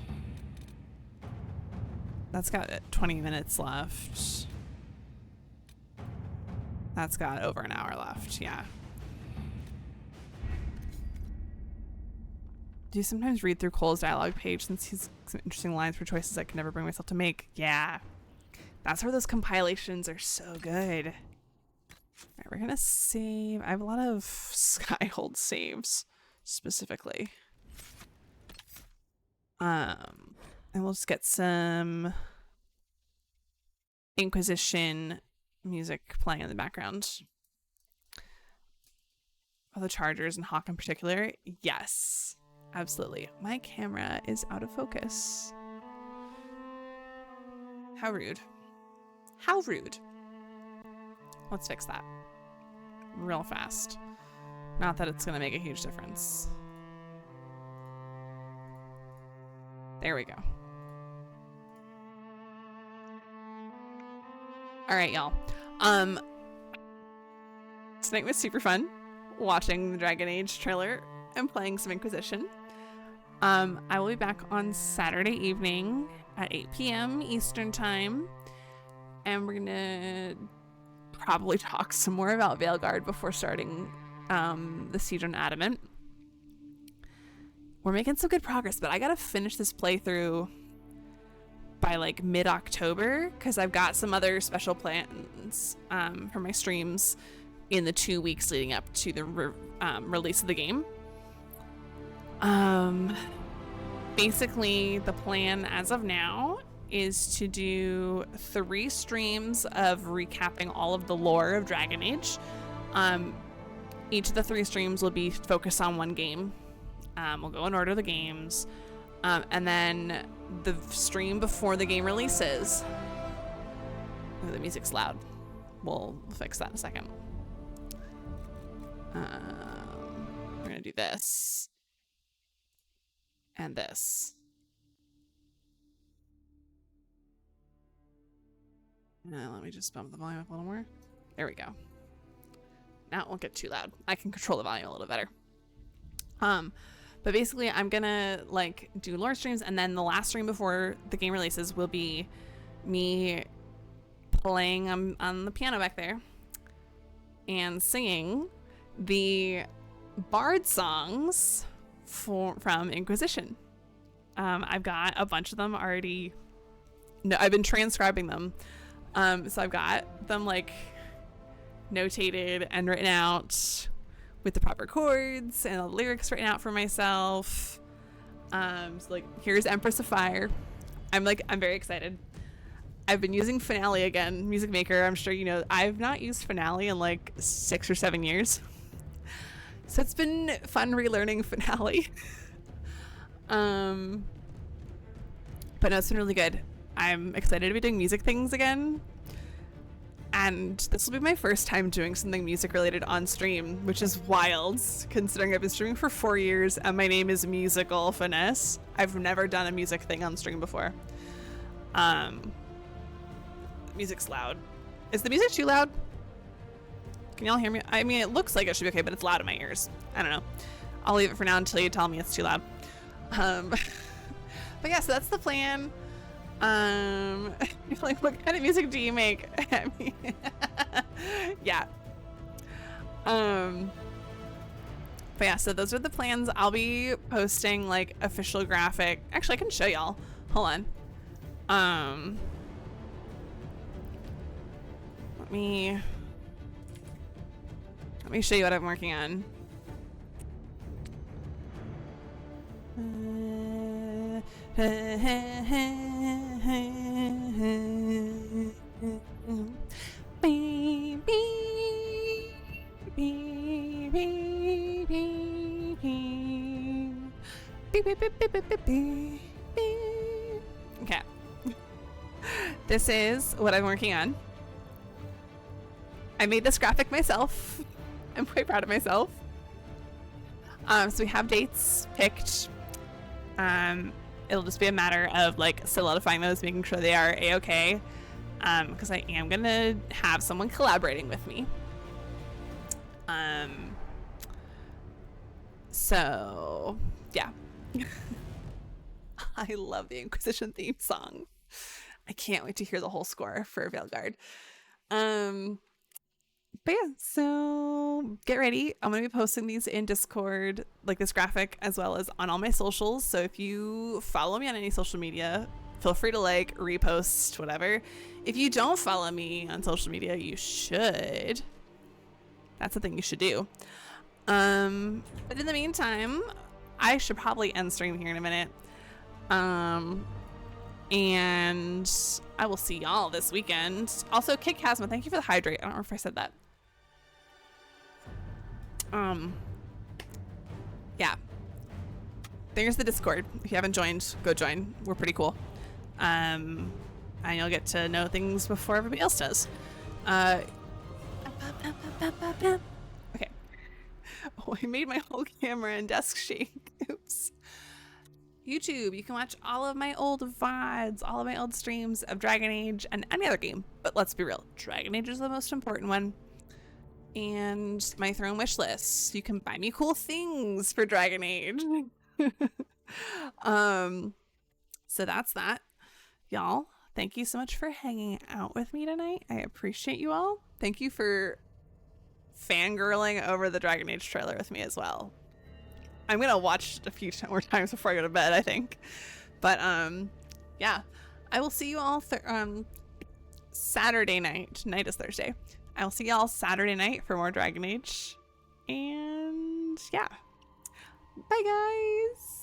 That's got 20 minutes left. That's got over an hour left. Yeah. Do you sometimes read through Cole's dialogue page since he's some interesting lines for choices I can never bring myself to make? Yeah. That's where those compilations are so good. Alright, we're gonna save. I have a lot of Skyhold saves specifically. And we'll just get some Inquisition music playing in the background. All the Chargers and Hawk in particular. Yes. Absolutely. My camera is out of focus. How rude. How rude. Let's fix that. Real fast. Not that it's going to make a huge difference. There we go. All right, y'all. Tonight was super fun watching the Dragon Age trailer and playing some Inquisition. I will be back on Saturday evening at 8 p.m. Eastern time, and we're gonna probably talk some more about Veilguard before starting the siege on Adamant. We're making some good progress, but I gotta finish this playthrough by like mid-October because I've got some other special plans for my streams in the 2 weeks leading up to the release of the game. Basically the plan as of now is to do 3 streams of recapping all of the lore of Dragon Age. Each of the 3 streams will be focused on one game. We'll go in order of the games. And then the stream before the game releases. Oh, the music's loud. We'll fix that in a second. We're gonna do this. And this. Now let me just bump the volume up a little more. There we go. Now it won't get too loud. I can control the volume a little better. But basically I'm gonna like do lore streams, and then the last stream before the game releases will be me playing on the piano back there and singing the bard songs from Inquisition. I've got a bunch of them already. No, I've been transcribing them. So I've got them like notated and written out with the proper chords and all the lyrics written out for myself. So like here's Empress of Fire. I'm very excited. I've been using Finale again, Music Maker. I'm sure you know I've not used Finale in like 6 or 7 years. So it's been fun relearning Finale. But no, it's been really good. I'm excited to be doing music things again. And this will be my first time doing something music related on stream, which is wild considering I've been streaming for 4 years and my name is Musical Finesse. I've never done a music thing on stream before. Music's loud. Is the music too loud? Can y'all hear me? I mean, it looks like it should be okay, but it's loud in my ears. I don't know. I'll leave it for now until you tell me it's too loud. But yeah, so that's the plan. Like, what kind of music do you make? I mean, yeah. But yeah, so those are the plans. I'll be posting like official graphic. Actually, I can show y'all. Hold on. Let me show you what I'm working on. Okay. This is what I'm working on. I made this graphic myself. I'm quite proud of myself. So we have dates picked. It'll just be a matter of like solidifying those, making sure they are a-okay. Because I am gonna have someone collaborating with me. So yeah. I love the Inquisition theme song. I can't wait to hear the whole score for Veilguard. But yeah, so get ready. I'm going to be posting these in Discord, like this graphic, as well as on all my socials. So if you follow me on any social media, feel free to like, repost, whatever. If you don't follow me on social media, you should. That's the thing you should do. But in the meantime, I should probably end stream here in a minute. And I will see y'all this weekend. Also, Kid Chasma, thank you for the hydrate. I don't know if I said that. Yeah. There's the Discord. If you haven't joined, go join. We're pretty cool. And you'll get to know things before everybody else does. Okay. Oh, I made my whole camera and desk shake. Oops. YouTube, you can watch all of my old VODs, all of my old streams of Dragon Age and any other game. But let's be real, Dragon Age is the most important one. And my throne wish list. You can buy me cool things for Dragon Age. So that's that. Y'all, thank you so much for hanging out with me tonight. I appreciate you all. Thank you for fangirling over the Dragon Age trailer with me as well. I'm gonna watch it a few more times before I go to bed, I think. But yeah, I will see you all Saturday night. Tonight is Thursday. I will see y'all Saturday night for more Dragon Age. And yeah, bye guys.